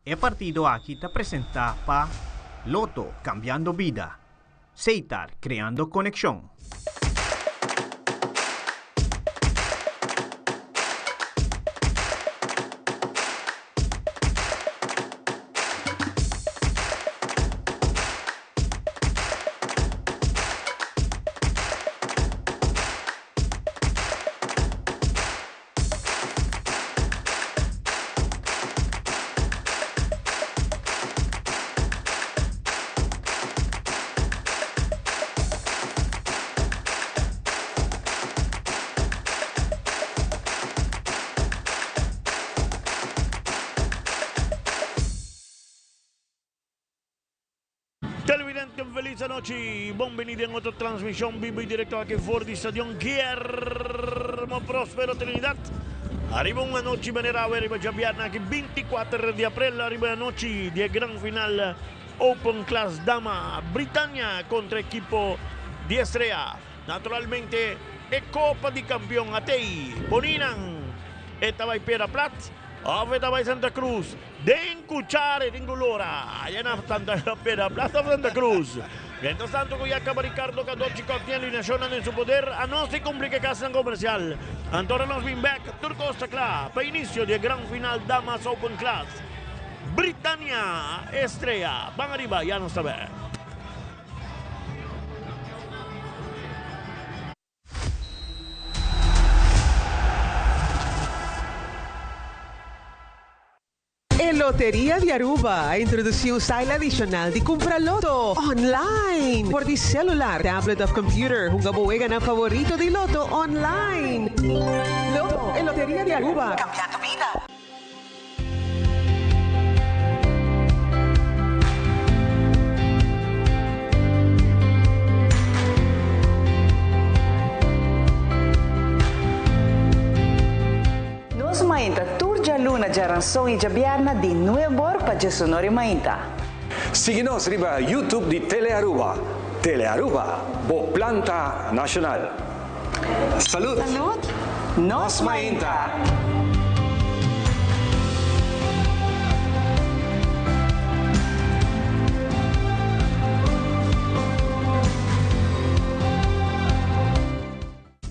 El partido aquí te presenta pa Loto cambiando vida, Seitar creando conexión. Televidente, feliz noche y bienvenido en otra transmisión vivo y directo aquí fuera del Estadio Guillermo Próspero Trinidad. Arriba una noche manera arriba Javiana aquí 24 de abril, arriba la noche de gran final Open Class Dama Britannia contra equipo de Estrella. Naturalmente, es Copa de Campeón Atei, Boninan, esta va Piedra Plat. Aveta vai Santa Cruz, den Cuchare, den Gulora, allá en Santa Pera, Plaza Santa Cruz. Mientras tanto, que ya acaba Ricardo Cadocci contiene la nacional en su poder, a no se complique casa comercial. Antonio nos bin back, Turco Sacla, para inicio de gran final Damas Open Class. Britannia, Estrella, van arriba, ya no está bien. Loteria de Aruba introduziu um style adicional de comprar loto online por de celular, tablet of computer. Hungabuega na favorito de loto online. Loto en Loteria de Aruba. Cambiando vida. Nos mainta turja luna jaranção e jabiarna de nuevor para sonori mainta. Siga-nos riba YouTube de Telearuba. Telearuba, bo planta nacional. Salud! Salud! Nos mainta!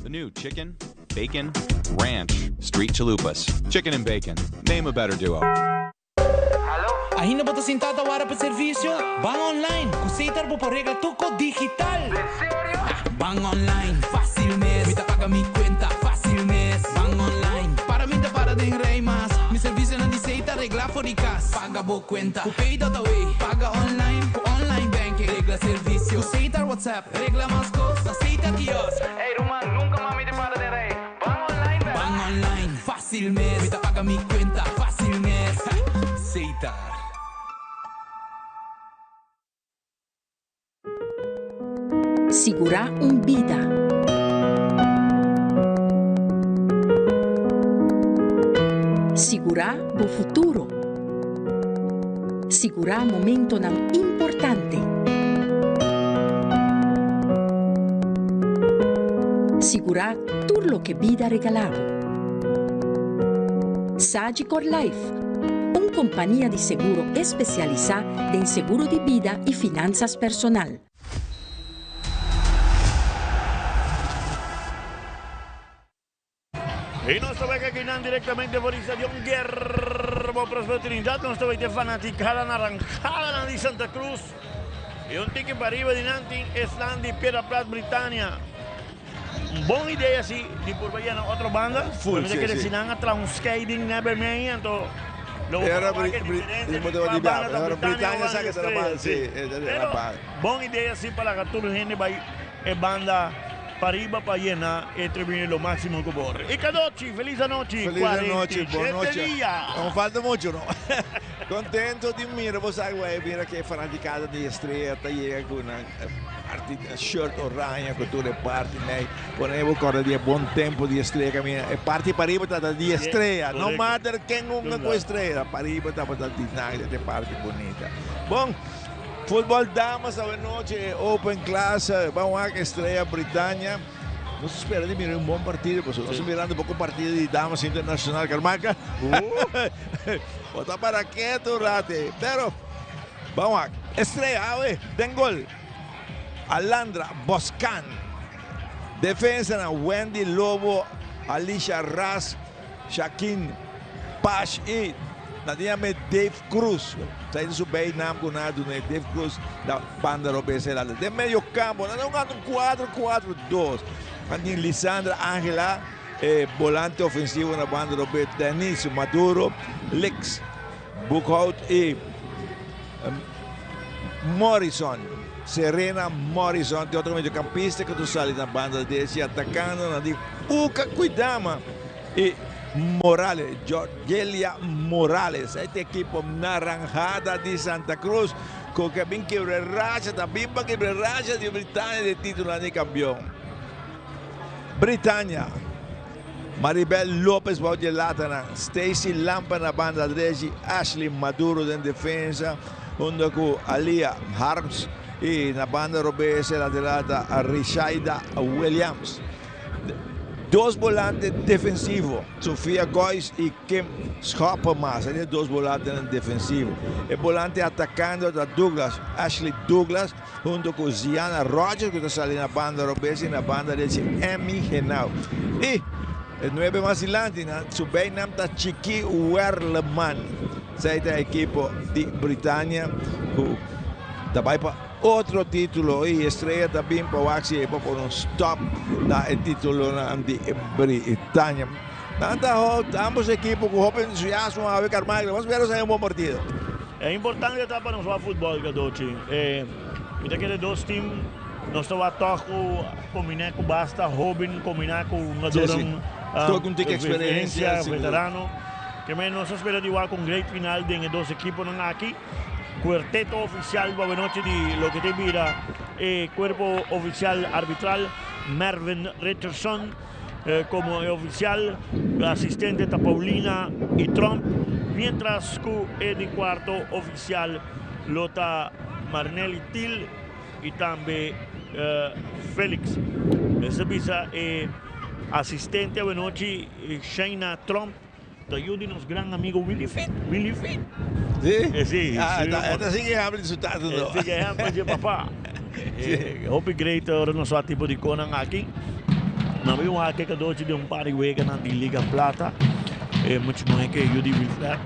The new chicken, bacon, ranch, street chalupas. Chicken and bacon. Name a better duo. Ainda bota sentada para para serviço? Bang online, kusitar po porega tuko digital. Bang online, fácil mes. Mita paga mi cuenta, fácil mes. Bang online, para mim para de rei mas. Mi serviço na diceita regla fóricas. Paga bo cuenta, ku pay dot away. Paga online, ku online banking. Regla serviço, kusitar WhatsApp. Regla mas cost, aceita kiosk. Hey Roman, nunca mami te para de rei. Bang online, bang online, fácil mes. Mita paga mi cuenta, fácil mes. Aceitar. Sigurá vida. Sigurá o futuro. Sigurá momento não importante. Sigurá tudo o que vida regalava. Sagicor Life, uma companhia de seguro especializada em seguro de vida e finanças personal. Y nos toca que quinan directamente por el Estadio Guillermo Próspero Trinidad. Nos toca de fanaticada naranjada de Santa Cruz. Y un ticket para arriba de Nanting, están de Piedra Plat, Britannia. Buena idea, sí, de por allá en otra banda. Full, sí, que si no atrás un skating, never me, entonces... Era Britannia sa che era sì, buona idea, sí, para que toda la gente vaya en banda para arriba, para llenar y terminar lo máximo que puede. Y Cadocci, feliz noche. Feliz noche, buona noche. Días. Non falta mucho, no? Contento di mira, vos sai, mira che fanaticata di Estrella, llega con una shirt oranje, con tutte le parti, lei ponevo cosa di buon tempo di Estrella, cammina, e parti per arriba di Estrella, no matter che non con Estrella, per arriba di Naglia, di parti bonita. Bon, Fútbol Damas, esta noche, Open Class, vamos a Estrella Britannia. no se espera de mirar un buen partido, pues estamos mirando un poco partido de damas internacional, Carmaca. Bota para quieto, rate. Pero, vamos a estrella, den gol. Alandra Boscan. Defensa na Wendy Lobo, Alicia Ras, Shaquin Pash e nadie Dave Cruz. Sai do bem nam kunado né Dave Cruz da banda robesela. De meio campo, não ganham 4-4-2. Andin Lisandra Angela, volante ofensivo na banda robe Denis Maduro, Lex Buchhout e Morrison. Serena Morrison, tem outro mediocampista que tu sai na banda desse atacando, na de Uca Cuidama e Morales, Georgelia Morales, esta equipe naranjada de Santa Cruz, com que bem quebra-racha, também para quebra-racha de Britânia de título de campeão. Britânia, Maribel Lopes Baudelata, Stacy Lampa na banda direita, Ashley Maduro na defesa, onde com Alia Harms e na banda robesa laterada a Rishaida Williams. Dois volantes defensivos, Sofia Góes e Kim Schoppermas, são dois volantes defensivos. E volante atacando da Douglas, Ashley Douglas, junto com Ziana Rogers, que está ali na banda robesa e na banda de Emmy Henao. E o 9 mais adelante, subei na Chiqui Werleman, essa é a equipe de Britânia, que também para outro título e estreia também para o Axi para um stop na título de Britânia. Ambos equipos com muito entusiasmo a ver Carmagno. Vamos ver se é um bom partido. É importante estar para nós futebol, Gadochi. Então aqueles dois times nós estamos a tocar combinar com basta Robin, combinar com um estou com experiência, veterano. Que menos nós esperamos igual com um grande final de dois equipos aqui. Cuarteto oficial para la noche de lo que te mira, cuerpo oficial arbitral Mervyn Richardson como oficial, asistente está Paulina y Trump, mientras que el cuarto oficial Lota Marnelli Till y también Félix. Esa visa asistente a la noche Shayna Trump. Ayuda nos gran amigo Willy Fit. Sí? Sí. Esta sí que habla de su tato. Sí que habla de papá. Hope great ora nos wat tipo de conan aqui. Na viu aqui que doce de par de weken na Liga Plata. Muito mais que Judy Wilfred.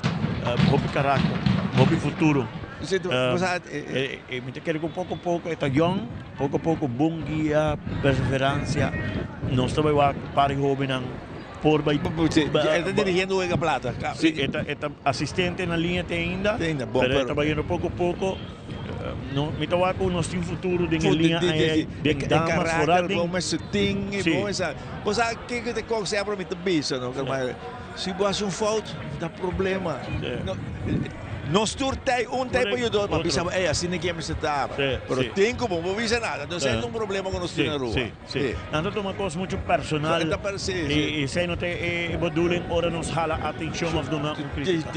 Hope carácter, hope futuro. Me te quero com pouco a pouco está young, pouco a pouco bom guia, perseverança. Nós também vai para jovem Ele está dirigindo o Liga Plata. Sim, está assistente na linha ainda, mas está trabalhando pouco a pouco. Me está com nós tem futuro de linha de damas fora de. Vamos shooting, vamos a. Você que te consegue para mim também, não? Se você um falta, dá problema. Nós turtei tempo e o outro, mas pensava, assim ninguém me setava. Mas tem como, não visa nada, então é um problema com nós na rua. Sim. Então é uma coisa muito personal e se não tem bedoeling, ora nos hala a atenção of do não crítica.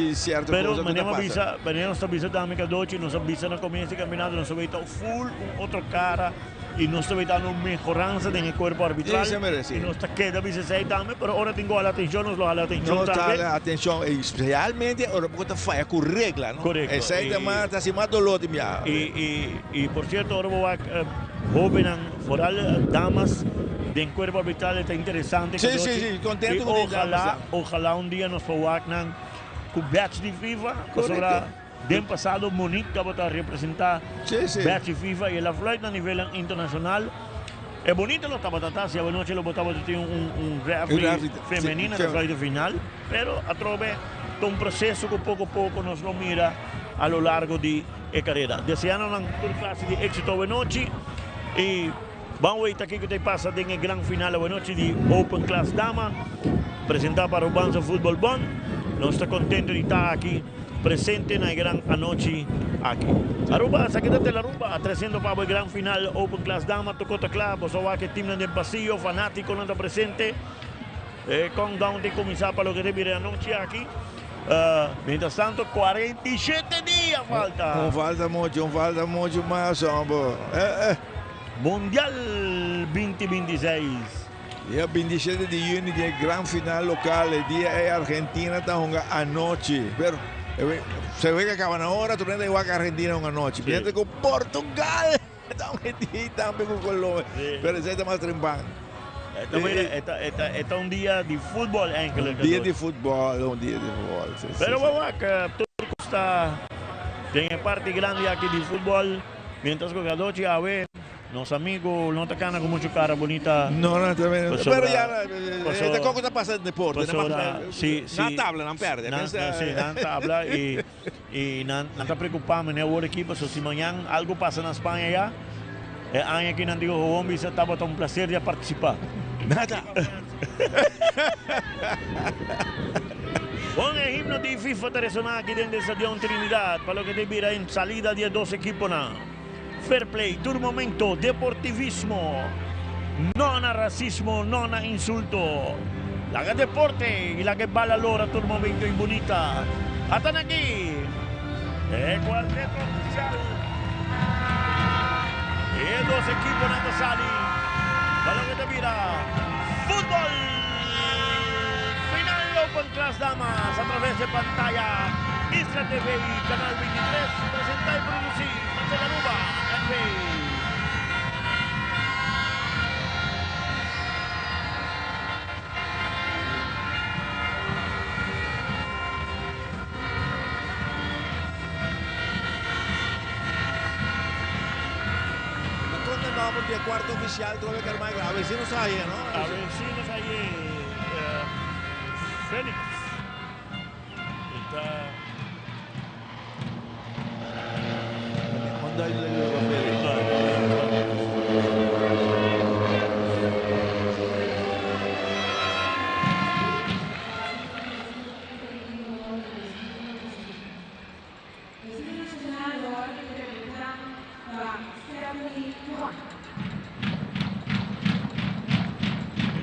Pero nós está bisa também que doce, nós bisa na começo de caminhada, nós vai estar full outro cara e nós também dando mejorança no corpo arbitral e nós está queda bisa sei também, pero ora tenho a atenção, nós lo hala a atenção também. Nós hala a atenção, especialmente ora porque falha com regra, não? Correcto. Essa é uma tá se matou lote minha. E por cierto, ahora vou joven foral damas de cuerpo arbitral está interessante. Sim, contento com isso. Ojalá dia nós podamos com batch de FIFA, den passado Monique que vai representar batch de FIFA e a flight a nível internacional. É bonito lo estaba tratando, si a noche lo botaba de un referee femenina na flight final, pero a través de un proceso que pouco a pouco nos lo mira a lo largo de carreira. Deseando uma classe de éxito a noite e vamos ver aqui que te passa em grande final a noite de Open Class Dama, apresentar para o Banza Football Bond. Nós estamos contentes de estar aqui presente na grande noite aqui. Aruba, saquete la Aruba, trazendo para o grande final Open Class Dama, Tocota Club, o sea que o time del pasillo, fanático não está presente. Countdown de começar para o que deve a noite aqui. Mientras tanto, 47 dias falta. Não falta muito mais, homem. Mundial 2026. Dia 27 de junio, dia gran final local, dia é Argentina tá jogando à noite. Pero se ve que acaban ahora, tu não é igual que a Argentina uma noite. Fíjate com Portugal, também com Colômbia. Pero esse é mais trimbang. Este é um dia de futebol, um dia de futebol, Pero vamos a que Turco está tem parte grande aqui de futebol, mientras que a noite a ver nos amigos não tocam com muito cara bonita. No, também. Pero já esta coisa está passando deporte, na tabla não perde. Sim, na tabla e não está preocupado né o equipe, se amanhã algo passa na Espanha já, é amanhã que não digo o homem se estava tão prazer de participar. Nada. Bom himno de FIFA tradicional aqui dentro do Estadio Trinidad, para lo que deve ir em salida de dos equipos na fair play, turmomento, deportivismo, non a racismo, non a insulto. La che deporte y la che balla allora turmomento in bonita. Atan aquí. Cuarteto oficial. Y dos equipos nando sali. Para lo que te mira. Fútbol. Final Open Class Damas a través de pantalla. Isla TV y Canal 23. Presenta y producir Marcela Nuba. Vamos dia quarto oficial, trova que mais grave. Se não saia, não? A ver si nos hay Félix. Está. Onda el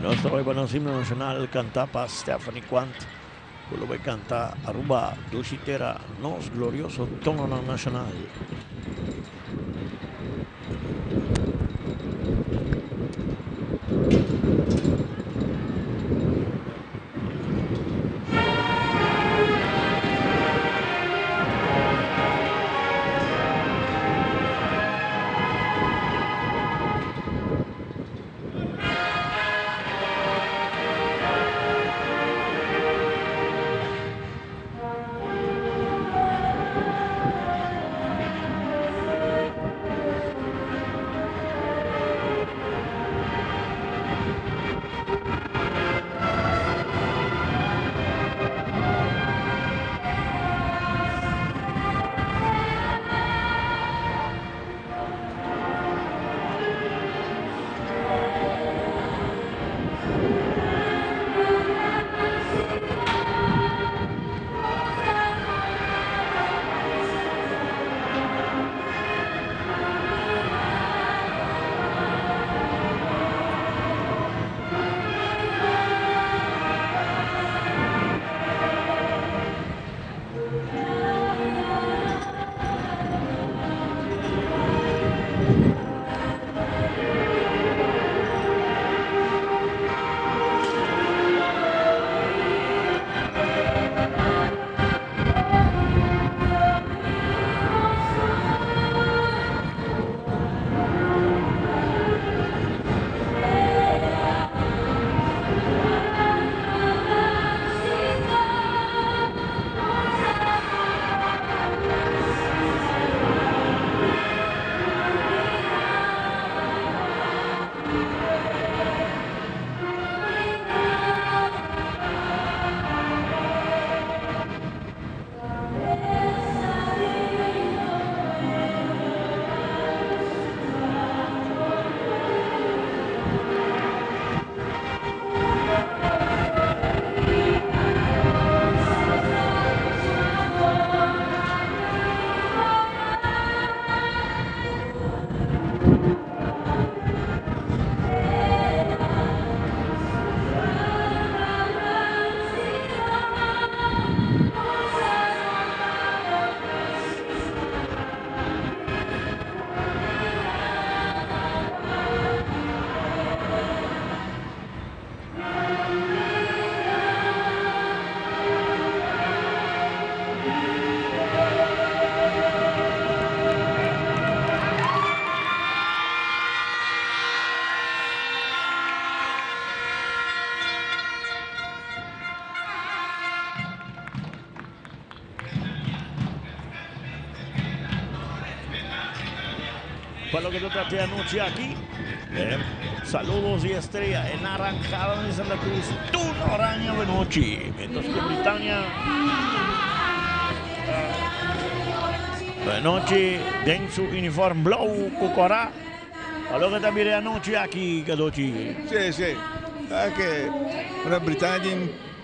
Nostro buon himno nazionale canta pa Stephanie Quant. Quello che canta Aruba, Ducitera, nos glorioso tono nazionale. fue lo que yo traté anoche aquí. Saludos y estrella en Naranjada de Santa Cruz. Turno araña de noche. Mientras que Britannia de noche en su uniforme blau cucorá. A lo que también anoche aquí, Cadochi. Sí, sí. Es que una Britannia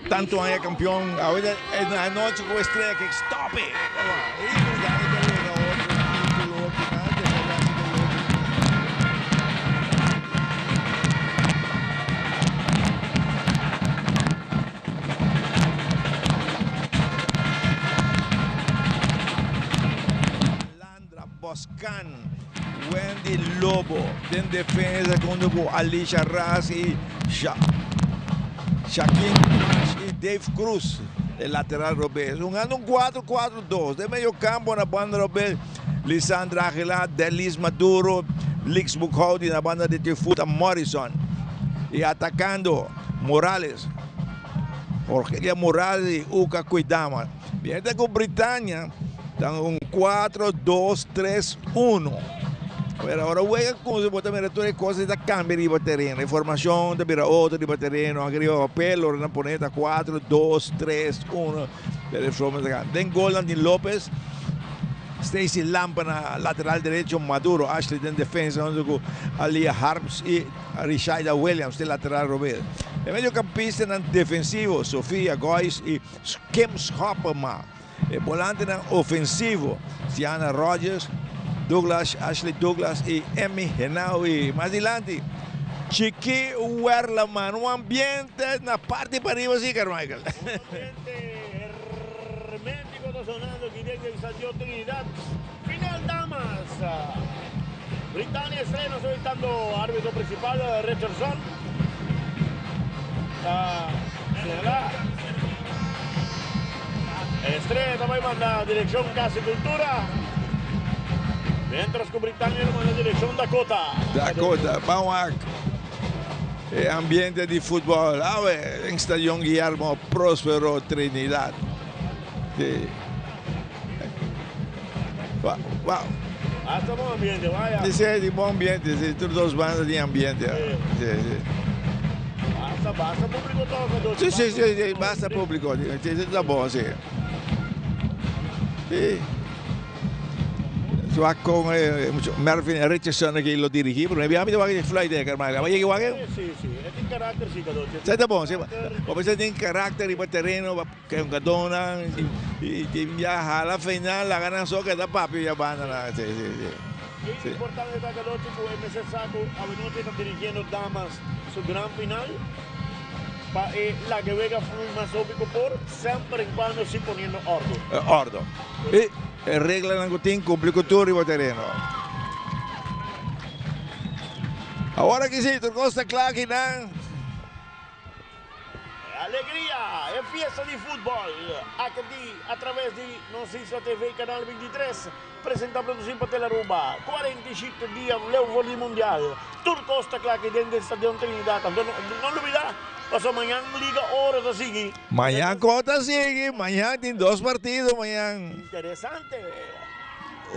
tanto años campeón. Ahora es la noche con estrella que stop it. Boscan, Wendy Lobo, en defensa con Alicia Raz y Shaquin y Dave Cruz, el lateral Robert. Jugando un 4-4-2, de medio campo na banda Robert, Lisandra Aguilar, Delis Maduro, Lix Bukhodi na banda de Tifuta Morrison. Y atacando Morales, Jorge Morales y Uca Cuidama. Viene con Britannia. Dan un 4-2-3-1. Pero ahora juega con se puede ver todas las cosas de cambio de terreno. Información de mira otro de terreno. Agregó pelo, una poneta 4-2-3-1. Den Golan López. Stacy Lampana, lateral derecho, Maduro. Ashley en defensa. Alia Harps y Rishaida Williams, de lateral Robert. El mediocampista en defensivo, Sofía Gois y Kim Hopperman. El volante ofensivo, Siana Rogers, Douglas, Ashley Douglas y Emmy Henao. Y más adelante, Chiqui Werleman, un ambiente en la parte para arriba, sí, Carmichael. Un ambiente hermético está sonando aquí desde el Estadio Trinidad. Final, damas. Britannia estreno, solicitando árbitro principal, Richardson. Estrella también manda dirección Casa y Cultura. Mientras que Britannia manda dirección Dakota. Dakota, vamos a ambiente de fútbol. A ver, en Estadio Guillermo Próspero Trinidad. Sí. Wow. Hasta buen ambiente, vaya. Sí, de buen ambiente, sí, dos bandas de ambiente. Sí. Basta público todo. Sí, basta público. Sí, está bueno, sí. Sí. Con Marvin Richardson que lo dirigí, pero había que flight de Carmela. ¿Vaya que vaya? Sí, es carácter, sí, Cadoche. Está bueno, sí. Como se tiene carácter y para terreno, que un gadona y viaja a la final, la ganan soca, está papi, ya van a sí. Es importante esta Cadoche, pues MC Saco, Avenote está dirigiendo damas su gran final. La que Vega fue más óbico por siempre en cuando sí poniendo orden. Orden. Y regla Nangutín cumple con todo el terreno. Ahora que sí, Costa Claquina. Alegría, es fiesta de fútbol. Aquí a través de Noticia TV Canal 23 presenta a producir para Telaruba 45 días Leo del Mundial. Tour Costa Claquina dentro del Estadio Trinidad. No olvidar. Pasó mañana Liga Oro de sigue. Mañana Cota sigue, mañana tiene 2 partidos mañana. Interesante.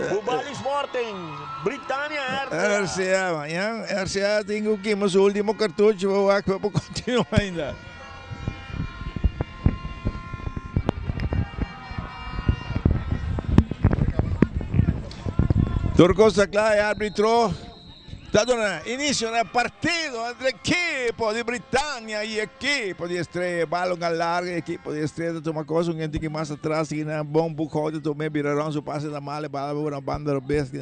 Fútbol Sporting, Britannia RCA, mañana RCA tengo que ir su último cartucho, voy a continuar ainda. Turcosa Clay, árbitro. Dando inicio al partido entre equipo de Britannia y equipo de Estrella. Balón al largo, equipo de Estrella toma cosa, un gente que más atrás tiene bom bucode, também viraram su pase da mala, bala na banda do best,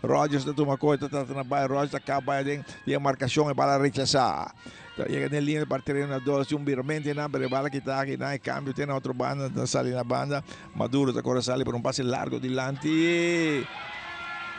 Rogers toma coisa, tá na baia, Rogers acaba e a marcação é bala rechazar. Llega en línea para tener una 2, un viramente, pero bala que está aquí, en cambio tiene otra banda, sale en la banda, Maduro ahora sale por un pase largo delante.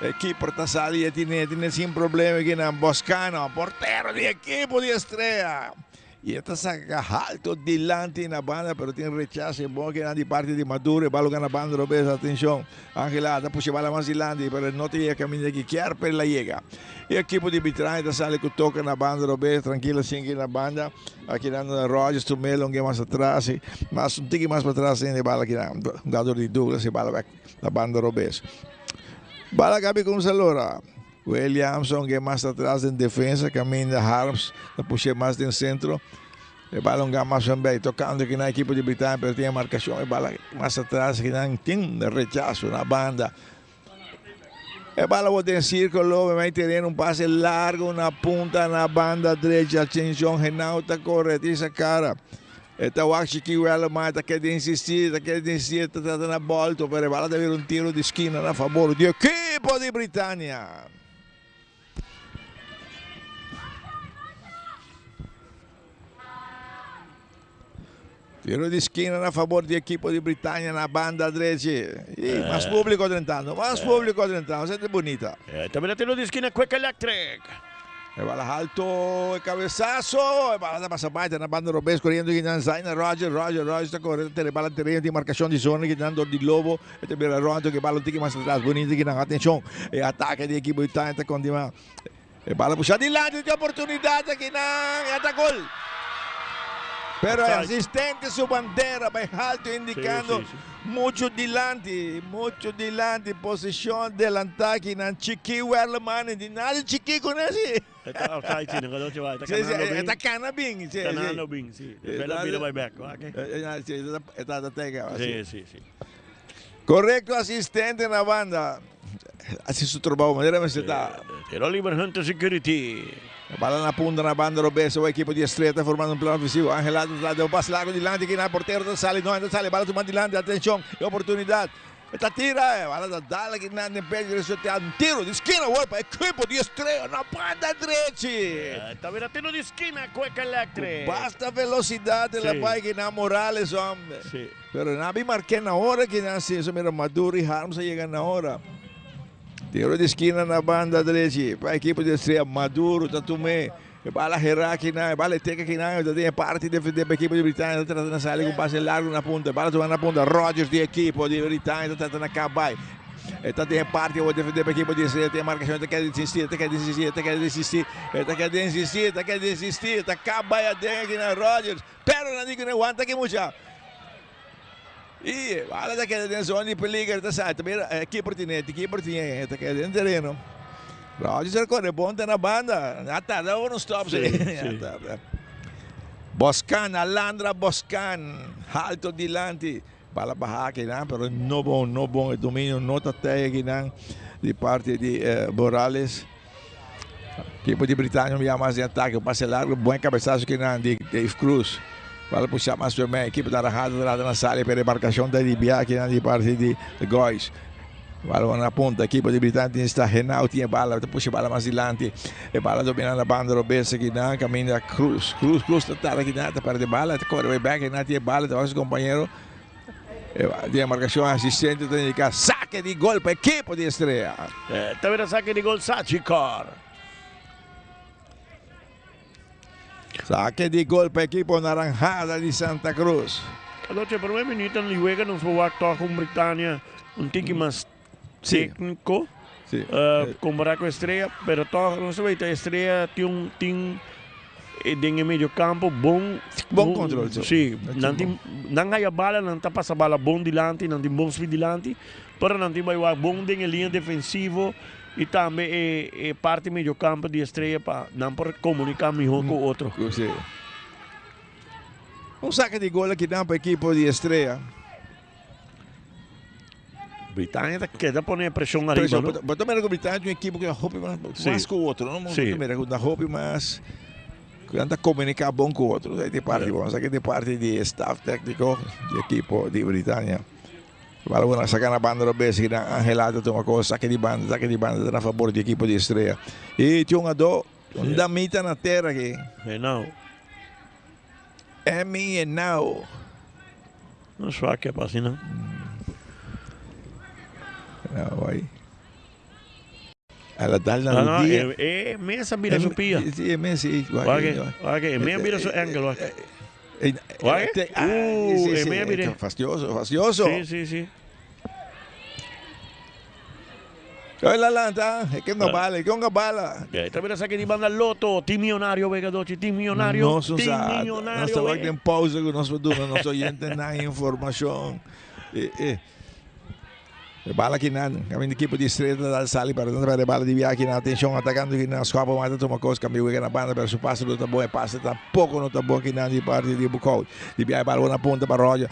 Equipo está saliendo, tiene sin problema aquí en Boscano, portero de equipo de Estrella. Y está saca alto delante en la banda, pero tiene rechazo en boca de parte de Maduro, balón en la banda, lo ves, atención. Ángela, está puxa bala más delante, pero no te llega camino que quiere, pero la llega. Y equipo de Britannia sale que toca en la banda, lo ves, tranquilo, sigue en la banda. Aquí dando a Rogers, tu melon que más atrás, más un tique más para atrás, en la bala que dado de Douglas y bala la banda, lo ves. Bala Gabi con allora. Williamson, que más atrás en defensa, camina Harms, lo puxa más en centro. El balón más também, tocando aqui na equipe de Britânia, pero tem a marcação, e bala mais atrás, que não tem rechazo na banda. E bala bota em círculo, vai ter um passe largo na ponta, na banda direita, atenção, Renato corre, essa cara. Então o Chiqui Wellerman está querendo insistir, está tratando a bola, pero bala deve haver tiro de esquina a favor do equipo de Britânia. Tiro de esquina a favor do equipo de Britânia na banda direita. Mais público tentando, sempre bonita. Também tiro de esquina, Quick Electric. E bala alto, e cabeçaço, e bala da passa baita na banda Robes, correndo que não sai, Roger está correndo, tem bala terreno de marcação de zona, que dando de lobo, e também Ronaldo que bala um tique mais atrás, bonito que não, atenção, e ataque de equipe Britânia está continuando. E bala puxada de lado, de oportunidade aqui não, e atacou. Pero el asistente su bandera vai alto indicando mucho dilante, posición del ataque na Chiqui Wellerman, de nada Chiqui con esse. Está canabing, sim. Vira vai back, ok? Sim. Correcto assistente na banda. Assim su trabalho, maneira mas está. Tiro livre Hunter Security. Bala na punta na banda Robes, o equipo de Estrela formando um plano ofensivo. Angelado deu passe largo de lante aqui na porteiro da sala, não sale, bala tomando de lante, atenção, e oportunidade. Está tira, bala da dala aqui na pede resorteado, tiro de esquina, para equipo de Estrela na banda direita. Está vendo tiro de esquina, Quick Electric. Basta velocidade, la vai que na Morales, homem. Sim. Pero na marquei na hora que nasce, isso mira Maduro e Harms chegam na hora. Tiro de esquina na banda direita, para a equipe de Estrela, Maduro, Tatumé, bala Heraki, bala Teca, que tem parte de defender a equipe de Britânia, está tratando de sair com passe largo na ponta, bala tomando na ponta, Rogers de equipe de Britânia, está tratando de acabar. Está tem parte de defender a equipe de Estrela, tem a marcação, está querendo desistir, está acabando a dengue aqui na Rogers, pero não digo, não aguenta que mucha. E bala da queda dentro zona de perigo, tá certo? Também aqui por tinha, tá queda dentro terreno. Rogers corre ponta na banda, até dá um stop sim. Boscan, Alandra Boscan, alto dilante, bala barra aqui não, pero não bom, o domínio não tá até aqui não, de parte de Morales. Equipe de Britânia me mais em ataque, o passe largo, bom cabeçaço aqui não, de Dave Cruz. Bala puxar mais para a equipe da Rajada na sala para a embarcação da Libia aqui de parte de Góis. Bala na ponta, a equipe de Britânia está Renato, tinha bala, puxa bala mais adiante. E bala dominando a banda Robes aqui na caminha Cruz está aqui na para de bala, corre back na tinha bala, tá o companheiro. Tinha marcação assistente, tem que saque de gol para a equipe de Estrela. Tá vendo saque de gol Sachikor. Saque de gol para a equipe naranjada de Santa Cruz. Anoche, por un minuto en Liga nos fue a actuar con Britânia un tique más técnico, comparar con Estrela, pero todo, no se ve, Estrela tiene un team en el medio campo bom controle. Sim, não ganha bala, não tá passa bala bom dilante, não tem bom speed dilante, pero não tem mais bom em linha defensiva. E também é parte do meio campo de Estrela para não poder comunicar melhor com o outro. Um saque de gol aqui para a equipe de Estrela. Britânia quer pôr pressão ali. Mas também a Britânia tem uma equipe que roupa mais com o outro. Não também da roupa, mas tenta comunicar bom com o outro. Aí tem parte bom, aqui tem parte de staff técnico da equipe de Britânia. Vale una saca na banda Robes que na Angelado tem uma coisa, saque de banda na favor da equipe de Estrela. E tinha um damita na terra aqui. Não. E não. Não só que é para assim, não. Não, aí. Ela dá na dia. É meia sabida supia. É meia sim. Ok, meia vira seu ângulo. É meia vira. Fastioso. Sim. Olha lá, tá? É que não bala, Também saque de banda Loto, time milionário, vega doce, time milionário. Nós estamos em pausa com nós produtos, nós orientamos na informação. Bala aqui na equipe de estrela da Sali para não ver bala de viagem na atenção atacando aqui na escopa mas toma coisa caminho na banda para o passe do tabu passa tampouco no tabu aqui na de parte de Bucol de viagem bala na ponta para Roger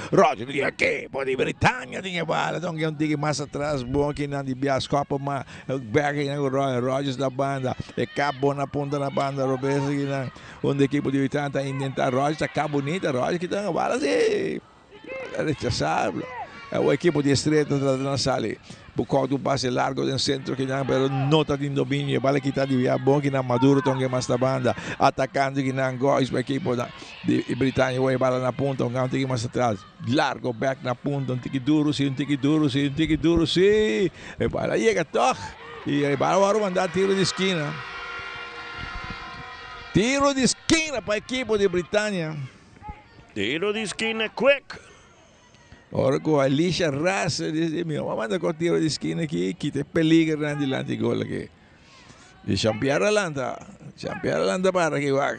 de aqui pode Britânia tinha bala então que um tique mais atrás bom aqui na de viagem escopa mas back na Roger da banda e cabo na ponta da banda Roberto aqui na onde a equipe de Britânia está intentar Roger está bonita Roger que tem a bala assim rechazable. O equipo de estreta da Sali. Bucol do passe largo del centro que não, pero nota de domínio. Vale que está de via bom que não maduro tongue mais da banda. Atacando que não gosta o equipo de Britânia. Vai bala na ponta, um tique mais atrás. Largo back na ponta, um tique duro, sim, um tique duro, sim, um tique duro, sim. E bala chega toque. E a bala vai mandar tiro de esquina. Tiro de esquina para a equipe de Britânia. Tiro de esquina quick. Ora com a Alicia Raça diz, meu, manda com tiro de esquina aqui, que te peligra grande lante gol aqui. E champiar a lanta para que vai.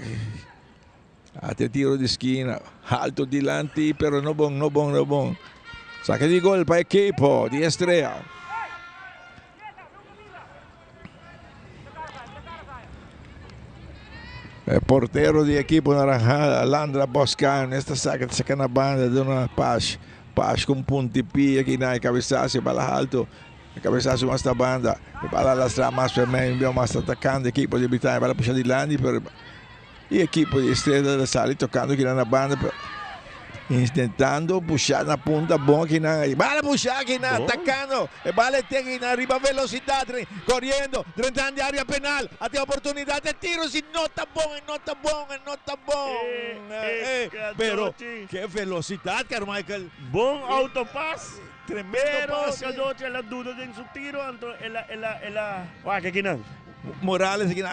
Até tiro de esquina, alto de lante, pero no bom. Saque de gol para a equipe de Estrela. El portero de equipo naranjada, Landra Boscan, esta saca na banda de uma Paz com puntipi aqui na cabeçaço, bala alto, cabeçaço mais da banda, bala lastra mais para mim, bem mais atacando, equipe de Britânia, bala puxar de lande, e equipe de Estrela da Sali tocando aqui na banda, tentando puxar na ponta bom aqui na, bala puxar aqui na, atacando, e bala tem aqui na arriba velocidade, correndo, entrando de área penal, até a oportunidade de tiro, se não tá bom. Pero que velocidade, Carmichael. Bom autopass. Tremendo passe. Pero Cadoche la duda en su tiro, ela, que aquí no. Morales aqui,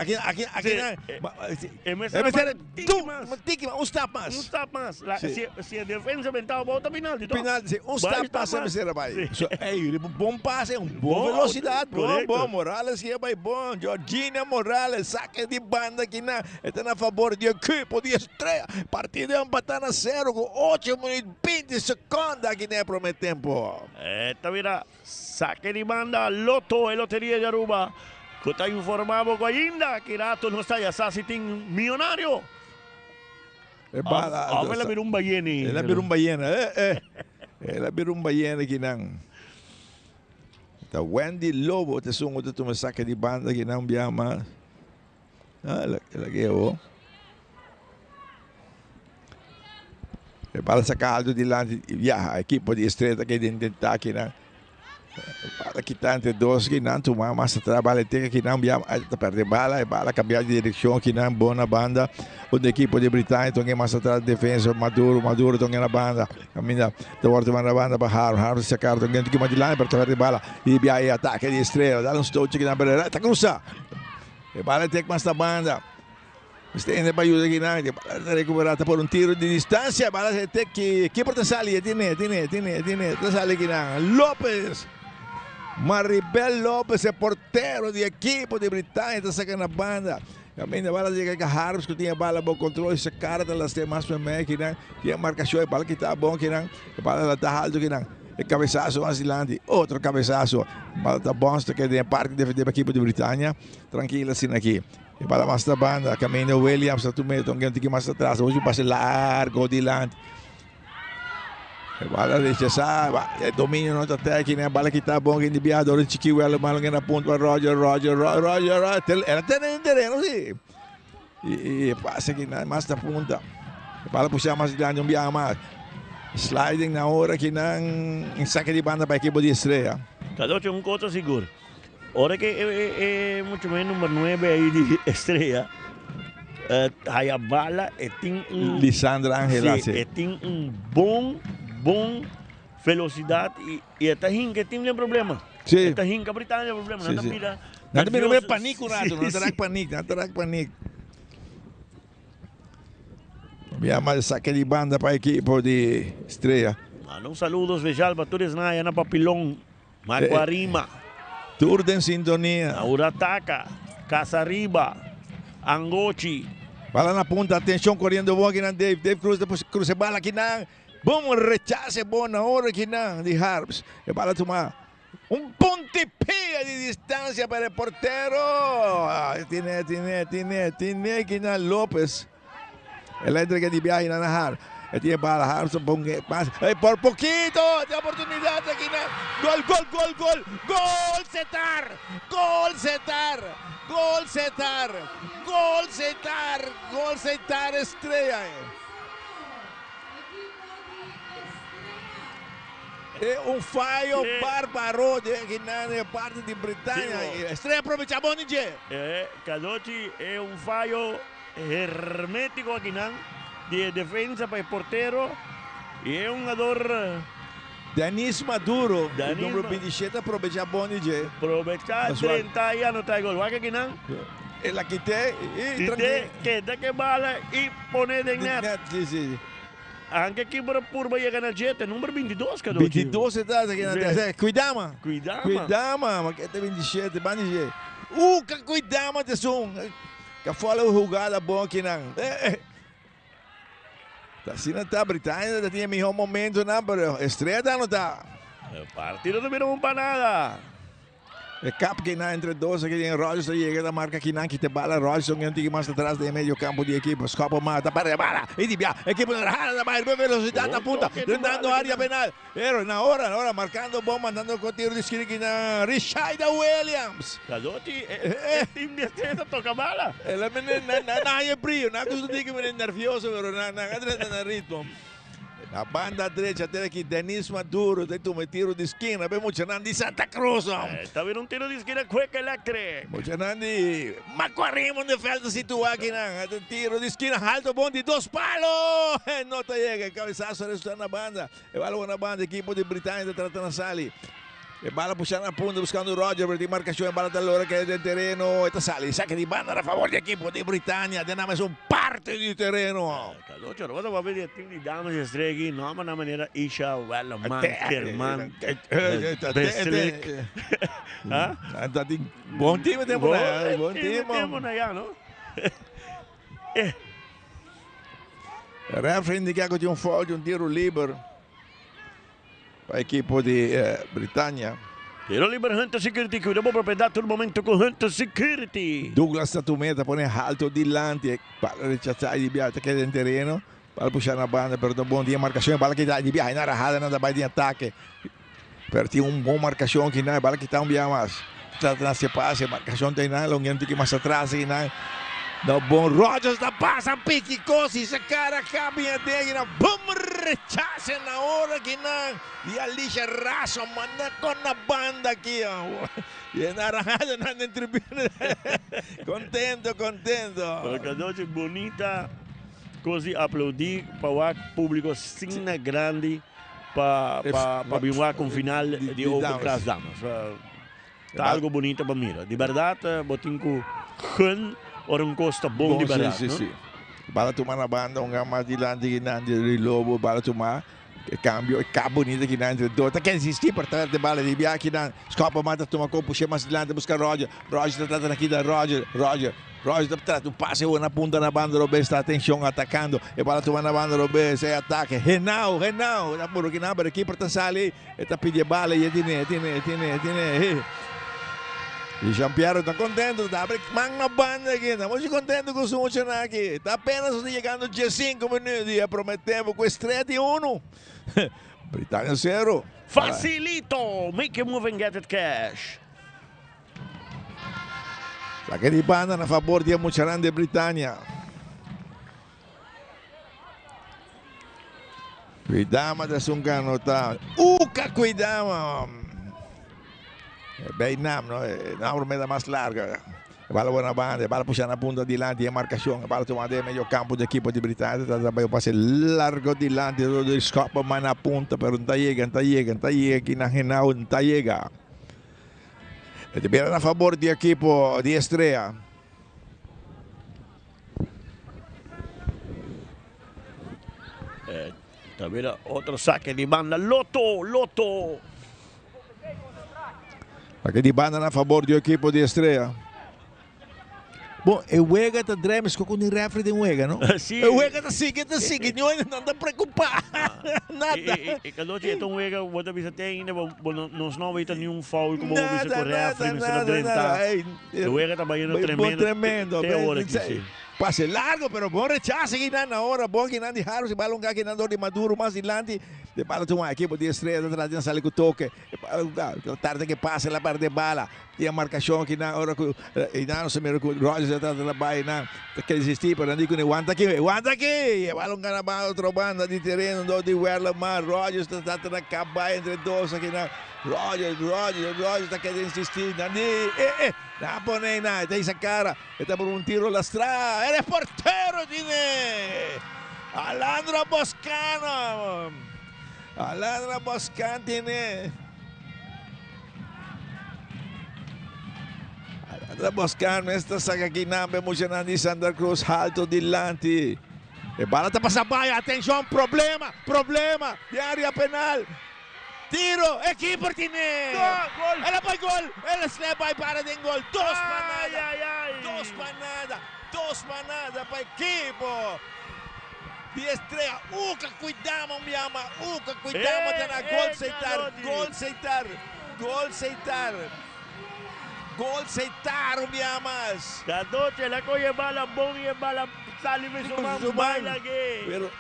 um stop mais. Se a defesa mental volta final, um stop mais, bom passe, boa velocidade, bom, Morales que é bom, Jorginho Morales, saque de banda aqui está na favor de equipe de Estrela, partida empatada a 0 com 8 minutos 20 segundos aqui no primeiro tempo. Esta mira, saque de banda, Loto, Lotería de Aruba. Que está informado ainda que Rato não está já tem milionário. Ela virou um baiana. Ela virou um baiana aqui não. Tá Wendy Lobo, te sungo te tuma saca de banda que não via mais. Ela que é o. Para sacar alto de lá, a equipe de Estrela que tentar aqui não. Para quitar entre dois que não tomar mais trabalho tem que não perder bala cambiar de direção que não boa banda onde a equipe de Britânia tem mais atrás defesa maduro tem na banda caminha da volta na banda para Harvard se carta tem que mais de lá para perder bala e aí ataque de Estrela dá touch que na beira tá cruzar e bala tem mais da banda estende para ajudar aqui não recuperar por tiro de distância bala tem que por salir tiene sale aqui não López Maribel López, o porteiro de equipe de Britânia, está sacando a banda. Também a bala de Harps, que tinha bala bom controle, essa cara das demais também, que não tinha marcação, a bala que está bom, que não, a bala está alto, que não. E cabeçaço vacilante, outro cabeçaço, a bala está bom, que é parte da equipe de Britânia, tranquila assim aqui. E bala mais da banda, caminho Williams, está meio, tem que mais atrás, hoje o passe largo, dilante. Bala rechazar, domínio não até aqui, né? Bala que tá bom, que enviado, o Chiquinho, ela mal na ponta para Roger, ela tem no terreno, sim. E passa aqui, mais da ponta. Bala puxar mais de lá, não via mais. Sliding na hora que não saque de banda para a equipe de Estrela. Cadoche, coisa segura. Hora que é muito menos número 9 aí de Estrela. Aí a bala tem Lisandra Angela, sim. Tem bom velocidade e esta hinca tem problema. Sim. Esta hinca Britânia tem problema. Não tem pânico, não terá pânico. Viamos saque de banda para a equipe de Estrela. Um saludo especial para todos na Ana Papilón, Maguarima. Tudo em sintonia. Urataca, Casariba, Angochi. Bala na ponta, atenção, correndo bom aqui na Dave Cruz, depois cruza bala aqui na. Bom rechace, bom na hora aqui na de Harps. E bala tomar. Un puntipié de distancia para el portero. Tiene Kinan López. El entrega de viaje en Anajar. Tiene para Harrison, por poquito, de oportunidad de Kinan. Gol. Gol Setar. Gol Setar Estrella. Un fallo bárbaro de parte de Britania. Estrella aprovecha Bonige. Cadochi es un fallo hermético aquí, de defensa para el portero. Y es un jugador. Denis Maduro, número 27, aprovecha Bonige. Aprovecha 30 años, está el gol. ¿Va que aquí, la quité y queda que bala y pone de net. Sí. Anche aqui para Purba ia ganhar jet, número 22, cadê 22 cidades aqui na terra. Cuidama, mas que tem 27, Banije. Cuidama de som. Que fala o jogada bom aqui não. Tá assim não tá Britânia, tinha melhor momento não, mas Estrela não tá. O partido não virou para nada. El cap que na entre dos aqui em Rogers llega da marca que te bala Rogers um antigo mais atrás de meio campo de equipo escapa mata para bala e de via equipo da rara da mais velocidade na punta dando área penal pero na hora marcando bom mandando com tiro de esquina na Richard Williams Cadotti time de Estrela toca bala ela na é frio na coisa de que me nervioso pero na ritmo. Na banda direita tem aqui Denis Maduro, tem um tiro de esquina, vem Muchanandi Santa Cruz. Está vendo um tiro de esquina Cueca Electric. Muchanandi, Macuarimo de falta situar aqui na tiro de esquina, alto bom de 2 palos. Não tá chega, cabeçaço resultado na banda. É balão na banda, equipe de Britânia tratando a Sali. E bala puxando a punta, buscando o Roger, per demarcazione, bala dall'ora che è del terreno, e Sali, sa che di banda a favore dell'equipo di Britannia, Dinamo è un parte di terreno. Cadocio, ora va a vedere il team di Damas e Streghi, no, ma una maniera Isha, Wella, Mansterman, buon team, buon team. No? Il referee indica che c'è un foglio, un tiro libero. Para a equipe de Britânia. Tiro libero Hunter Security, cuidamos propriedade todo momento com Hunter Security. Douglas Satumeta põe alto dilante, para rechazar de viagem que é em terreno, para puxar na banda, perdão, bom dia, marcação, bala que dá de viagem na rajada, nada vai de ataque. Perti bom marcação aqui na bala que está mais. Trata de se passe, marcação tem na, longe que mais atrás aqui na. No bom Rogers da passa, pique, cosi, esse cara cabinha dele, na bum, rechace na hora que não, e ali raso, manda com a banda aqui, ó. E é narrado na tribuna, contento. Cadoce bonita, così aplaudi para o público sina grande, para viver com final de Open Class Damas. Tá algo bonito para mim, de verdade, botinco Hun. Ora un costo bom de barato, sì. Bala tomar na banda, um mais dilante que não de Lobo, bala tomar, cambio, e cabo bonito que não de Dota, que existe por trás de bala de viagem que não, escapa mata, toma corpo, puxa mais dilante, busca Roger está tratando aqui da Roger está tratando, um passe na ponta na banda, Robé está atenção, atacando, e bala tomar na banda, Robé, se ataque, Renau, tá por que não, para aqui, para ali, está pedindo bala, e tiene. E Jean-Pierre está contento, está abrindo na banda aqui, estamos contentes com o Sumuchan aqui. Está apenas chegando 15 minutos e prometemos com estreia de 1. Britânia 0. Facilito, make a move and get it cash. Saque de banda na favor de Mucharan de Britânia. Cuidamos de Sungano, tá? Cuidamos. Vietnam, no? Una brometa más larga. Bala buena banda, bala puxando a punta dilante e marcação, bala tomada em meio campo do equipe de Britânia, trabalho passe largo dilante, todo escapa mais na ponta, pero não chega aqui na Renau, não chega. Viene a favor do equipe de Estrela. Tá vendo outro saque de banda, Loto. Aqui de banda a favor do equipe de Estrela. Bom, o Uega está dremes com o refri de Uega, não? Sim. O Uega está seguindo, não está preocupado. nada. E quando c'è un uega, vuoi bisa tenere, non sono avete nenhum foul come vuoi bisa correr, frame se la drenta. O uega tá baiando tremendo. Tremendo. Te ora que sim. Pase largo, pero bom rechace que na hora, bom que não de raro, se bala que não de maduro, mais adiante, de bala tu uma equipe de estrela, atrás de sair com toque, tarde que passa lá para de bala, e a marcação que na hora que e não se me recuerda, Rogers atrás da baia, não, que existir, para não dizer que aguanta aqui, e bala na bala outra banda de terreno, do de Werla Mar, Rogers está tentando acabar entre dois aqui na Rogers está querendo insistir, Nandi, não põe nada, tem essa cara, está por um tiro lastrado, ele é porteiro, tiene, Alandra Boscano tiene, Alandra Boscano, esta saca aqui na emocionante de Santa Cruz, alto dilante, e bala está para baia, atenção, problema, de área penal. Tiro, equipo tiene. Gol. Ela vai gol. Ela se vai para de gol. Dos para nada para equipo. De estreia. Uca, cuidamos, me ama. Uca, cuidamos. Terá gol aceitar, me amas. Da noche la coge bala, bom e bala. Sali me sumando baila aqui. Pero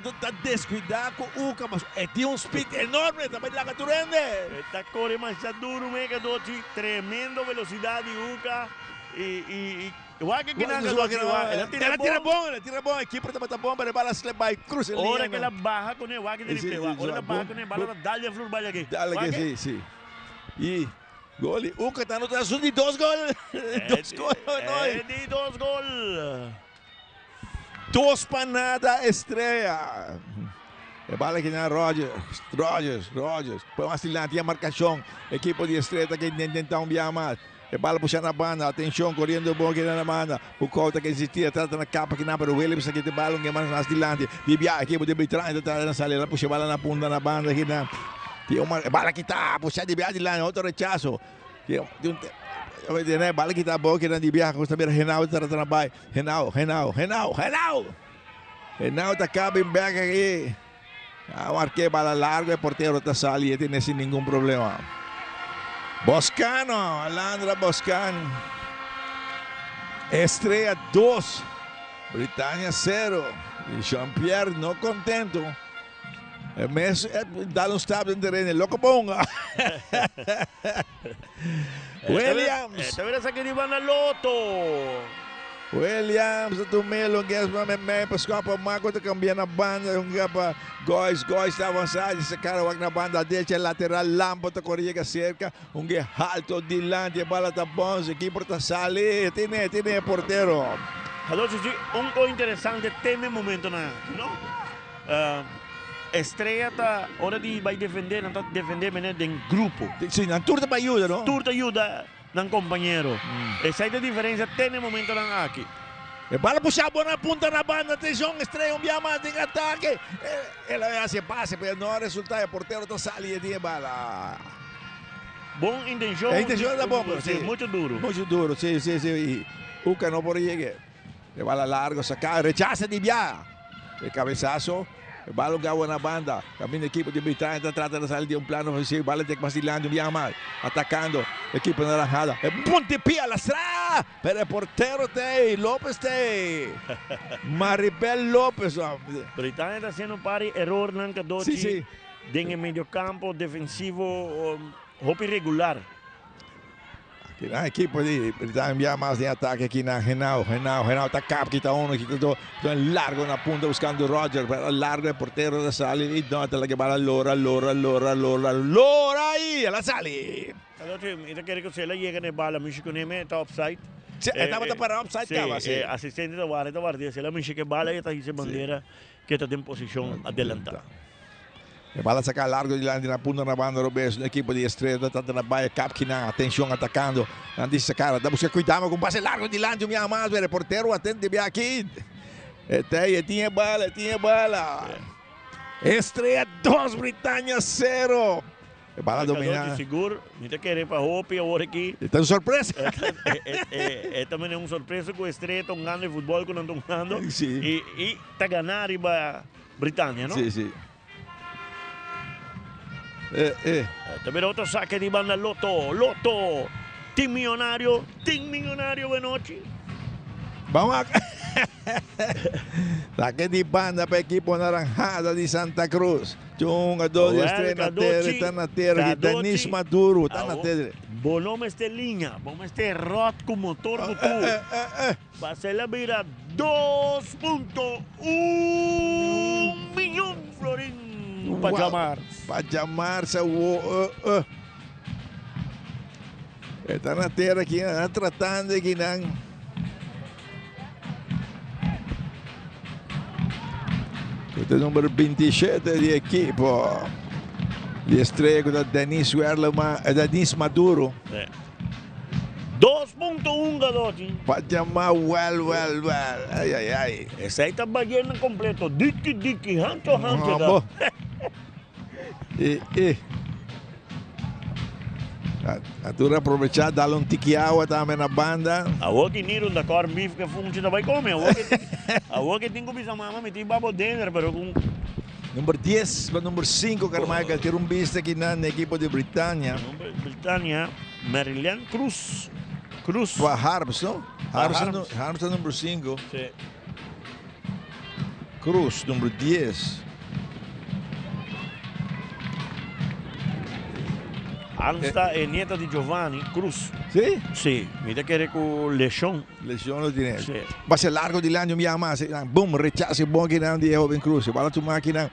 não está descuidado com o Uca, mas tinha speed enorme também lá que tu rende. Está corre mais duro, mega doce, tremendo velocidade Uca e igual que ela tira bom, a equipe está bom para bala se vai cruz linha. Hora que ela barra com o Wagner de pegou, hora bala com o bala dá-lhe a flor baila aqui. Dá-lhe aqui, sim. E gol, Uca está no traço de 2 gols. 2 gols, de 2 gols. 2 para nada, estreia. E bala aqui na Rogers. Põe mais adiante a marcação. Equipo de estreia que tenta enviar mais. E bala puxando a banda. Atenção, correndo bom aqui na banda. O Couta que existia, trata na capa aqui na para o Williams. Aqui de bala, mais adiante. Bibia, equipo de Britrán, trata na salida. Puxa a bala na punta na banda aqui na. Tem uma bala que está puxando de viagem lá, outro rechaço. Bala que está bom, que não de viagem, custa ver Renal está na baia. Renal está acaba em back aqui. Marquei bala larga, o porteiro está saliendo, tiene sem nenhum problema. Boscano, Alandra Boscano. Estreia 2, Britânia 0. E Jean-Pierre não contento. Dá um stop no terreno, loco ponga. Williams. Esta vez aqui de Bana Loto. Williams, tu melo, me pescopa, Marco tá cambiando a banda, Góis tá avançado, esse cara vai na banda dele, lateral, Lampo tá correndo cerca, alto dilante, bala tá bom, a equipe tá sali, tem porteiro. Allora, un po' interessante, teme momento na, no? Estreia tá hora de vai defender, não tá defender em grupo. Sim, na turta para ajuda, não? Turta ajuda ng companheiro. Essa é a diferença, tem momento lang aqui. E bala puxar a bola na ponta na banda, atenção, estreia, um diamante em ataque. Ela hace passe, mas não resulta, o porteiro tá saliendo de bala. Bom intenção. A intenção é bom, sim. Muito duro. Muito duro, sim. E Uca não por llegar. E bala largo, sacar, rechaza de via. El cabezazo. El balón que hago na banda. También el equipo de Britannia trata de salir de un plano ofensivo. Vale de vacilando, bien mal. Atacando. Equipo naranjada. El puntipié a la estrada. Pero el portero López Maribel López. Britannia está haciendo un par de errores. Sí. En el medio campo defensivo. Hopi irregular. A equipe de Britannia envia mais de ataque aqui na Renal está capa, que está um aqui, largo na ponta buscando Roger, largo é porteiro da sala e nota la que va Lora aí, ela sale. Allora, io credo che se lei llega nel balla, mi dice está offside. Estava para offside, estava, sim. Assistente da guardia, se ela me dice que bala, ela dice bandeira que está em posição adelantada. E bala sacar largo de lá na punta na banda, Roberto, na equipe de estreia, tá na baia, Capquina, atenção, atacando. Não disse cara, dá buscar cuidado com passe largo de lá, de minha mais, o porteiro atende bem aqui. Tinha bala. Estreia 2, Britannia 0. E bala dominada. Seguro, não te querer para Hopi agora aqui. Está surpresa. Também é uma surpresa com a estreia, estão ganhando futebol, quando estão ganhando. Sim. E está ganhando para Britannia, não? Sim. También otro saque de banda Loto. Team Millonario, buenas noches. Vamos a... Saque di banda para equipo Naranjada de Santa Cruz. Chunga, dois, três na terra, tá na terra. Denis Maduro, tá na terra. Boloma este linha, vamos este rot com motor do tu. Vai ser la vira 2.1 milhão florin para chamar. Para chamar, está na terra aqui, tratando aqui não. Este é o número 27 de equipo. De estreia da Denis Maduro. 2.1 garoto. Para chamar well. Ai. Esse aí tá bagando completo. Diki, hanto. A tu aprovechar, dar tiquiawa também na banda. A que niro da corn beef que funciona vai comer. A que tem que pisar mama, me tem babo dentro, pero com número 10 para número 5, Carmichael, ter vista aqui na equipe de Britânia. Britânia, Marilyn Cruz. Para Harms, não? Harms é número 5. Sim. Cruz, número 10. Armsta è nieta di Giovanni Cruz. Sì? Sì, mi da che con Lechon. Lechon lo tiene. Sì. Ma se largo di l'anno mi ama, boom, rechazo buon che non di Joven Cruz. Bala tu máquina,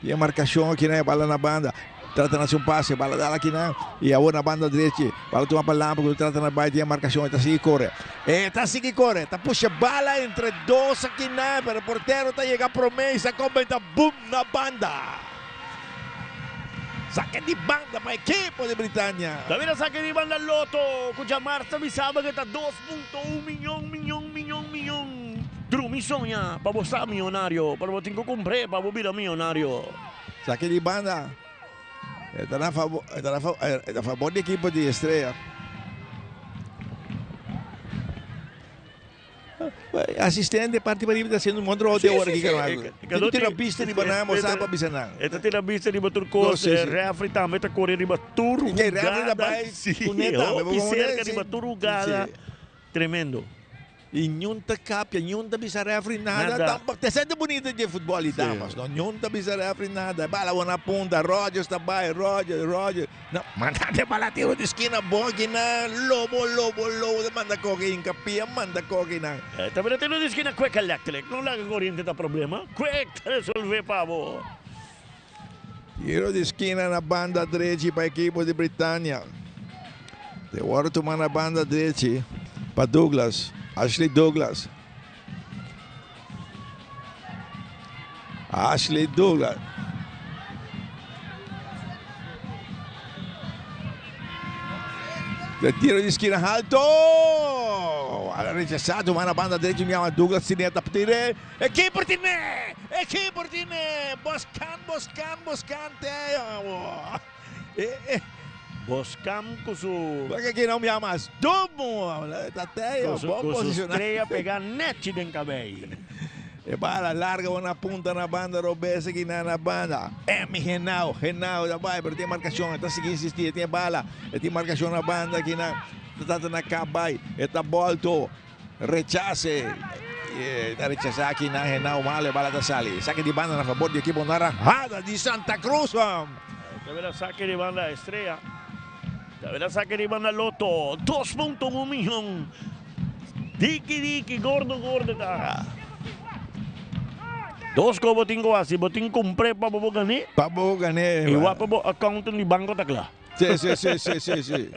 e marcação que não bala na banda. Trata na seu passe, bala dala aqui não. E a outra banda direita, bala tu para lá, porque trata na baita e marcação, tá assim corre. Tá assim que corre, tá puxa bala entre dois aqui não, pero o porteiro tá chega promessa, comenta boom na banda. Saque di banda para equipo de Britânia. Também saque di banda Loto. Cuja Marta me sabe que está 2.1 milhão. Drumi sonha para você milionário. Para você comprar para você milionário. Saque di banda. Está a favor do equipo de estreia. Assistente parte para está sendo um monte de hora aqui, caralho. Eu tenho a pista de banana, moçada para bisanar. Eu tenho a pista de baturcos, refri também está correndo de baturugada. E refri da bai, cerca de baturugada. Tremendo. E nenhuma capia, nenhuma bisa refri, nada. Te sente bonito de futebol e damas, não? Nenhuma bisa refri, nada. Bala na ponta, Roger está bai, Roger. Não, manda bala tiro de esquina, bom que na lobo, manda coque em capia, manda coque na. Também tem de esquina Quick Electric, não larga corrente tá problema. Quick, resolve pavo. Tiro de esquina na banda direita para a equipe de Britânia. De hora tomar na banda direita para Douglas. Ashley Douglas. De tiro de esquina alto. Rechazado, uma na banda direita, minha Douglas, Sineta, tire. Aqui por Tine. Buscan. Boscam com su... Porque aqui não me amas. Domo. Até bom posicionado. Estreia pegar net de cabelo. E bala larga uma ponta na banda, Robes aqui na banda. Renau, da vai, pero tem marcação, está seguindo insistir, tem bala, tem marcação na banda aqui na cabai, está volto, rechace. Está rechazar aqui na Renau, male, bala da sali. Saque de banda na favor do equipe Naranjada de Santa Cruz. Também saque de banda estreia. Também saque de banda Loto, 2.1 milhão. Diki, gordo, tá. Dos ko boting ko asi, boting compré para bobo gani. Para bobo gani. E wa pa bo account ni banco takla. Sim.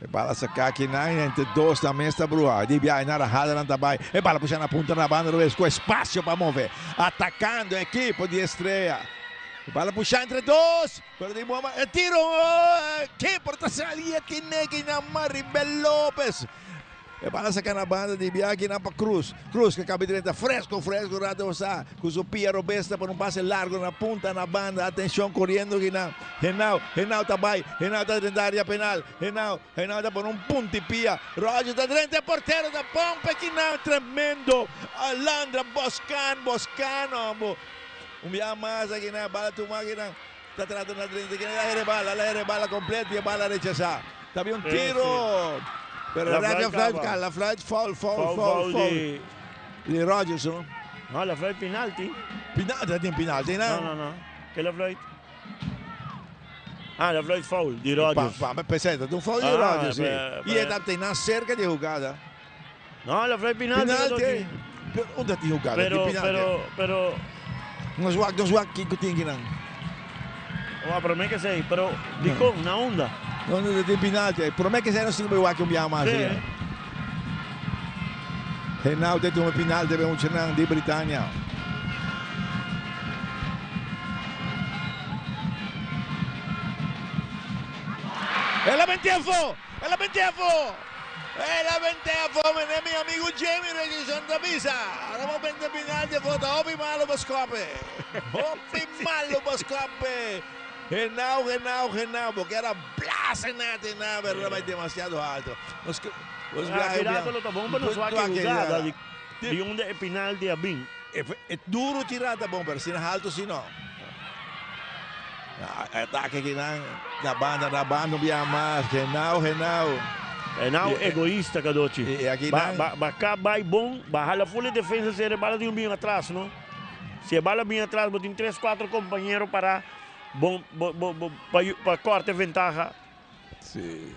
E bala sacar aqui na entre dois também está brua. De viagem Naranjada não tá bem. E bala puxando na ponta na banda, com espaço para mover. Atacando a equipe de estreia. E bala puxar entre dois. Tiro. Que portação ali aqui na Maribel Lopes. E bala sacar na banda de viagem na Cruz. Cruz que acaba direita, fresco, rato sa. Com o Pia Robesta por um passe largo na ponta na banda. Atenção, correndo aqui na Renau tá bem. Renau tá dentro da área penal. Renau tá por um ponto e Pia. Roger tá dentro, porteiro da pompa aqui na tremendo. Alandra, Boscano. Mais aqui na bala, tu máquina. Está tratando de que la rebala completa y bala rechazada. Había un tiro. Pero la flight foul di Rogers, no? No, la flight penalty. Penalty, no? No. Che la flight? Ah, la flight foul di Rogers. Ma pensate, un foul di Rogers, sì. E è stata cerca di giocata. No, la flight penalty. Onde ti jogada? Pero... Não swak que tinha não. Para mim que sei, pero dico na onda. Não tem penalti. Para mim que sei não se vai que um mais. E now tem um penalti per un Cenang di Britannia. E la Bentiafo! È mio amico Jamie Regis Santa Pisa. Andiamo a prendere penalti, foto, Opi malo per scoppe. E now, perché era blasenata in nave, era demasiado alto. Tirato la bomba non so che usata di onde è penalti a bin. È duro tirata bomba, se è alto se no. Attacca che da banda abbiamo mais, genau. É não egoísta, Cadoci. Cá vai bom, baja a full defesa se a bala de bem atrás, não? Se a bala bem atrás, tem 3, 4 companheiros para cortar ventaja. Sì.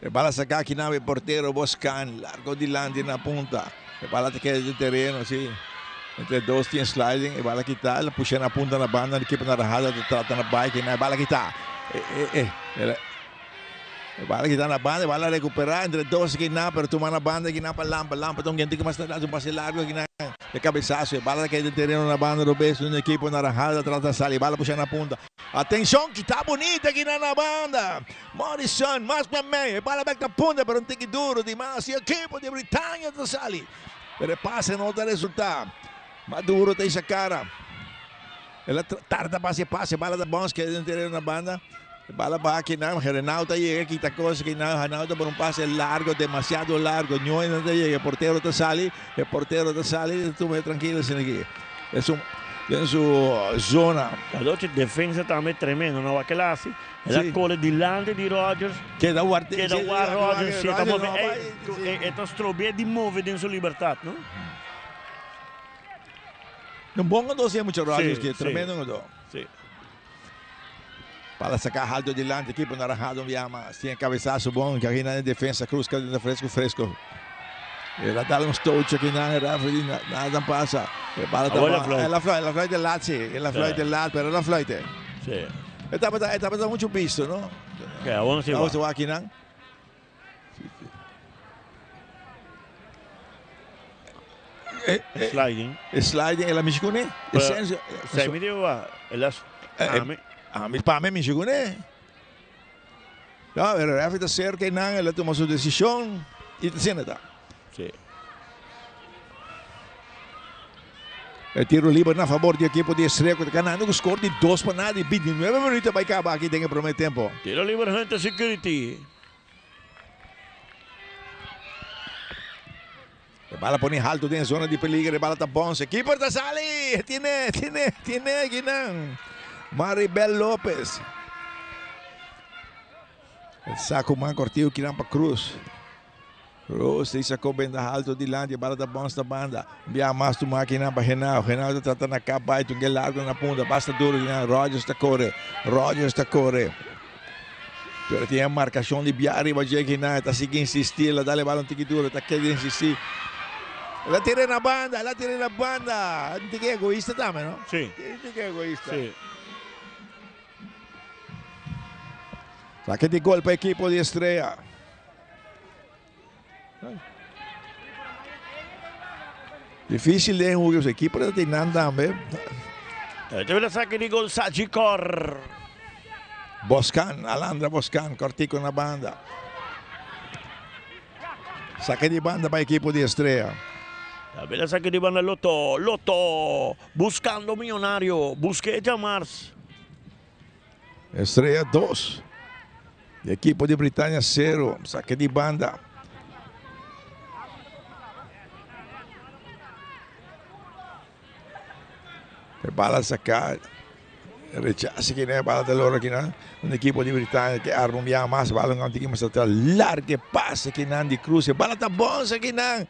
E bala sacar aqui na porteiro Boscan, largo di Landi na punta. E bala te queda de terreno, sì. Entre dois tinha sliding, e bala quitar, ela puxa na punta na banda, a equipe na rajada, trata na bike, e bala quitar. Bala quitar na banda, bala recuperar, entre dois que na, pero toma na banda, que na para lampa, então gente que mais está um passe largo, que na de cabeçaço, bala que de terreno na banda, do beijo, na equipe na rajada, trata sair, bala puxa na punta. Atenção, que tá bonita aqui na banda. Morrison, mais para mim, bala back na punta, pero um tique duro demais, e a equipe de Britannia da Sali. Pero passe não dá resultado. Maduro tem essa cara. Ela tarda passe, bala da bons que é dentro na banda. Bala vai aqui não, Renauta chega, quita coisa que não, Renauta por um passe largo, demasiado largo. Não chega, o porteiro da Sali, tu me tranquilo assim aqui. É sua zona. A doce defesa também tremendo, não aquela assim. Ela cola de Lande di Rogers. Che da guarda Rogers, e to strobie di muove dentro libertà, no? Um bom doce é muito Rogers, que é tremendo. Sim. Para sacar alto de Lande, equipe narrado via mas tinha cabeçaço bom, que aqui na defesa cruz que fresco. Ela dá um touch aqui na Rafael, nada passa. La flight del Lat, sì, la flight del Lat, però la flight. Sì. È stato molto visto, no? Che buono si va. Va aqui não? Sliding, ela Michigune? Sai mi dico va, ela para mim Michigune. No, el Rafael está cerca y nada, él tomó su decisión y te sienta. Sí. El tiro libre a favor do equipo de Estrela, ganando o score de 2 para nada, e 29 minutos vai acabar aqui, tem que primeiro tempo. Tiro libre, gente, security. A bala põe alto, tem zona de peligro, a bala tá bom, equipo está sali, tiene aqui não. Maribel Lopes. El saco man cortido que para Cruz. Cruz sacou bem da alto de Lande, a bala da bom da banda. Via mais do máquina para Renal está tratando na capa, e um largo na ponta, basta duro, Rogers está corre. Pero tinha marcação de Biari, mas já que não, está seguindo insistir, ela dá bala um tique duro, está querendo insistir. Ela tira na banda, não tem que egoísta também, não? Sim. Tem que egoísta. Sim. Saque de gol para a equipe de Estrela. Difícil de jugar, a equipe está tentando também. Deve saque de gol Sagicor. Boscan, Alandra Boscan, cortico na banda. Saque de banda para a equipe de Estrela. Bella saque de banda Lotto, buscando millonario, busque Jamars. Estrela 2. Equipe de Britannia 0. Saque de banda. Bala sacar. Rechaza que ne bala de loro que un equipo de Britânia que arma mais bala um antigo mas atrás largue passe que nan de Cruz bala tá bom que nan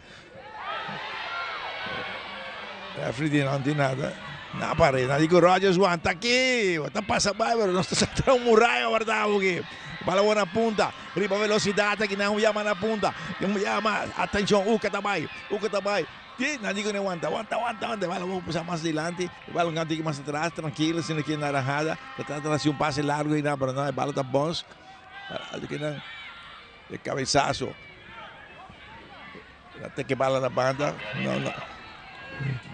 a Fridi não tem nada na parede não digo Rogers one tá aqui tá passa bárbaro não está atrás muralha guardado aqui bala boa na punta riba velocidade que não chama na punta chama atenção Uca também Sí, nadie con aguanta, vamos a pasar más adelante, vamos a ir más atrás, tranquilo, sin aquí naranjada, tratando de hacer un pase largo y nada, pero no, el balón está bons, el cabezazo, até que bala na banda,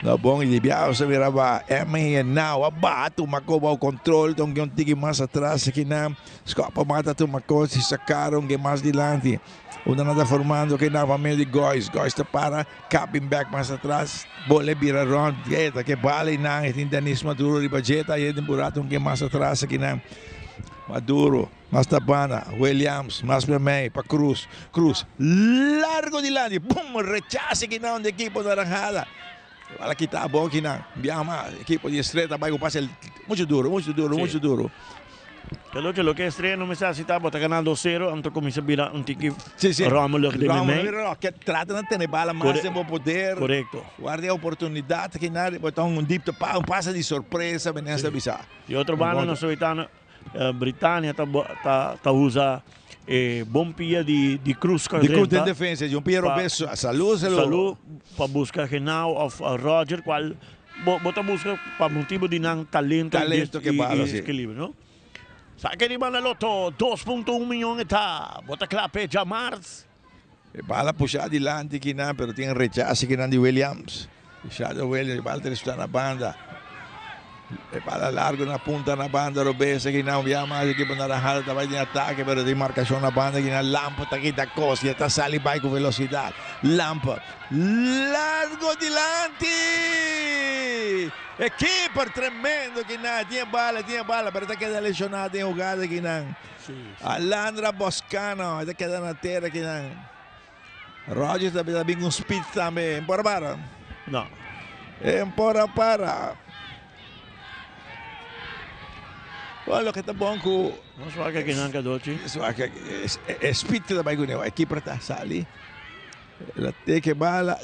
não bom, e desviado, se virava M now, abate, uma coba ao controle, então que um tique mais atrás, aqui não, escapa, mata, uma coisa, se sacaram, que mais adelante. Una nada formando que novamente de Góis está para capping back mais atrás, bola vira round, que bala e não, tem Denis Maduro de Bajeta e tem burato que mais atrás aqui não. Maduro, mais Tabana, Williams, mais para mim, para Cruz, largo de lado, pum, rechace que não de equipo naranjada. Bala que tá bom que não, Biama, equipo de Estrela, vai com passe muito duro. Kalau lo que Estrella no me está citando, está ganando 2-0, antes comienza a virar un tiki sí. Rómulo que trata de tener bala más de poder. Correcto. Guarda a oportunidad que nada, botar un deep un pase de sorpresa, venense de bizarro. Y otro bando no sovietano, Britânia está usa bom pia de Cruz de Cruz de defesa, de un pia robeso, salud para buscar Genau of Roger, cual bota busca para motivo de não talento que bala, equilíbrio, ¿no? Saque de bala Loto, 2.1 milhão está. Bota clape Jamars. Bala puxada adelante que não, pero tem rechazo que não de Williams. Puxada Williams, bala está na banda. Bala largo na punta na banda, Robesa que não via mais equipo naranjado, estava em ataque, pero tem marcação na banda que não Lampa está aqui da costa, está sale vai com velocidade. Lampa, largo adelante. Equipo tremendo que não tinha bala, pero está quedando lesionado em jogada que não. Alandra Boscano, está quedando na terra que não. Rogers está bem com speed também, embora para. Não. Embora para. Olha que está bom com. Não só que aqui não é doce. Só que speed também com ele, a equipe está sali. Ela tem que bala,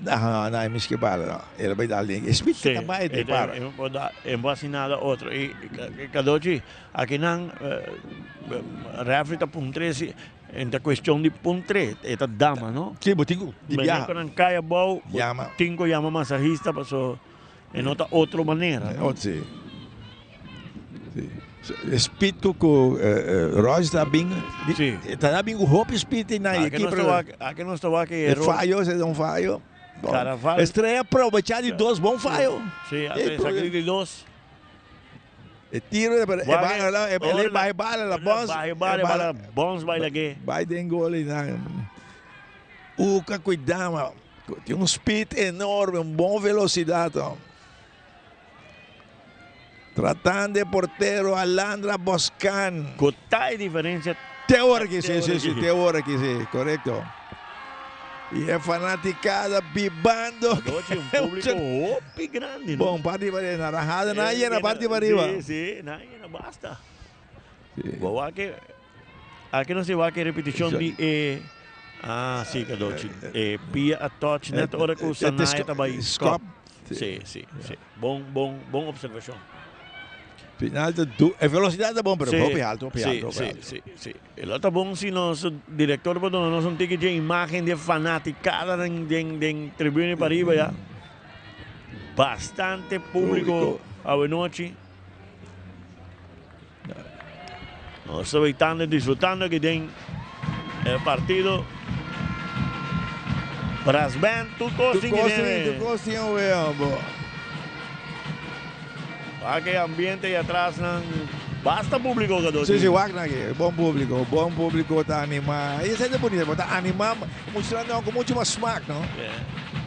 não é mais que bala, não. Ela vai dar linha. Speed também tem para. É vacinada outro. E Cadoci, aqui não, refri está ponto 13, é questão de ponto 3, é dama, não? Sim, botinho. Mas quando caia bom, tinco chama massagista, passou em outra maneira. Sim. Speed com Roger está bem com roupa speed na equipe. Aqui não estava aqui é falho, é um falho. Estreia aproveitar de dois bons falhos. Sim, até sair de dois. Tiro ele vai bala, bons vai aqui. Vai de gol Uca cuidado, tem speed enorme, bom velocidade. Tratando de portero Alandra Boscan. ¿Qué diferencia? Teórica, sí, correcto. Y es fanaticada vibando. Un público grande, ¿no? Bom, parte para arriba, naranjada, nadie na parte para arriba. Sí, nadie, basta. Aquí no se va a que repetición de... sí, Cadoci. Pia a touch, net hora que usa Naya também. Sí. Bom observação. Final a velocidade é bom, mas é alto. Sim. Ele está bom se nosso diretor pode nós não tem que ter imagem de fanaticada em tribuna para arriba já. Bastante público à noite. Nós estamos disfrutando que tem partido. Brasben, tu cozinha Aquele ambiente aí atrás, basta público, Cadoci. Sim, Wagner, bom público está animado. Isso é bonito, está animado, mostrando com muito mais smack, não?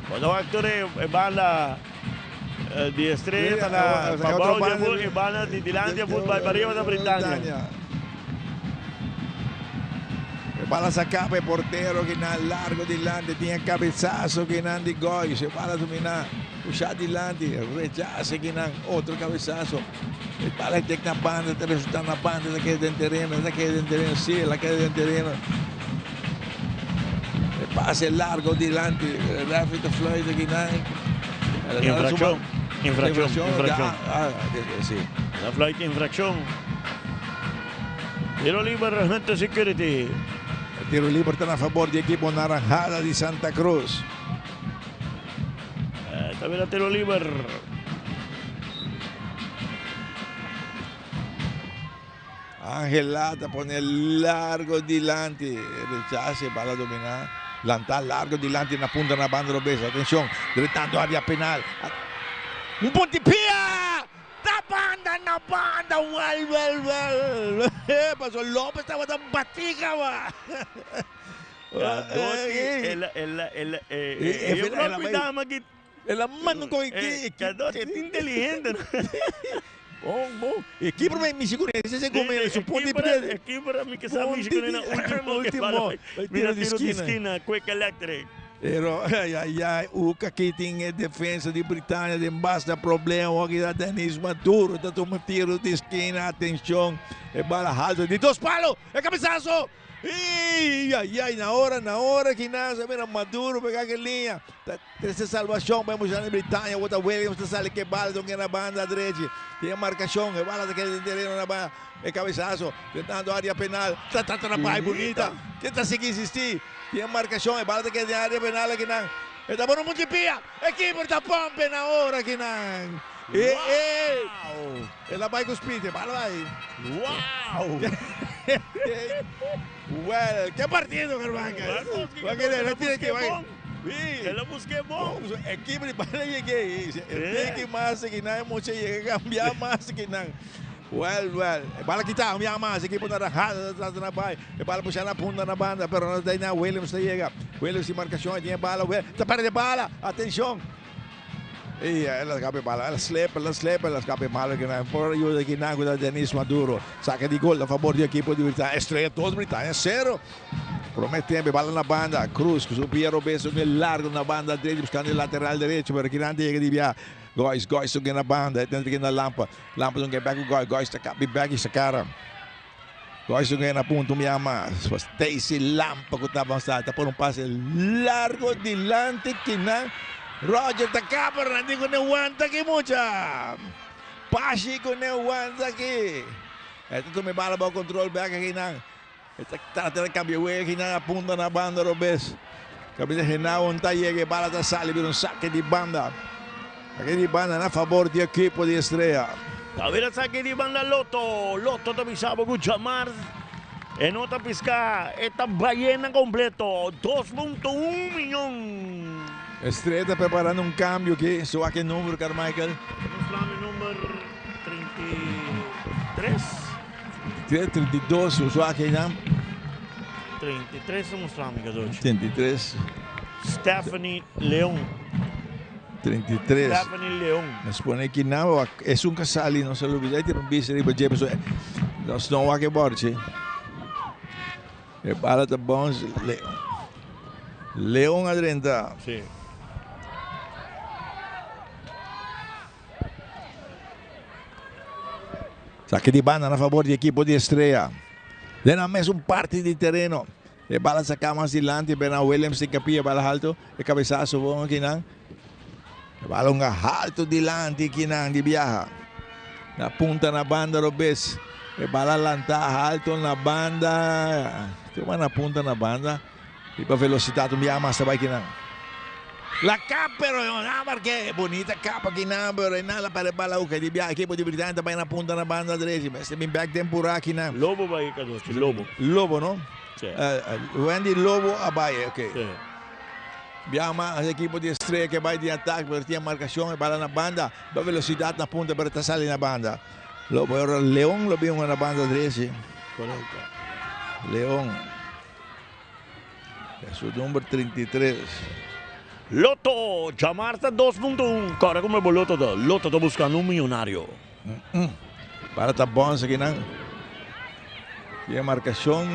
Quando o actor é banda de Estrela, Pabau de banda de Dilândia, vai para arriba da Britânia. Bala sacava o porteiro que na largo de lante, tinha cabeçaço que não de Góis, bala dominar, puxar de lante, rechace que não, outro cabeçaço. Bala tek na banda, terus está na banda, naquele dentro do terreno, sim, naquele dentro do terreno. Pase largo dilante, el árbitro Floyd aqui na. Infracción. Sí. La flight infracción. Tiro libre, gente security. El tiro libre está a favor del equipo Naranjada de Santa Cruz. Está bien el tiro libre. Ángel Lata pone largo dilante, rechace, bala dominada, lantar largo dilante na punta na banda do base. Atenção, gritando área penal. Um pontipia! Da banda, na banda, well. Pasó López, estava dando batiga, va. Ela manda com equipe. Cadotti é inteligente. Bom. Equipe me segura, esse é como ele suponde para. Equipe para mim que sabe me segura na último. Mira tiro de esquina, quick electric. Pero o que tem defesa de Britânia, de basta problema, aqui da Denis Maduro, tá tomando tiro de esquina, atenção, é bala alta de 2 palos, é cabeçaço. Na hora que nasce, mira Maduro pegar aquela linha, terceira salvação, vamos já na Britânia, outra Williams, sale que bala, então que na banda direita, tem a marcação, é bala daquele terreno na banda, é cabeçaço, tentando a área penal, tá na pai bonita, tenta seguir insistir, tem a marcação, é bala daquele área penal aqui na, é da boa multipia, equipe da pompe na hora aqui na. Ela vai cuspir, bala vai. Uau! Well, que partido, Carvanca. Ela busquei bom. Equipe para lleguei. Tem que mais que não, moça chega cambiar mais que não. Well. Bala quitar, cambiar mais, equipe Naranjada atrás na baia. Bala puxar na punta na banda, pero não tem na Williams chega. Williams de marcação, tinha bala, tá para de bala. Atenção. Ela escape bala, ela escape mal que não por ajuda que não da Denis Maduro, saca de gol a favor do equipe de Britânia, estreia todos Britânia 0. Promete bala na banda, Cruz, que subia o beso largo na banda direita, buscando o lateral direito, para que não tenha que desviar. Góis subindo na banda, dentro da Lampa não quer back o Góis está back essa cara. Góis subindo na ponta, me ama, Stacy Lampa que está avançado, está por passe largo dilante que não. Roger Takapa, nanti ko aguanta aqui mucha. Pashi ko aguanta aqui. Ito tu may bala ba control back aqui na. Ito trata de cambio aqui na punta na banda Robes. Kabila hinawon tayo que bala ta sali pero saque de banda. Aqui de banda na favor do equipo de Estrella. Kabila saque de banda Loto também sabe que chamar. En otra pisca, esta ballena completo, 2.1 milhões. Estrella está preparando um cambio aqui. Só aquele número, Carmichael. Vamos número 33. 32, só aquele não. 33 somos amigas hoje. 33. Stephanie Leão. 33. Stephanie Leão. Mas põe aqui não, é um casal, não se olvide, tem um bicho ali para James. Nós não vamos borte. É bala tá bom, Leão a 30. Sim. Saque de banda a favor do equipo de Estrella. Na mesma parte de terreno. E bala saca mais adiante, Bernard Williams se capia, bala alto, e cabeçaço bom aqui não. Bala alto dilante aqui não, de viaja. Na punta na banda, Robes. E bala lantar alto na banda. Toma na punta na banda. E para velocidade, me ama, sabay aqui não. La capa, pero porque bonita capa aqui não, pero nada para bala o que de viaja, equipo de Britânia também na punta na banda direita, mas tem back temporada aqui não. Lobo vai Cadotti, Lobo. Lobo, não? Sim. Wendy Lobo abaixo, ok. Sim. Viama o equipo de Estrella que vai de ataque, pero tinha marcação e bala na banda, da velocidade na punta, pero está salindo na banda. Lobo, agora Leão lo viu na banda direita. Correto. Leão. É o número 33. Loto, Chamarta 2.1. Cara, como é o Loto? Loto está buscando um milionário. Para tá bom isso aqui, não? Tinha marcação,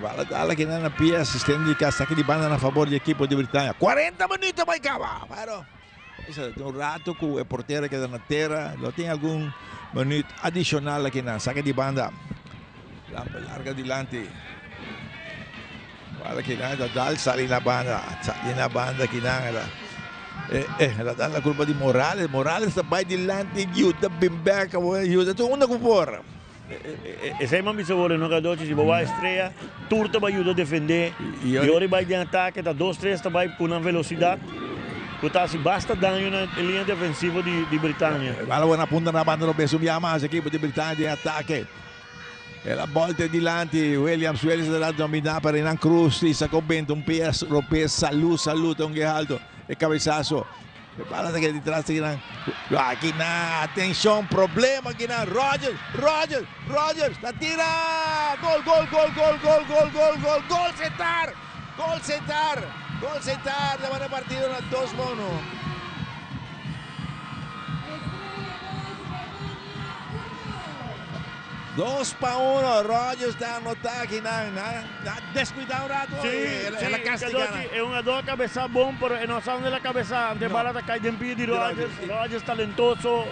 bala tá aqui na pia, assistente de saque de banda a favor do equipo de Britânia. 40 minutos vai acabar, pero Un rato con el portero que da na terra, lo tiene algún minuto adicional aqui na saque de banda. Larga adelante. Guarda che dal sali na banda che la dà la colpa di Morales. Morales vai adelante, aiuta Bimbeca, aiuta tu una por. E se man bisa vuole no gadoci si vai estreia, turta vai aiuta a defender. E ora vai de ataque, tá 2-3 tá vai com uma velocidade. Portanto, basta danno na linha defensiva de Britânia. Vale buona punta na banda lo subiamo mais equipe di Britânia di attacco. E la volta di Lanti, Williams della dominare per Renan Cruz, si commenta un PS, saluta un alto e cabezazo. Prepárate que detrás de aquí na, atención, problema aquí na, Rogers, la tira, gol, setar, ya van a partido en 2-1. Dos para uno, Rogers está anotado aqui na descuidado um rato. Ela castigada. É uma dor cabeça bom, mas não sabe onde a cabeça de bala está caindo em pé de Rogers. Rogers talentoso,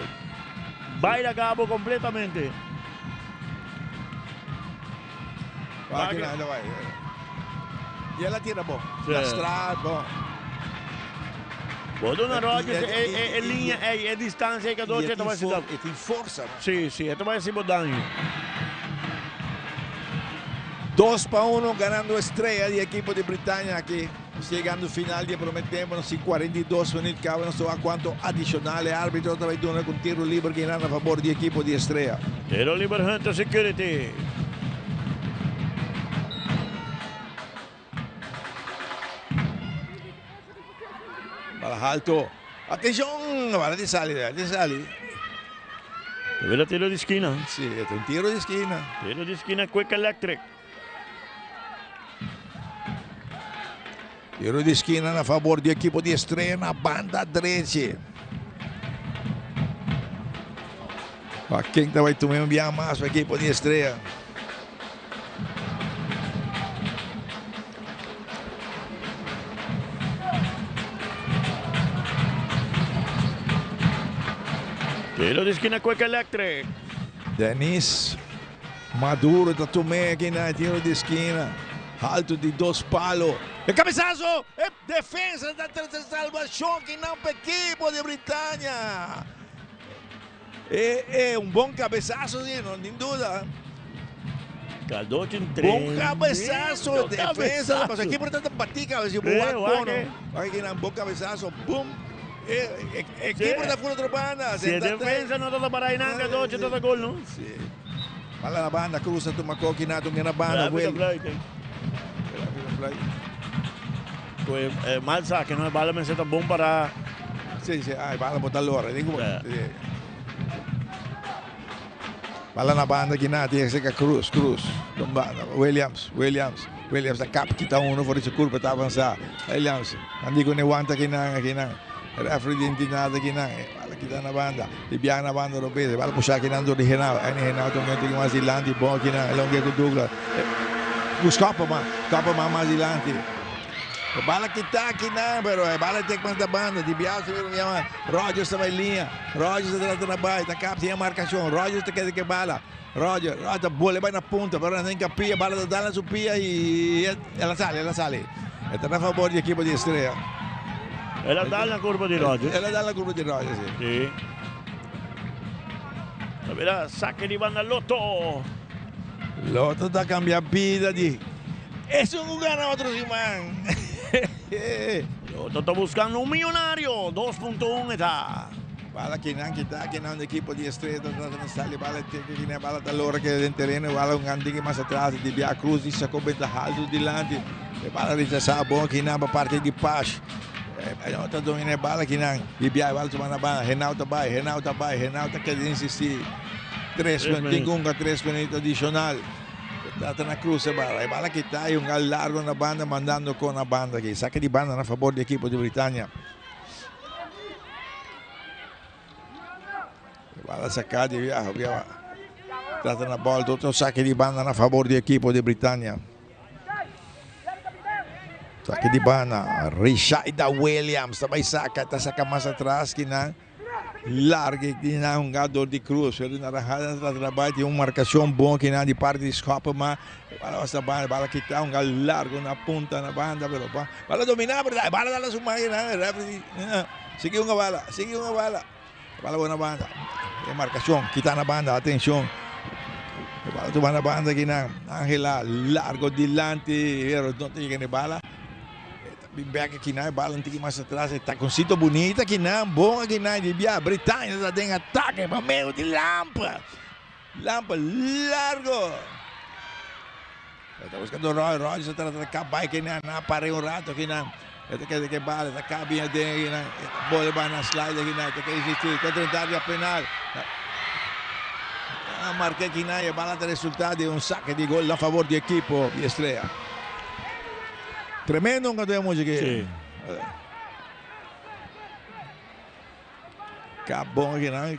vai a cabo completamente. Aqui não vai. E ela tira bom. Lastrado, bom. Pô, dona Rogers é linha, é distância que a Dolce vai se dar. E tem força. Sim, vai se dar dano. 2-1, ganando estreia de equipo de Britânia aqui. Chegando ao final, e prometemos 42 minutos, cabe não sei a quanto adicional. O árbitro vai dar com tiro livre que irá a favor do equipo de estreia. Tiro livre, Hunter Security. Bala alto. Atención, bala de sali. Vela tiro de esquina. Sí, é um tiro de esquina. Tiro de esquina, Quick Electric. Tiro de esquina a favor do equipo de estreia na banda direita. Quem vai tomar enviar mais para o equipo de estreia? Tiro de esquina, Quick Electric. Denis Maduro está tomando aqui na tiro de esquina. Alto de 2 palos. E cabeçazo! É defesa da salvação que não para o equipo de Britânia. É bom cabeçazo, sim, não tem dúvida. Caldote em 3. Bom cabeçazo, defesa. Mas aqui, portanto, bater cabeça. Aqui na bom cabeçazo, bum. Equipo da full banda. Se defesa não está para Inan, Caldote está gol, não? Sim. Fala na banda, cruza tu macoque na banda. Pues mal saque, no es bala me está bom para. Sí, bala botar l'ora, dico. Bala na banda aqui na tinha que ser Cruz. Williams da cap kita uno fuori su curva tá avançar. Williams, andi con ne guanta aqui na. Referee di nada aqui na. Bala kita na banda. Di biang na banda robese, bala puxar aqui na do de Renal. Renal também tem mais ilante bom aqui na longa com Douglas. Scoppa mais ilante. Bala que está aqui não, pero bala tem que mandar banda. De Bielsa, Rogers está em linha. Rogers está na baia, está cá, tem a marcação. Rogers está que bala. Rogers, a bola vai na ponta, pero não capia, bala dá na supia e ela sai. Está a favor da equipe de estreia. Ela dá na curva de Rogers. Ela dá na curva de Rogers, sim. Verá, saque de banda Lotto. Lotto está cambiando vida de... Es un gana otro Simán. Lotto está buscando un millonario. 2.1 está. Bala que está aqui no equipo de estreia, sale bala que bala da lora que dentro terreno, bala un grande mais atrás de Bia Cruz e sacou bem da alto delante. Bala rechazar bom aqui na parte de paz. Tá dominando bala aqui na de Bia bala tomando a bala. Renaldo quer insistir. 3 minutos adicional. Está na cruz, bala que está aí gal largo na banda, mandando com a banda aqui. Saque de banda a favor do equipo de Britânia. Bala sacada e trata na bola, outro saque de banda a favor do equipo de Britânia. Saque de banda, Rishaida Williams, sabay saca, saka mais atrás, kinang largue, kinang um jogador de cruz, ele narrada na trabalho, tem uma marcação bom, kinang de parte de escapa, mas bala sa banda, bala kita, um largo na punta na banda, pero bala dominar, bala dala sumay, refri, sige uma bala, bala boa na banda, tem marcação, kita na banda, atenção. Bala tu na banda kinang Angela largo dilante, pero não tem que bala. Back aqui na bala um pouquinho mais atrás, está com cinto bonita aqui na bom aqui na de Bia Britânia está em ataque, para meio de lampa largo. Está buscando Roy está tratando de acabar aqui na parei um rato aqui na que bala está cabinha dele aqui na bola vai na slide aqui na que existe contra a penal. Marquei aqui na bala de resultado um saque de gol a favor do equipo de Estrela. Tremendo que temos aqui. Sí. Acabou aqui, não?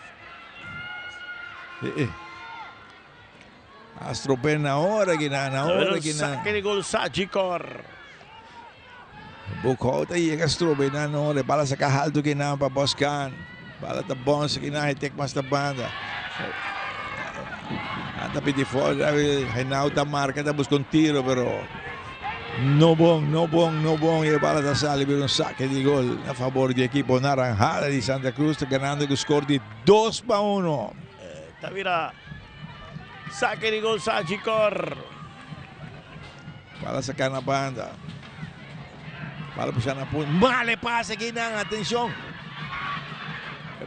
Astro bem na hora aqui, na hora aqui. Saque de gol Sagicor. Bukota aí, Astro bem na hora. Bala sa kahaldo aqui na para buscar. Bala tá bom aqui na hitek mas da banda. Anda pedir fora, Reinaldo da marca, tá buscando tiro, pero no bom. E a bala da sala per un saque di gol a favore di equipo naranjada di Santa Cruz, ganando il score di 2-1. Tavira, saque di gol Sagicor. Bala sa na banda. Bala puxar na punta. Male passe aqui na atenção.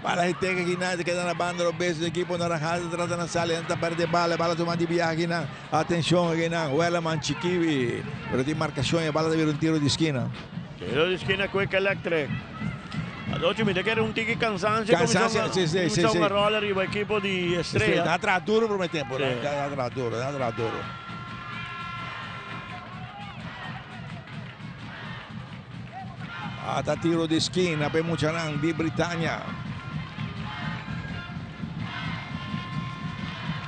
Bala hitega aqui na queda na banda do base do equipo naranjada, trata na sala, anda perde bala tomando de viagem aqui na. Atenção aqui na Wellerman Chiquivi. Pero tem marcação e a bala deve vir um tiro de esquina. Tiro de esquina Quick Electric. Adoci mi che era un tiki cansancio, sì. un roller il equipo di Estrella. Dá atrás duro por tempo, Sì. dá atrás duro. Tá tiro de esquina per Muchanan di Britânia.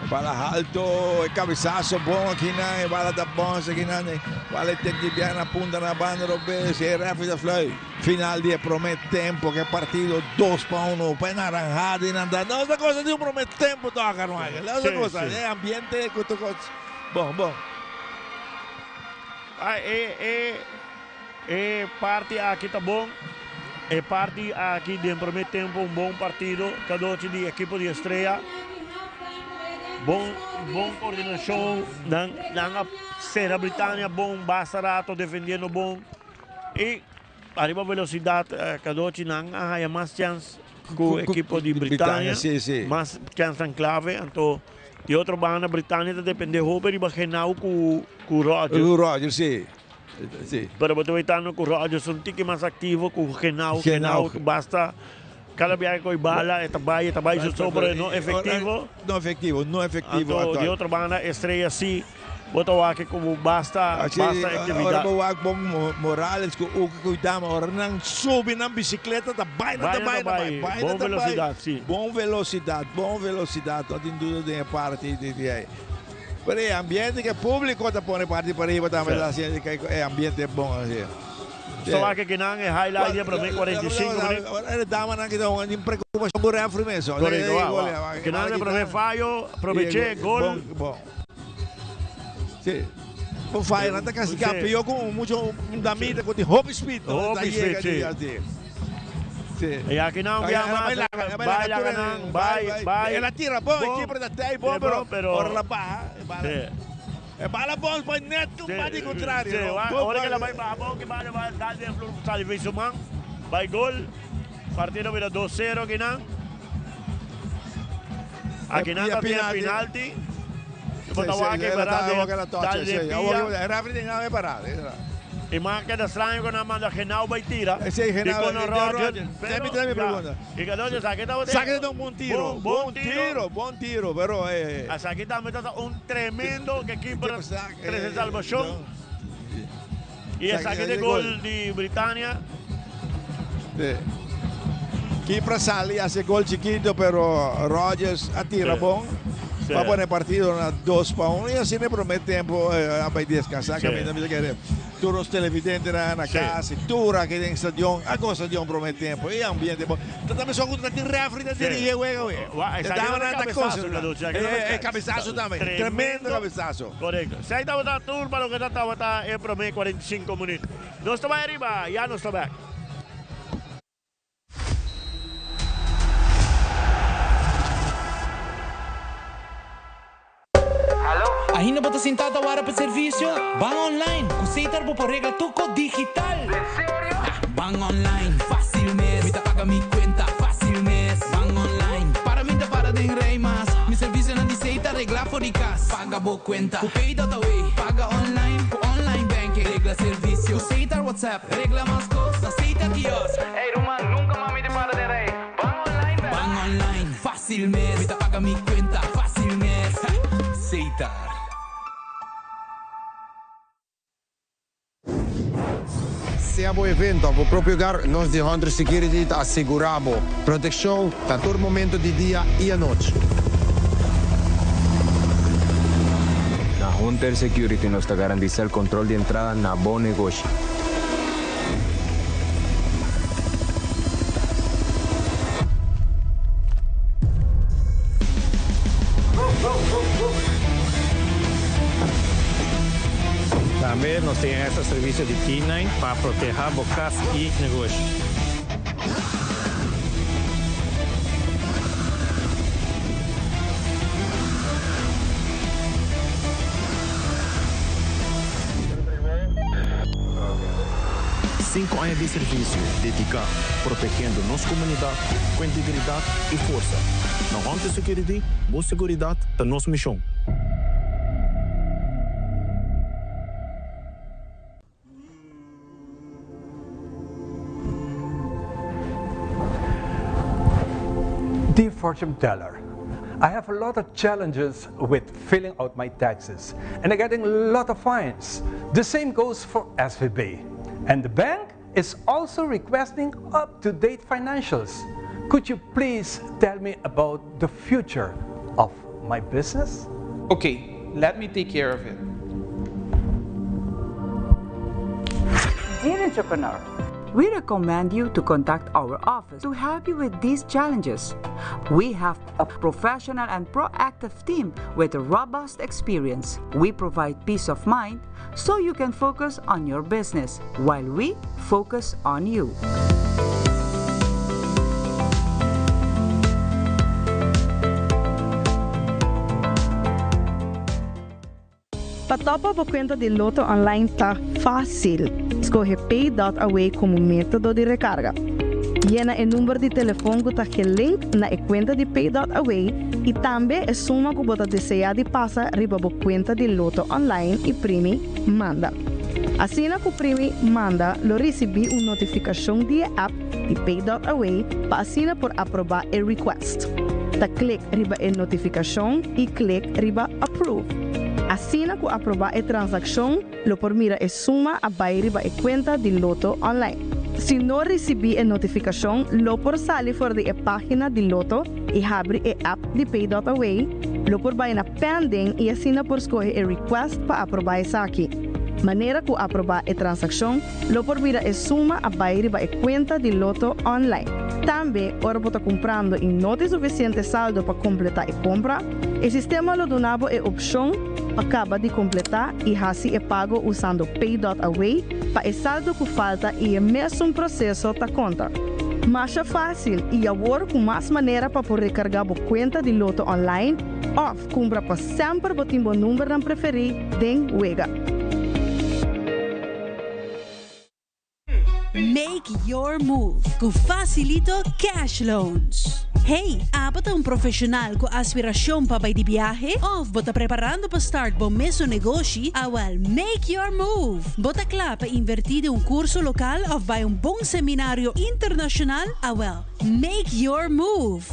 Bala alto e cabeçaço bom aqui na bala da bom aqui na bala tem que virar na punta na banda do base e referee da Flay final de promete tempo que partido 2-1 para naranjada e nada não essa coisa de promete tempo toca não é essa coisa é ambiente custo bom parte aqui tá bom parte aqui de promete tempo bom partido cada de equipo de Estrella. Bom coordenação na Serra Britânia, bom bastarato defendendo bom e arriba velocidade Kadochi não há mais chance com o equipo de Britânia, mais chance em clave, então de outra banda Britânia depende Hooper e Bagenau com o Roger. O Roger, sim. Pero você está no com o Roger, são um tique mais ativo com o Genau basta. Cada viagem com bala, trabalho sobre não efetivo. Não efetivo. Então, de outra banda, Estrella sim, botou aqui como basta atividade. Ora, bom Morales, o que cuidamos, ora não sube na bicicleta, vai. Bom velocidade, sim. Bom velocidade, não tem dúvida de parte de aí. Pero é ambiente que o público está pondo parte para aí, é ambiente bom assim. Só aqui que não é highlight para mim 45 minutos. Dama não que não tem preocupação por refri mesmo. Que não é para mim falho, aproveitei gol. Bom. Sim. Por falha, não está castigado. Eu com muito da mídia com o Hope Speed. E aqui não vai. Ela tira bom, equipe da TEI bom, pero ora la barra. É bala bom, mas neto vai de contrário. Agora que ela vai bom, que vai dar de serviço man. Vai gol. Partido vira 2-0 aqui não. Aqui não está tendo penalti. Botawa aqui para dar de pia. Era frente não é parado. E mais que estranho que não manda Genau vai tirar. Esse é Genau. Tem pergunta. E que não sabe que saque de um bom tiro, pero aqui também está um tremendo que aqui para três salvação. E essa aqui de gol de Britânia. Aqui para salir hace gol chiquito, pero Rogers atira bom. Sì. Va poi partido una 2-1 e así ne promette tempo a descansar. Sì. Capito? Tu non televidente na casa, tura che in stadion, a cosa stadion promette tempo, e ambiente. Também só com tanto refri da teria, é cabeçaço também, tremendo cabeçaço. Correcto. 6 da turma, lo que está en promedio 45 minutos. No está arriba, ya no está back. Ainda bota sentada hora para serviço? Van online, Cuseitar por regla tuco digital. Van online, fácil mes. Me paga mi cuenta, fácil mes. Van online, para mim para de rei mas. Mi serviço na diceita regla for di cas. Paga bo cuenta, ku pay that away. Paga online, ku online banking. Regla serviço, Cuseitar WhatsApp. Regla mas costa, aceita kiosk. Hey Roman, nunca mami de para de rei. Van online, fácil mes. Me paga mi cuenta, fácil mes. Cuseitar. Se a bom evento, vou propagare nós de Hunter Security asseguramos proteção para todo momento de dia e a noite. Na Hunter Security nos garantiza o controle de entrada na bom negócio. Também nós temos esse serviço de K9 para proteger bocas e negócios. Cinco anos de serviço dedicado, protegendo nossa comunidade com integridade e força. Na Hunter Security, boa segurança da nossa missão. Dear fortune teller, I have a lot of challenges with filling out my taxes and I'm getting a lot of fines. The same goes for SVB. And the bank is also requesting up-to-date financials. Could you please tell me about the future of my business? Okay, let me take care of it. Dear entrepreneur, we recommend you to contact our office to help you with these challenges. We have a professional and proactive team with a robust experience. We provide peace of mind so you can focus on your business while we focus on you. Patopa por conta de Loto Online está fácil. Escolhe Pay.away como método de recarga. Llena o número de telefone que está link na conta de Pay.away e também a suma que você deseja de passar riba a conta de Loto Online e primi manda. Assim que o primi manda, lo recebi uma notificação de app de Pay.away para assinar por aprovar o request. Da clique riba a notificação e clique riba approve. Assim que aprovar a transação, lo por mira a suma a riba a conta de Loto Online. Se não recebi a notificação, lo por sair fora da página de Loto e abre a app de Pay.away, lo por vai na pending e assina por escolher a request para aprovar essa aqui. Maneira que aprovar a transação, lo por mira a suma a riba a conta de Loto Online. Também, ora você comprando e não tem suficiente saldo para completar a compra, o sistema lo donava a opção acaba de completar e assim é pago usando Pay.away para o saldo que falta e o mesmo processo da conta. Mais fácil e agora com mais maneira para poder recargar a conta de Loto Online ou compra para sempre botar o número que preferir den wega. Make your move com Facilito Cash Loans. Hey, apat um profissional com aspiração para ir de viagem ou bota preparando para start bom mesmo negócio? Well, make your move. Bota claro para invertir em curso local ou vai bom seminário internacional? Well, make your move.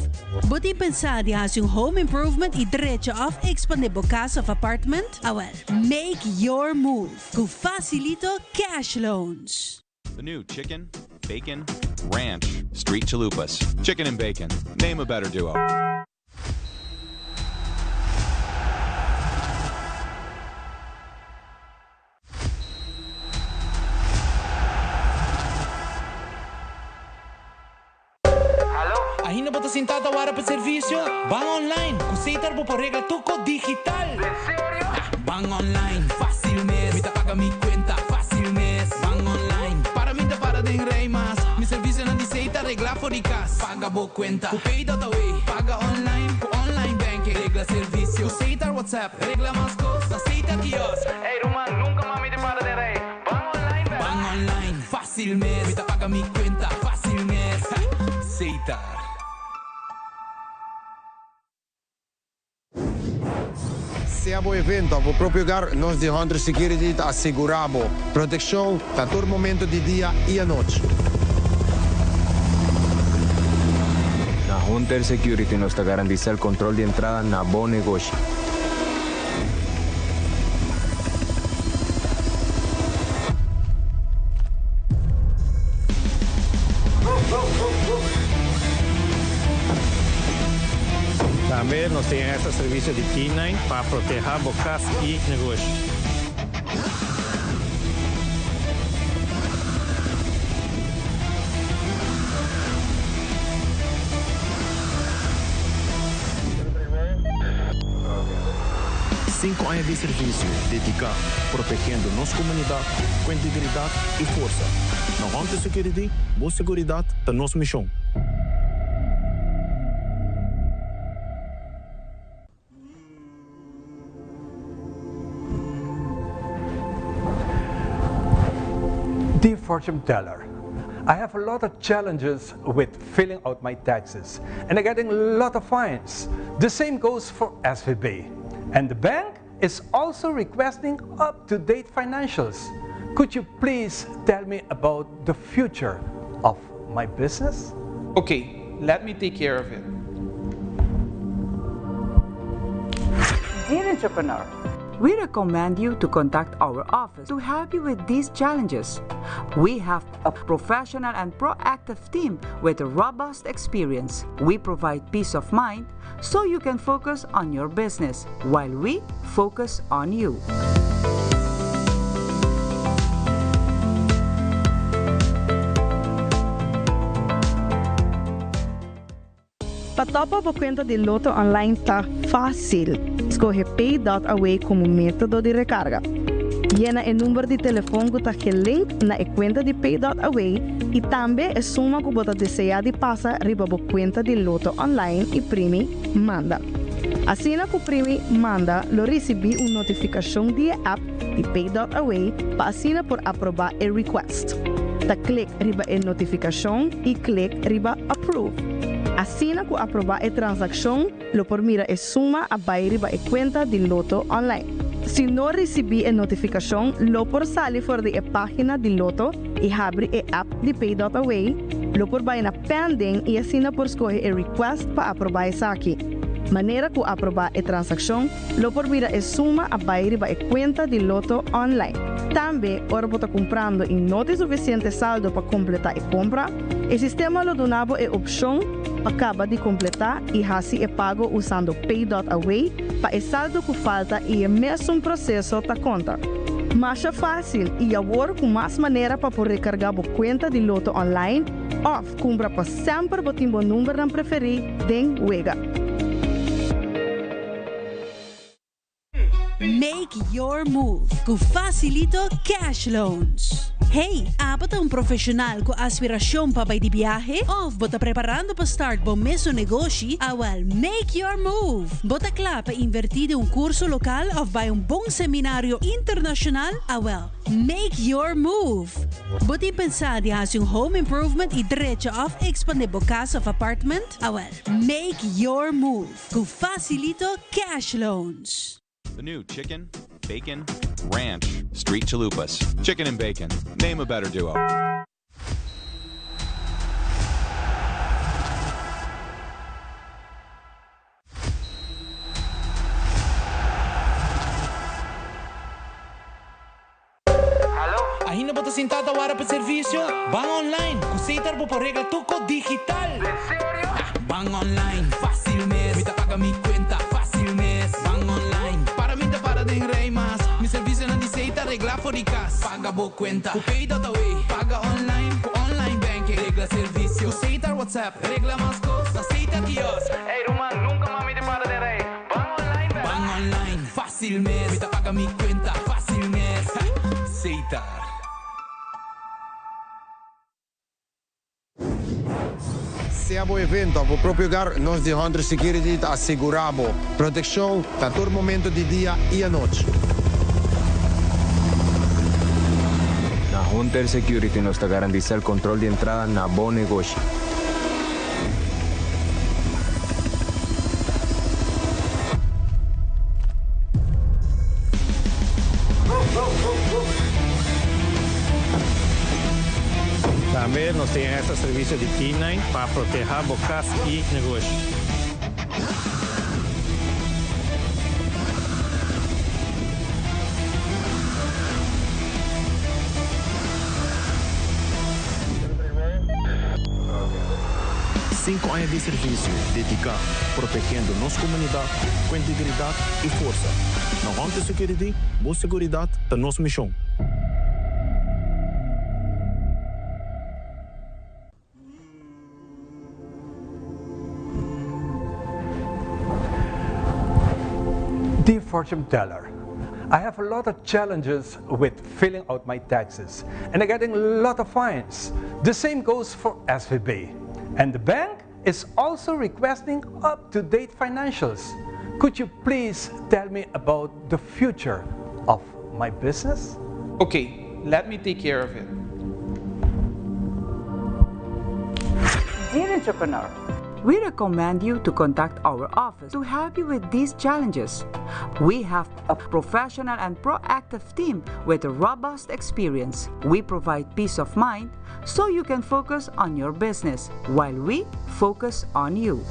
Bota pensar de fazer home improvement e direito of expandir a casa of apartment? Well, make your move com Facilito Cash Loans. The new chicken, bacon, ranch, street chalupas. Chicken and bacon. Name a better duo. bota sentada para o serviço? Van online, aceitar por regla tuco digital. Van online, fácil mes. Me paga mi cuenta, fácil mes. Van online, para mim te para de rei mas. Mi serviço não aceita regla for de casa. Paga boa cuenta, o pay.away. Paga online, online banking. Regla serviço, aceita WhatsApp. Regla mais coisas, aceita quiosque. Ei, Roman, nunca mais me para de rei. Van online, fácil mes. Me paga mi cuenta, fácil mes. Aceitar. Se a bom evento, vou propagar nós de Hunter Security asseguramos proteção para todo momento de dia e a noite. Na Hunter Security nos garantiza el control de entrada na bom negócio. Também nós temos esse serviço de T9 para proteger bocas e negócio. Cinco anos de serviço dedicado, protegendo nossa comunidade com integridade e força. Na Hunter Security, boa segurança da nossa missão. Dear fortune teller, I have a lot of challenges with filling out my taxes and I'm getting a lot of fines. The same goes for SVB. And the bank is also requesting up-to-date financials. Could you please tell me about the future of my business? Okay, let me take care of it. Dear entrepreneur, we recommend you to contact our office to help you with these challenges. We have a professional and proactive team with a robust experience. We provide peace of mind so you can focus on your business while we focus on you. Patopa po kwenta de Lotto online tá fácil. Escolhe Pay.away como método de recarga. Llena o número de telefone que está link na conta de Pay.away e também a suma que você deseja de passar riba a conta de Lotto online e primi manda. Assim que o primi manda, lo recebi uma notificação de app de Pay.away para assinar por aprovar o request. Da clique riba a notificação e clique riba approve. Assim que aprovar a transação, lo por mira a suma a riba a conta de Lotto online. Se não recebi a notificação, lo por sair fora da página de Lotto e abre a app de Pay.away, lo por vai na pending e assina por escolher a request para aprovar essa aqui. Maneira que aprovar a transação, lo por mira a suma a riba a conta de Lotto online. Também, ora você comprando e não tem suficiente saldo para completar a compra, o sistema lo donava a opção acaba de completar e assim é pago usando Pay.away para o saldo que falta e o mesmo processo da conta. Mais fácil e agora com mais maneira para poder recargar a conta de Lotto online ou compra para sempre o timbo número não preferido den wega. Make your move com Facilito Cash Loans. Hey, bota profissional com aspiração para ir de viagem ou bota preparando para start bom mesmo negócio? Well, make your move. Bota claro para invertir em curso local ou vai bom seminário internacional? Well, make your move. Bota pensar de fazer home improvement e direito of expandir a casa ou apartment? Well, make your move com Facilito Cash Loans. The new Chicken, Bacon, Ranch, Street Chalupas. Chicken and bacon. Name a better duo. Ainda bota sentada para o serviço? Van online, aceitar por regla tuco digital. Van online, fácil mes. Me paga mi cuenta, fácil mes. Van online, para mim te para de rei mas. Mi serviço não aceita regla for de casa. Paga boa cuenta, o Pay.away. Paga online, online banking. Regla serviço, aceita WhatsApp. Regla mais coisas, aceita Mega Kiosk. Hey, Roman, nunca mami te para de rey. Van online, fácil mes. Ahorita paga mi cuenta, fácil mes. Seitar. Se há evento, ao próprio lugar, nós de Hunter Security asseguramos proteção a todo momento de dia e à noite. Na Hunter Security nos garantiza el control de entrada na bom negócio. Também nós temos esse serviço de K9 para proteger bocas e negócios. Cinco anos de serviço dedicado, protegendo nossa comunidade com integridade e força. Na Hunter Security, boa segurança da nossa missão. Dear fortune teller, I have a lot of challenges with filling out my taxes and I'm getting a lot of fines. The same goes for SVB. And the bank is also requesting up-to-date financials. Could you please tell me about the future of my business? Okay, let me take care of it. Dear entrepreneur, we recommend you to contact our office to help you with these challenges. We have a professional and proactive team with a robust experience. We provide peace of mind so you can focus on your business while we focus on you.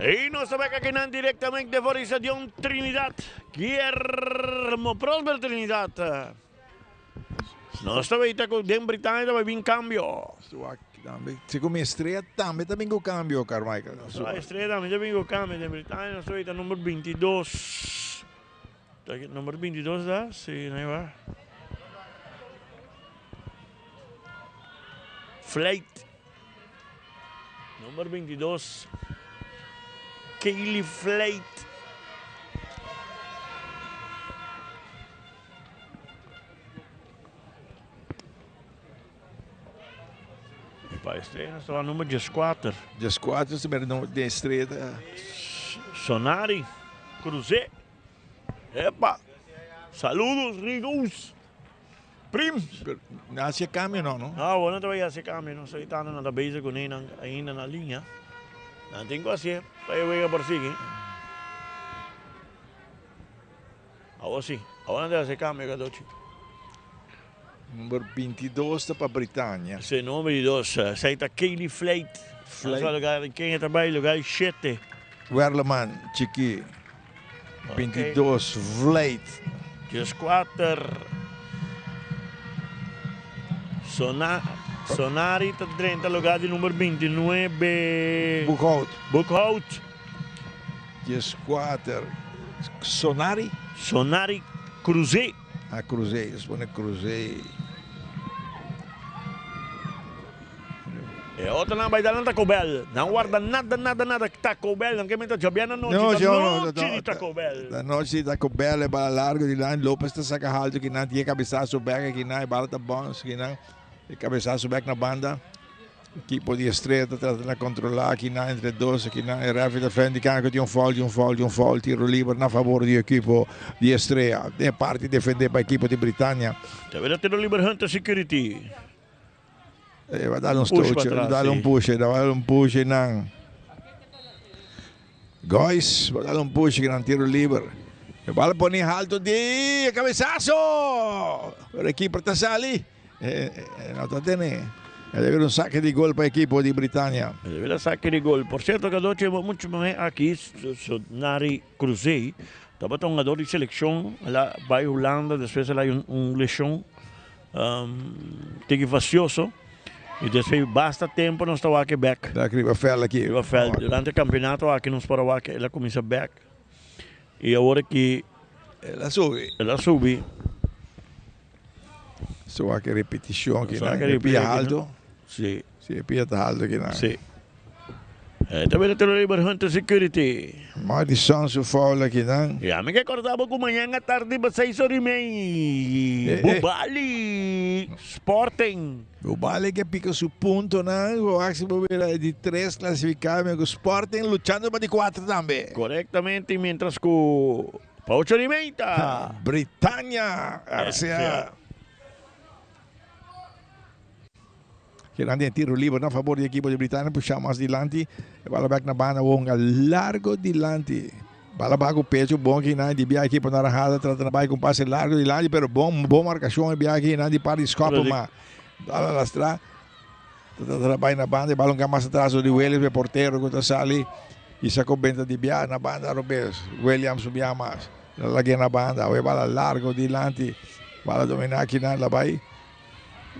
Y nos sabe que aquí directamente de Estadio Trinidad, Guillermo Prosper Trinidad. Nós também está com o Britânia, também vem cambio. Se com minha estreia também com cambio, Carmichael. A estreia também vem com cambio, de Britânia, nós está número 22. Número 22 dá? Sim, não é? Flight. Número 22. Kaylee Flight. Para a estreia, nós estamos no número 14. 14, se não de estreia. Sonari, Cruzé. Epa! Saludos, Rigos! Prim! Nasce câmbio, não? Ah, bueno, todavía hace cambio. No estoy tan na base con ele ainda na linha. Não tenho assim, para eu por seguir. Agora sim, agora deve ser cambio, Gadochi. Número 22 para a Britânia. Sim, número 22. Sai da Kaylee Flight. Flight. Lugar quem trabalha, lugar 7. Werleman, Chiqui. 22, Flight. 14. Sonari, 30, lugar de número 29. Bookhout. 14. Sonari. Sonari, Cruzé. Ah, Cruzé, responde Cruzé. E outra não vai dar nada Taco Bell. Não guarda nada Taco Bell. Não quer mentar Jabiana noite. Não, Taco Bell. Da noite de Taco Bell é para largo de lá. Lopes está saca alto que não tinha cabeçaço back aqui não. Bala tá bom, que não. E cabeçaço back na banda. Equipo de estreita tratando de controlar aqui não entre dois aqui não. E Rafi da frente canto de um fall, tiro livre na favor do equipo de estreia. É parte defender para a equipe de Britânia. Deve ter o Liber Hunter Security. Vai dar um push, não. Góis, vai dar um push que não tiro livre. Vai pôr alto de cabeçaço. A equipe está ali. Não está tendo. Deve haver um saque de gol para a equipe de Britânia. Deve haver saque de gol. Por certo, que nós temos muito mais aqui, Sonari Cruzei. Estava um jogador de seleção, lá vai Holanda, depois lá lesão, Tigre Vacioso. E después basta tempo nós estamos aqui back. Da Ribafel aqui. Ribafel. Durante o campeonato aqui nós paramos aqui, ela começa back. E agora que ela sube. Ela sube. Só aqui repetição aqui, né? Repia alto. Sim. Sim, pia alto aqui, né? Sim. Também tem o Liber Hunter Security. Mais de Sanso Faula aqui, né? E a mim que acordava com manhã à tarde, para 6h30. Bubali Sporting. Bubali que pica seu ponto, né? O máximo de 3 classificados, o Sporting lutando para de 4 também. Corretamente, mientras que o Paucho Alimenta. Britânia, RCA. Grande tiro livre a favor da equipe de Britânia, puxar mais adiante. Bala back na banda, longa, largo adiante. Bala back o pecho, bom que não de a equipe naranja, tratando de com passe largo adiante, pero bom marcação, de aqui não de para escopo, mas bala lastra. Tratando na banda, bala mais atrás do Williams, o porteiro que está ali. E sacou bem de Bia na banda, Williams subia mais. Lagi na banda, bala largo adiante. Bala dominar aqui na vai.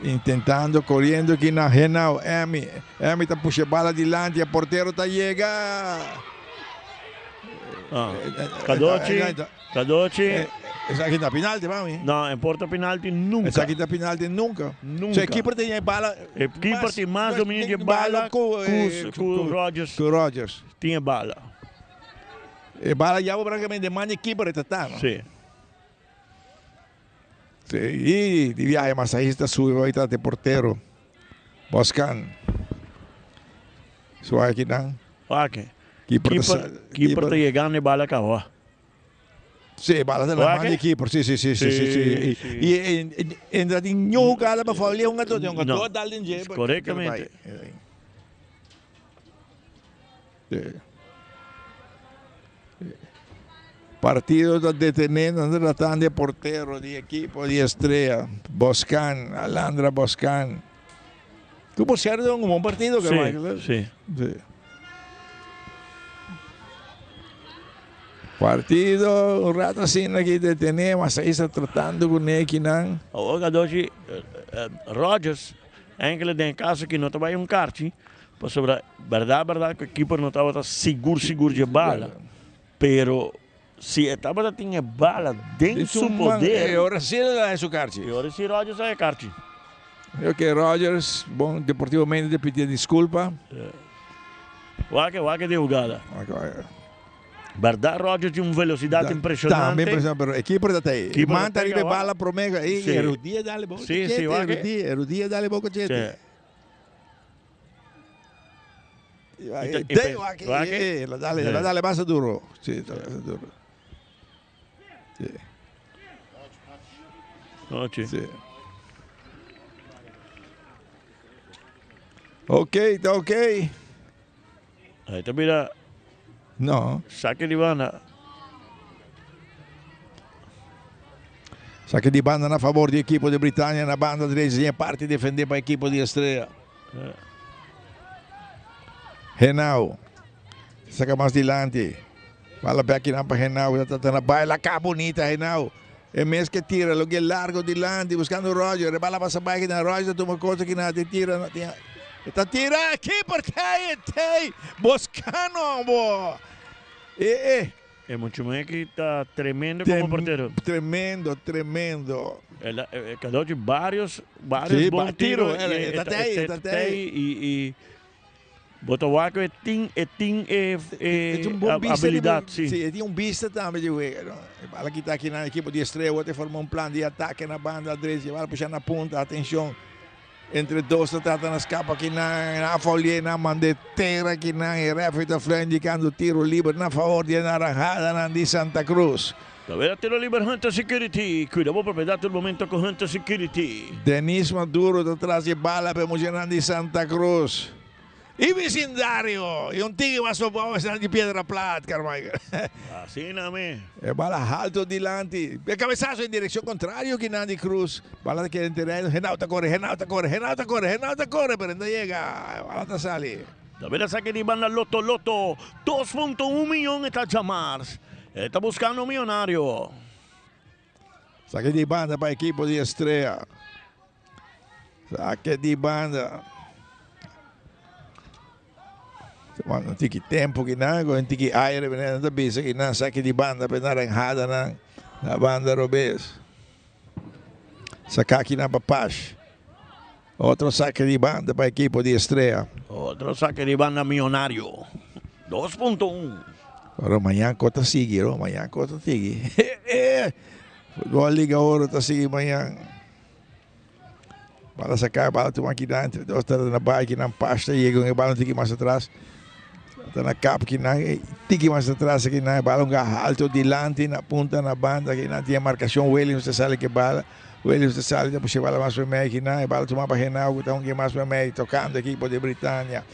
Intentando, correndo aqui na Renal, Emi está puxando bala adiante, o porteiro está chegando. Cadoci. Essa aqui está penalti, mami? Não, importa penalti nunca. Essa aqui está penalti nunca. Nunca. Se a equipe tem bala. A equipe tem mais domínio de bala com o Rodgers. Com o Rodgers. Tinha bala. E bala já praticamente de mano equipe está. Sim. E de viagem, mas aí está subindo aí de porteiro. Boscan. Só aqui não. Ok. Keeper está chegando e bala acabou. Sim, bala da mão de keeper. Sim. E entra de nenhum jogada para fazer um gato. Dá-lhe em jeito. Corretamente. Partido está deteniendo, tratando de portero de equipo de Estrella. Boscan, Alandra Boscan. ¿Tú por cierto un buen partido? Sí. Partido, un rato así aquí detenemos, ahí está tratando con Equinan. Agora, Rodgers, enkele den caso que não estava um kart, mas sobre verdade que o equipe não estava seguro de bala, pero se estava tinha bala dentro do seu poder. E ora sim ele dá seu kart. E ora sim Rodgers é kart. Ok, Rodgers, bom, deportivamente de pedir desculpa. Waque de jogada. Verdade, Rodgers tinha uma velocidade impressionante. Também impressionante, pero a equipe está aí. Manta arriba bala pro mega aí, erudia dale boca. Sim, erudia dale boca, gente. Dale más duro. Sí, duro. Sí. Ok, está ok. Aí está mira. Não. Saque de banda. Saque de banda na favor da equipe de Britânia, na banda direita, parte defender para a equipe de Estrela. Renal. Saca mais adiante. Bala back na para Renal. Baila cá bonita, Renal. É mesmo que tira, logo é largo adiante, buscando o Roger. Bala passa back na Roger, toma coisa que não tira. Está tira aqui porque tem. Buscando, bo. É muito bem que está tremendo como porteiro. Tremendo. Cadê de vários bons tiros. Está aí e Botawaco tem habilidade, sim. Sim, tem vista também de jogo. Bala que está aqui na equipe de Estrela, outra formou plano de ataque na banda direita, vai puxar na ponta, atenção. Entre dois, tratando as capas aqui na folha, na mandeteira aqui na ref, está indicando tiro livre na favor de Naranjada, de Santa Cruz. Tavera tiro livre Hunter Security. Cuidamos propriedade do momento com Hunter Security. Denis Maduro está atrás de bala para Mujeran de Santa Cruz. E vecindário. E tigre vai sobrar de Pedra Plata, Carmichael. Assim não é. É bala alto adiante. É cabeçaço em direção contrária que Nandi Cruz. Bala que enterrado. Renata corre. Pero ainda chega. Bala está sali. Tavera saque de banda Loto. 2.1 milhões está chamar. Está buscando um milionário. Saque de banda para a equipe de Estrela. Saque de banda. Tomando tiki tempo kina, com tiki aire, venendo da bisa kina, saque de banda, penarangada na banda Robes. Sacar aqui na Papache. Outro saque de banda para a equipe de Estrela. Outro saque de banda milionário. 2.1. Agora amanhã conta seguir, amanhã conta seguir. Futebol Liga Ouro está seguindo amanhã. Bala sacar, bala tomar aqui dentro. Dois está na bike, na pasta, e a bala não tem mais atrás. Está na capa, que não tem mais atrás, que não é bala alto delante, na ponta, na banda, que não tem marcação. Williams está sale que bala. Williams está sale, depois bala mais para meio, que não é bala tomar para Renal, que está mais para meio, tocando aqui para a Britânia.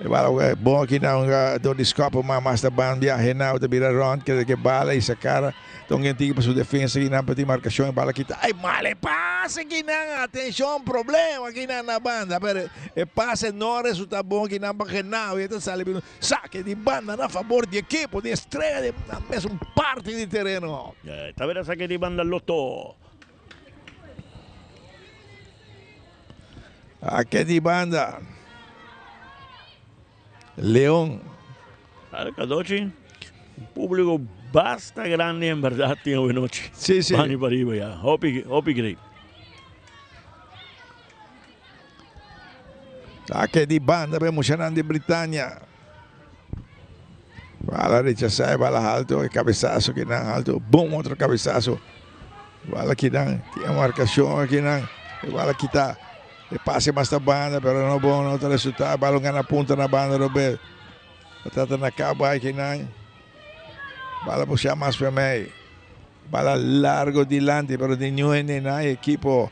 Bala bom que não do descopo mais da banda, Renal da Biraron, que bala e sacara. Então alguém tem para sua defesa, que não para ter marcação, e bala que está. Ai, male passa, que não, atenção, problema que não na banda, pero o passe não resulta bom, que não para Renal, e então sale saque de banda a favor de equipo, de Estrela, na mesma parte de terreno. Está vendo saque de banda Loto. Aqui de banda. León. Cadochi, un público bastante grande en verdad tiene hoy noche. Sí, sí. Van y para arriba ya. Hopi great. Aqui de banda, vemos Xanán de Britânia. Bala rechazada, bala alto, cabezazo que dan alto. Boom, outro cabezazo. Bala que dan, tem marcação aqui não. Bala que tá. E passe mais da banda, pero não bom, não está resultado. Bala na ponta na banda, Roberto. Batata na cabo aqui não. Bala puxar mais para meio. Bala largo delante, pero de nenhum na equipo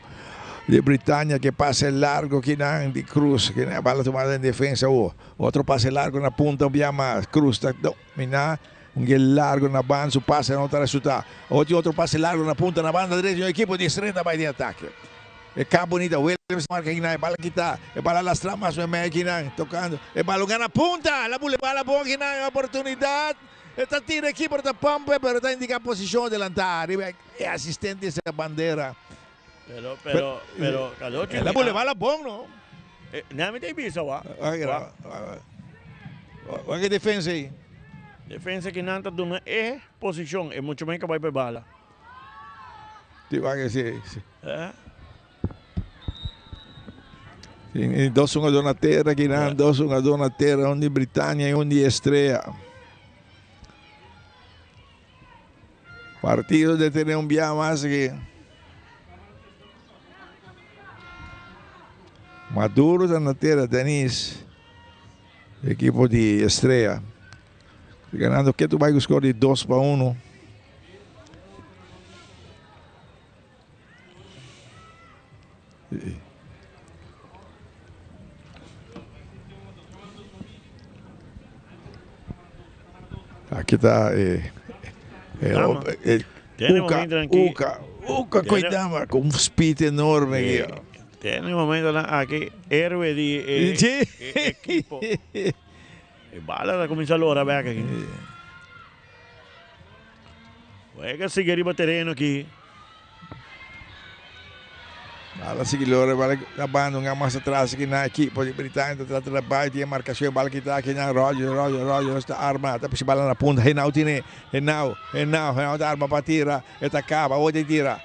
de Britânia que passe largo que não de Cruz, que não bala tomada em defesa. Outro passe largo na ponta, via mais. Cruz está dominar. Largo na banda, o passe não está resultado. Outro passe largo na ponta na banda direita, o equipo de Estrela vai de ataque. É cabo bonita, Williams marca aqui na bala que tá, é bala las tramas, é meio aqui na tocando, é bala na ponta, la bala boa aqui na oportunidade, está tira aqui por da pampa, pero está indica a posição delantar, é assistente essa bandeira. Pero, Cadochi. La bala bom, não? Não me tem visto, ó. Olha que defesa aí. Defesa que não está dando posição, é muito bem que vai para bala. Tipo que sim. É. Dois jogadores na terra, que não, dois jogadores na terra, um de Britânia e um de Estrela. Partido de ter um dia mais aqui. Maduro está na terra, Denis, equipo de Estrela. Ganhando que tu vai score de 2-1. Aqui está Uca, cuidado, com um speed enorme aqui. Tem um momento aqui, héroe de equipo. Bala começa a lorar aqui. Vai que seguir o terreno aqui. Bala seguidora, bala na banda, um mais atrás aqui na equipe de Britânia, está trabalhando, tem a marcação, bala que está aqui na Roger, está armado, está bala na ponta, Renal tem, Renal da arma para tirar, está acaba, onde tira,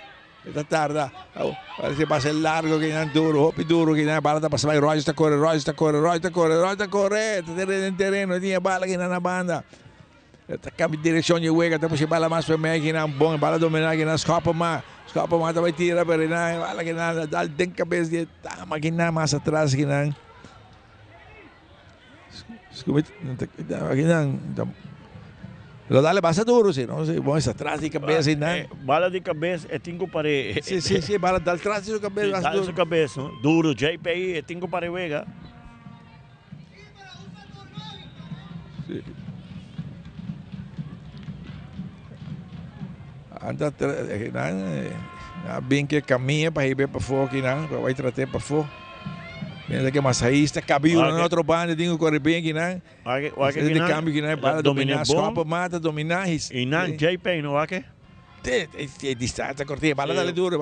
está tarda, parece passa largo que não duro, hopi duro que não, bala está passando, Roger está corre, está terreno, tinha bala que não na banda. Está cambia de direção de juega, está puxando bala mais para meio que não bom, bala dominar que não escapa mais vai tirar, pero não, bala que não, dá tem cabeça de tama que não mais atrás que não. Aqui não. Lo dale passa duro, sim, não sei, bom, atrás de cabeça e não. Bala de cabeça é 5 para. Sim, bala dá atrás de sua cabeça, dá sua cabeça, duro, JPI é 5 para juega. Anda bem que caminha para ir para fora aqui não, vai tratar para fora. Pensa que massaísta cabiu no outro bando, tenho correr bem aqui não. De câmbio que não para dominar, escopa, mata, dominar. E não JP não é que? É distância cortinha, bala dale duro,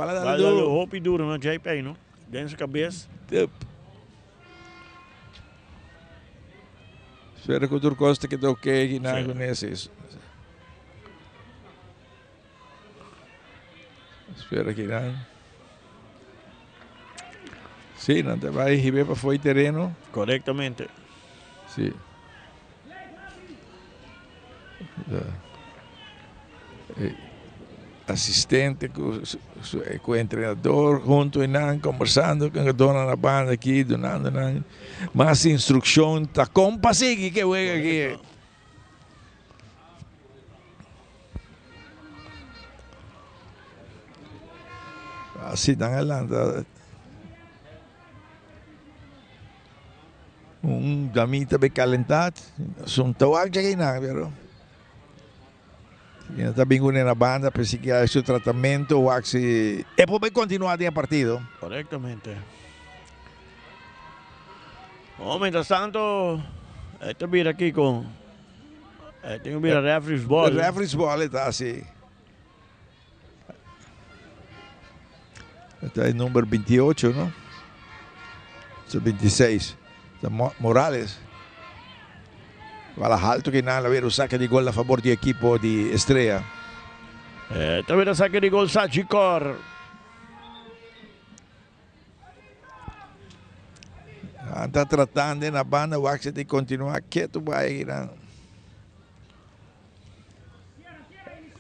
Hopi duro, não JP não. Dentro da cabeça. Spero que tu costa que toque kinang con ese. Espera que não. Sim, não te vai receber para fora terreno. Correctamente. Sim. Assistente com o treinador junto e não conversando com a dona da banda aqui, donando mais instrução, tá compa sigue que juega aqui. Assim, dan adelante. Damita bem calentado. São tawag dyan na, pero não está bem na banda, pensei que era seu tratamento, o axi. E pode continuar o partido. Correctamente. Oh, mientras tanto, este mira aqui com. Tenho mira referees ball. O referees ball está assim. Está el número 28, ¿no? Es 26. Morales. Vale alto que nada, ver o saque de gol a favor del equipo de Estrella. También el saque de gol Sagicor. Está tratando en la banda, o Axel de continuar quieto, va a ir.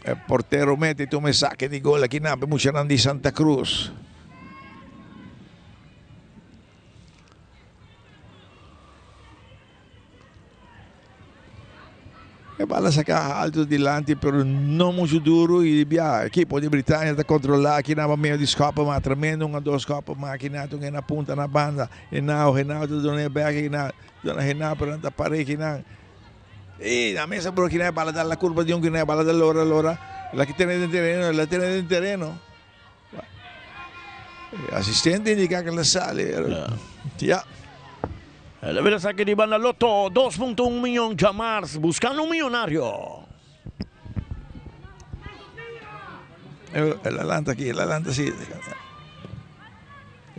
El portero mete y toma saque de gol aquí, nada, Mucharan de Santa Cruz. E bala sacar alto delante, pero não muito duro. E a equipe de Britânia está controlando aqui na meio de escopa, mas tremendo, 1 ou 2 copas, máquina, tu na ponta na banda. E não, Renato, dona Berg, dona Renato, perante a parede, não. E na mesa, bro, que não é bala da curva de que não é bala da Lora. Ela que tem no terreno, ela tem no terreno. Assistente indica que ela sale. Yeah. El deber saque de banda Loto, 2.1 millón Jamars, buscando un millonario. El Atlanta aqui, el Atlanta sí.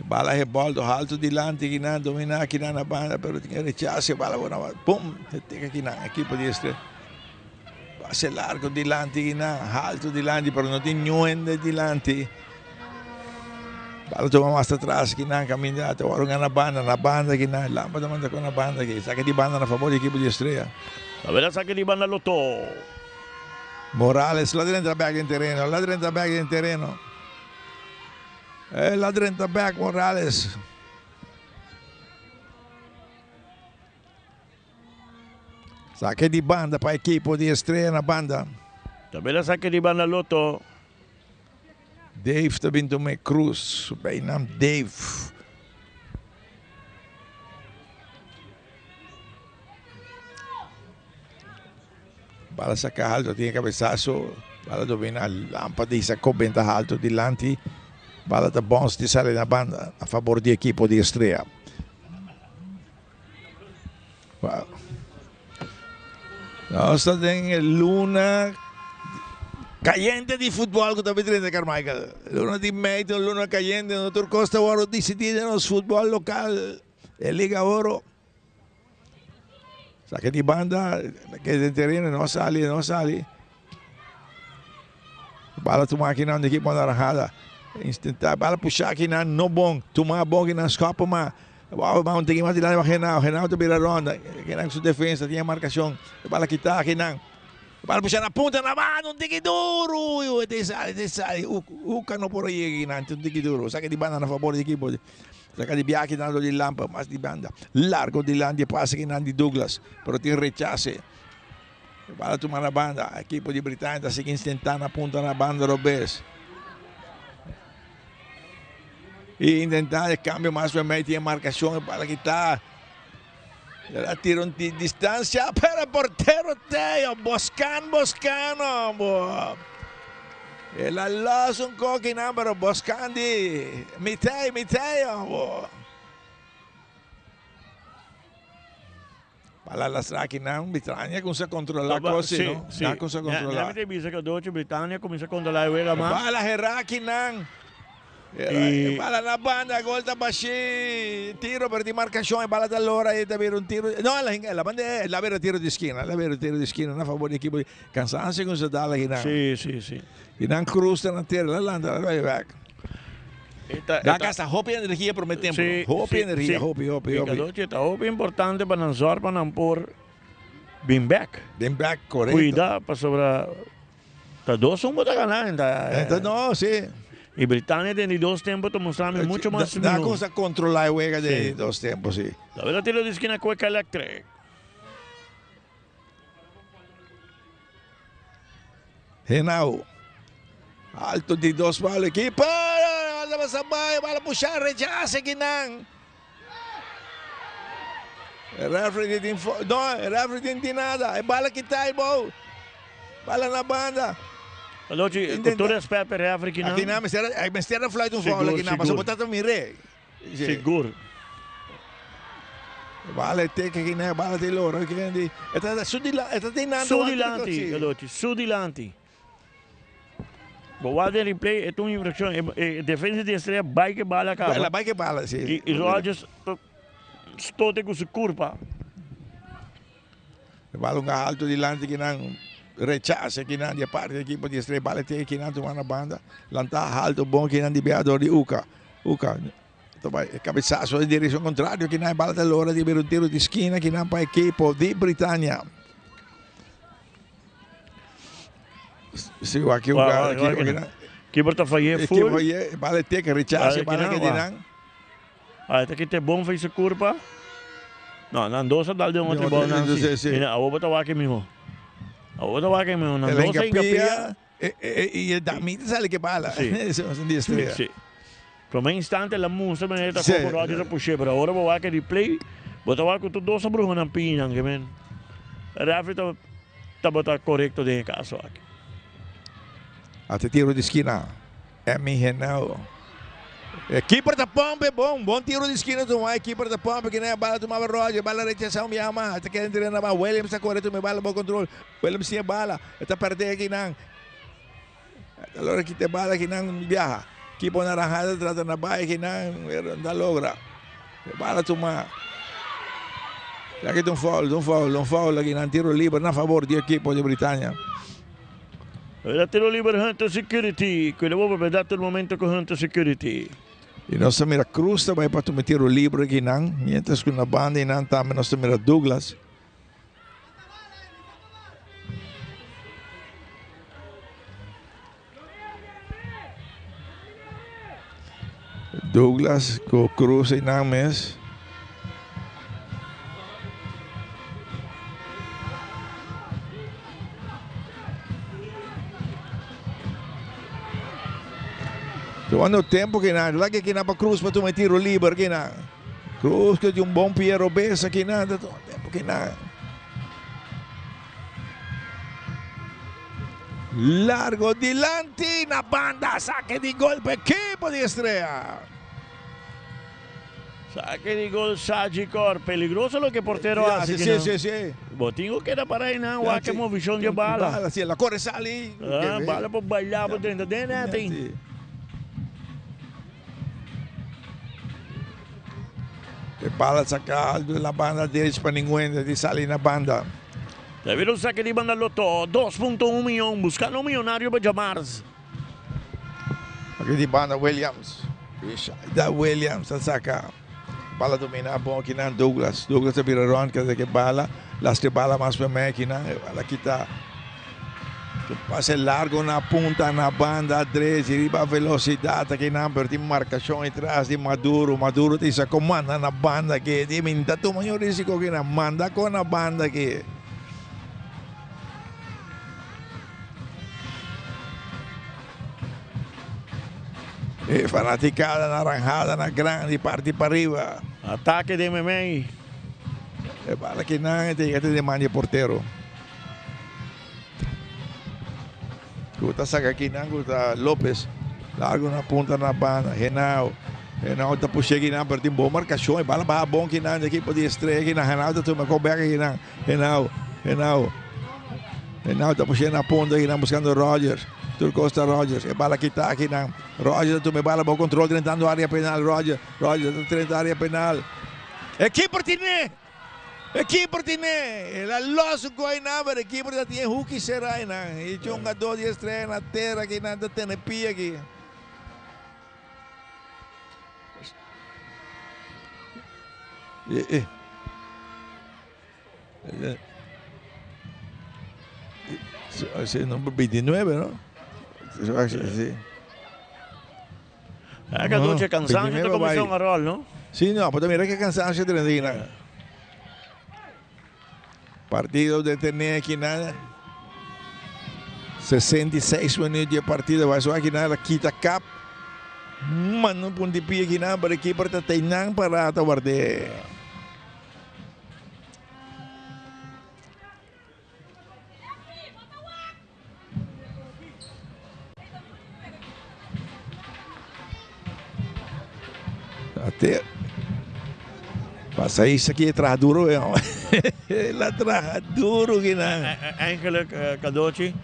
Bala reboldo, alto delante, que não domina aqui na banda, pero tem rechace, bala buena, pum, tem aqui na equipe de este. Pase largo delante, que não, alto delante, pero não tem nenhum delante. Bala toma mais atrás, que não, caminhada, agora na banda, que não, lâmpada manda com a banda, que saque de banda na favor da equipe de Estrella. A ver, saque de banda Loto. Morales, lá dentro back em terreno, lá dentro back em terreno. Lá dentro back, Morales. Saque de banda para a equipe de Estrella na banda. Também saque de banda Loto. Dave também tomou Cruz, o bijnaam Dave. Bala saca alto, tinha cabeçaço, bala domina, lâmpada e sacou bem alto delante. Bala da bons de sale na banda a favor da equipe de Estrella. Wow. Nós temos Luna caliente di football, que vedrete Carmichael. L'uno di medio, l'uno caliente, il dottor Costa ora decide nello football local e Liga Oro. Saque di banda, che del terreno non sali. Bala tu máquina de equipe naranjada. Intentar bala puxar aqui na no bom, tomar bom que na escopa, mas vamos ter que mais de lá Renato vira ronda, que na sua defesa tinha marcação. Bala quitar aqui não. Para puxar na ponta na mano, um tique duro. Te sai. O cano por aí, um tique duro. Saca de banda na favor da equipe. Saca de Bianchi dando de lampa, mas de banda. Largo de lande, passa que Nandi Douglas. Pero tem rechace. Para tomar na banda. A equipe de Britânia está seguindo tentando na ponta na banda, Robes. E intentar o cambio mais ou menos, tem marcação para quitar. La tiro di distanza per il portero Teo, Boscano. E la laso un co' in ambero, Boscandi, Miteo. Palla alla strada, Britânia comincia a controllare cose, no? Sì. Comincia a controllare. Avete visto che oggi Britânia comincia a controllare la mano? Palla Heraki, Bala na banda, gol da Bashi, tiro per di marcazione, bala dall'ora e davvero un tiro. No, la banda è la vera tiro di schiena, la vera tiro di schiena, a favore dell'equipo di Kansas con Zadala che Sì. In Cruz na tiro, la landa, vai back. Da casa hopi energia per me tempo. Hopi energia, hopi. Ita hopi importante para nanzor para nampor being back. Being back, corretto. Cuida para sobra. Ta dos un bota ganar. No, sì. Y Britania tiene 2 tiempos te mostrando mucho más. Da cosa controlar juega de 2 tiempos, sí. La verdad tiro de esquina cueca electric. Henao. Alto di 2 palos. Equipo. Bala masabay. Bala puxar. Rechace ginang. Referee din nada. Bala kita ibo. Bala na banda. Allora, con tutto rispetto per Africa, aqui na mestiera flight un foul aqui na, mas botato mire. Sicuro. Vale te che ne bala di loro che di è su di lanti, su di lanti. Guarda il replay è un'infrazione, difesa di estrella bike bala cava. La bike bala, sì. I Rogers stote con su curva. Bala un alto di lanti che non rechace che non di parte dell'equipo di estrella bala te che non una banda. Lanta alto buon che non di beado di Uca. Cabezazo in direzione contraria che non balla dall'ora di avere un tiro di schiena che non fa equipo di Britannia. Sì, aqui o cara que porta faie full. Que vale te que rechace bala que dinan. Ah, te que te bom fez curva. No, nan dosa dal de um outro bola nan. Ina a bota wa que mismo. A bota wa que mismo nan dosa engapia. E da mita sale que bala. Isso é um dia estreia. Sim. Por um instante la musa maneta como Roger puxei para agora vou que replay. Bota wa com tudo dosa bruxa nan pinan que men. Referee tá bota correto de caso aqui. Até tiro de esquina. É Henao. Keeper da Pompe, bom tiro de esquina do mais. Keeper da Pompe, que nem a bala tomava Roger, bala rechação, me ama. Até querendo treinar mais. Williams está correto, me bala, bom controle. Williams tinha bala. Está perdendo aqui, não. Agora que tem bala, que não viaja. Keeper naranjada, trata na baia, que não logra. Bala tomar. Aqui tem um foul, aqui não tiro livre, na favor do equipo de Britânia. Tiro libero Hunter Security, quello vuoi per dato il momento con Hunter Security. E nós mira Cruz também para tomar tiro livre aqui não, mientras que na banda e não também nós mira Douglas. Douglas com Cruz e não mesmo. Quando o tempo que não, lá que não para Cruz para tomar tiro livre que não. Cruz que tem bom Piero Bessa que não, tempo que não. Largo dilante na banda, saque de gol para equipo de Estrella. Saque de gol Sagicor, peligroso lo que portero hace. Sí. Botingo queda para ahí, no, que movisión de bala. Sí, la corre sale. Bala por bailar por dentro de nada. Bala sacado la banda derecha para ninguém de salir na banda. Deve un saque de banda Loto, 2.1 milhão, buscando milionário para Jamars. Aqui de banda Williams. Da Williams saca. Bala domina bom aqui na Douglas. Douglas te vira ron que bala, las que bala mais para mim aqui na, bala quita. Pase largo na punta na banda direita, riba velocidade aqui na per marcação atrás de Maduro. Maduro te comanda na banda que dimenta tu maior risco que na manda com a banda que fanaticada naranjada na grande parte para arriba. Ataque de MMA. Bala que não tem de manja porteiro. Gusta saca aqui não, gusta Lopes. Largo na ponta na banda. Henao está puxando aqui não, perto de boa marcação. Bala vai bom aqui não, equipe de Estrella aqui na Henao está tomando coberta aqui não. Henao. Now tapos siya na punta kinang buscando Rogers. Turcosta Rogers. E bala kita kinang Rogers tu may bala mo control tentando área penal Rogers. Rogers tentando área penal. Keeper tiene. Keeper tiene. La loss ko ay na pero keeper da tiene Huki Seray na. E chunga 2 dias treina na terra kinang da tenepia aqui. Ese número 29, ¿no? Sí. Que noche cansancio de comisión a rol, ¿no? Sí, no, pero mira que cansancio de Trendina. Partido de tener aquí nada. 66 minutos de partido. Vai só aqui nada, quita cap. Mano, puntipi aqui nada, para aqui para treinar para guardar. Até passa isso aqui atrás duro, lá atrás duro que não. Eigenlijk Cadoci,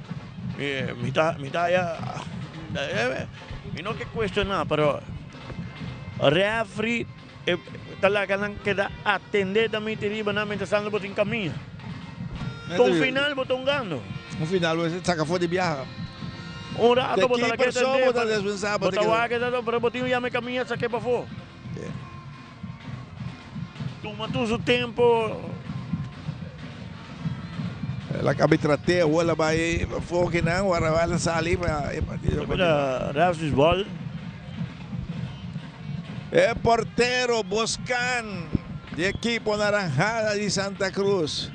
mitaya, e não que questionar, pero referee talaga lang queda atender da mitiriba namin sa saan boting caminho. Kung final botong gano. Um final você saca fora de viaja. Um rato botar la que botar wa que todo, pero botinho ya me caminha sa que pa fo. Toma todo su tempo. La cabitratea, o ela vai fogo não, agora vai lançar ali para Ravis ball. É porteiro Boscan, de equipo naranjada de Santa Cruz.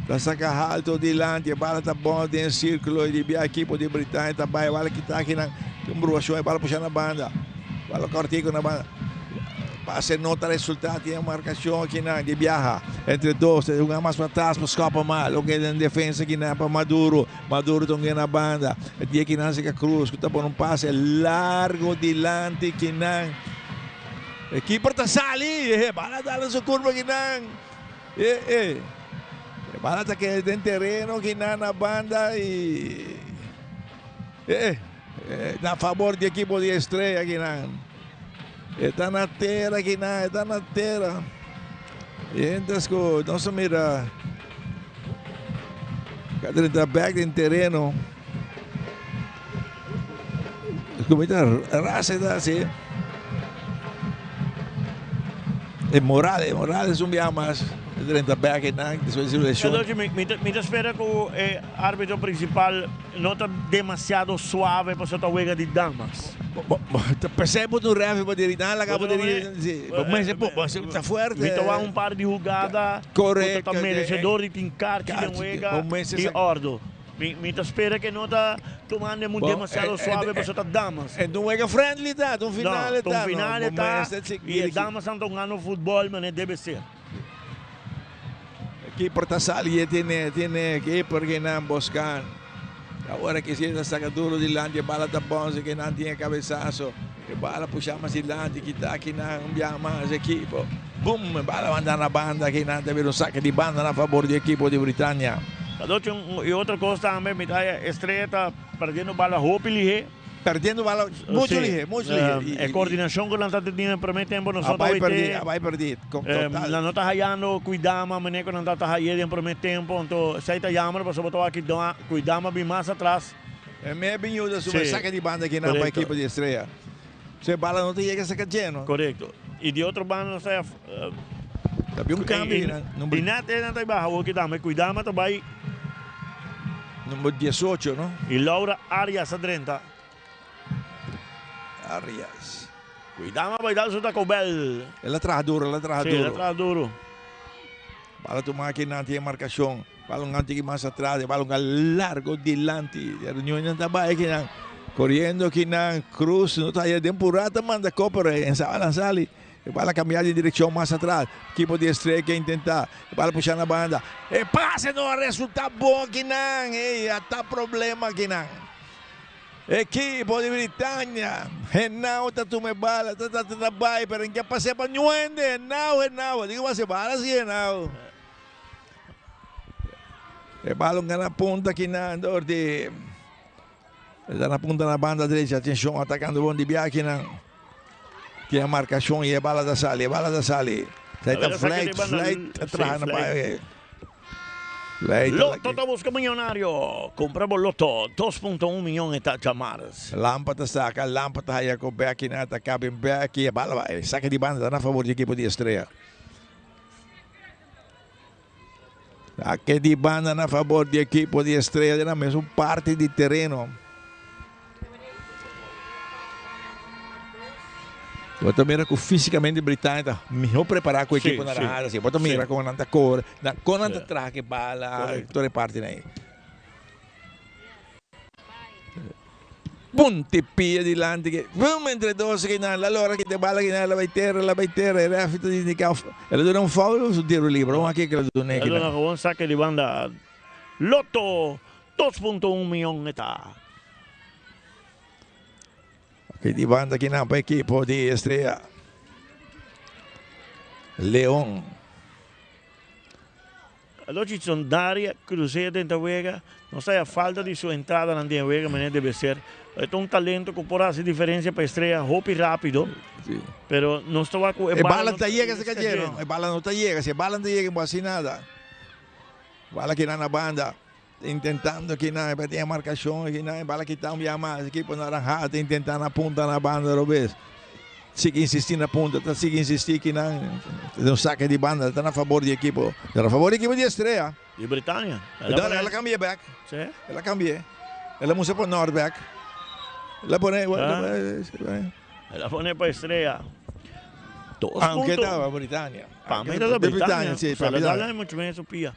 Da saca alto dilante, a bola tá bom dentro do círculo de a equipe de Britânia tá bem, a bola que tá aqui na bruxou, a bola puxando na banda. Bola cortico na banda. Passa nota resultado, tem marcação aqui na de viaja. Entre dois, jogar mais para trás, para escapa mal. O que tem defesa aqui na para Maduro. Maduro tem na banda. E aqui na Santa Cruz, que tá por passe largo dilante aqui na. Equipe tá sali, bala dá na sua curva aqui na. Bala tá que tem terreno aqui na banda e a favor de equipe de Estrela aqui na. Está na terra aqui na, está na terra. E então, nossa mira, cada está back em terreno. Como está raça está assim. E Morales um dia mais. Está back na, depois de lesão. Me espera que o árbitro principal não está demasiado suave para a huelga de damas. Percebe no ref poderia lá poderia mas está forte. Então par de jogada correto, merecedor de tincar que não huelga e ordo. Me espera que não está tomando muito demasiado suave para as damas. É um huelga friendly tá, um final tá. Um final tá. E as damas estão jogando futebol, mas deve ser. Aqui por Tasali tiene que porque não buscar. Agora que se saca duro de lante, bala tá bom, que não tinha cabeçaço, que bala puxar mais de lante, que tá aqui na mais equipo. Bum, bala mandar na banda, que não deve saque de banda na favor do equipo de Britânia. E outra coisa também, a Estrela tá perdendo bala roupa e perdendo bala muito ligeiro. A coordenação que nós estamos tendo no primeiro tempo, nós vai perder. Nós não estamos hallando, cuidamos, mas nós não estamos hallando no primeiro tempo, então se está chamando, para botar aqui, cuidamos bem mais atrás. É meio bem uda, sua saca de banda aqui na equipe de Estrela. Se bala não tem que sacar lleno. Correto. E de outro bando, não sei. Também câmbio, né? E nada está baixo, aqui também, cuidamos também. Número 18, não? E Laura Arias a 30. Arias. Cuidado, vai dar o Taco Bell. Ela traz duro, ela traz duro. Bala tomar aqui na tinha marcação. Bala um antigo mais atrás, bala um largo dilante. A reunião não está bem aqui na. Correndo aqui na Cruz, não está aí de empurrada, manda copra em sala. Bala cambiar de direção mais atrás. Equipe de Estrela quer tentar. Bala puxar na banda. E passe não resulta bom aqui não. E está problema aqui não. Equipo de Britânia, Renau tá tomando bala, tá trabalhando, pero que passei para Nuende, Renau, digo você bala assim, Renau. E balong ka na punta kinandor di. Está na punta na banda direita, atenção, atacando o bom de Biaki na que a marcação e a bala da Sali, Sai flight atrás na paia. Loto da busca milionário. Compramos Loto, 2.1 milhão está chamadas. Lâmpada saca, lâmpada aí com Becky na atacar bem Becky, a bala vai, saca de banda na favor da equipe de Estrela. Saca de banda na favor da equipe de Estrela, na mesma parte de terreno. Bota mira com fisicamente britânica, melhor preparar com a equipe narrada, assim. Bota mira com a cor, com a traque bala, toda parte aí. Punti pia di lante che vamos entre dois que na allora che te bala che na la vai terra e refito di indicar ela dona un foul su tiro libero uma che ela dona che ela dona un saque di banda Loto 2.1 milhão está. Che di banda che na pa equipo di Estrella León. Allora ci sono Daria Cruzeiro dentro Vega, non sai a falta di sua entrada na Vega, mas deve ser. É um talento que pode fazer diferença para a Estrela, rápido. Sí. Pero não estava com a bala não chega se cayeron, a bala não chega, se a bala não chega, não faz nada. Bala que na banda tentando que na tem a marcação, que na bala que está mais equipe naranja tentando a ponta na banda, Robes. Sigue insistindo na ponta, sigue insistindo que não saque de banda, está na favor da equipe, de Estrela. De Britânia. Ela cambia back. Sim. Ela cambia. Ela musa para Nordback. Ela pone para Estrella. Aunque estaba Britânia. Para mí era de Britânia. Sí, para Britânia é muito bem, Sofia.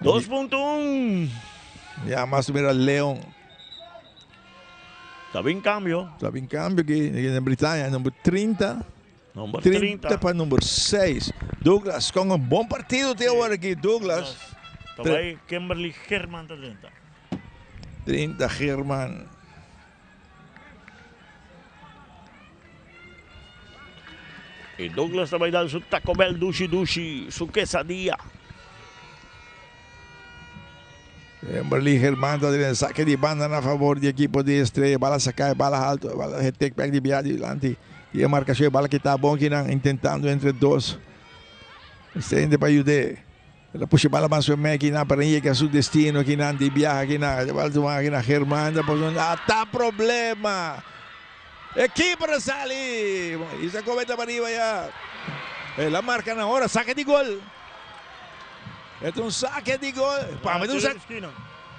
2.1. Ya más o menos León. Estava em cambio. Estava em cambio que en Britânia, número 30. Número 30 para número 6. Douglas, com um bom partido até agora aqui, Douglas. Estava aí Kimberly Herman dentro. 30 Herman. E Douglas vai dar seu Taco Bell Dushi, sua quesadilla. Kimberly Herman está saque de banda na favor da equipe de Estrela. Bala sacar, bala alto, bala take back de Biadi adiante. E a marcação, bala que está bom, que não, tentando entre dois. Estende para ajudar. Ela puxa bala mais o meio, que não, para ir a seu destino, que não, de viaja, que não. De bala, que não, Herman, tá problema. Equipe Rasali. Isso é cometa para arriba já. Ela marca na hora, saque de gol. É saque de gol. Mas um saque.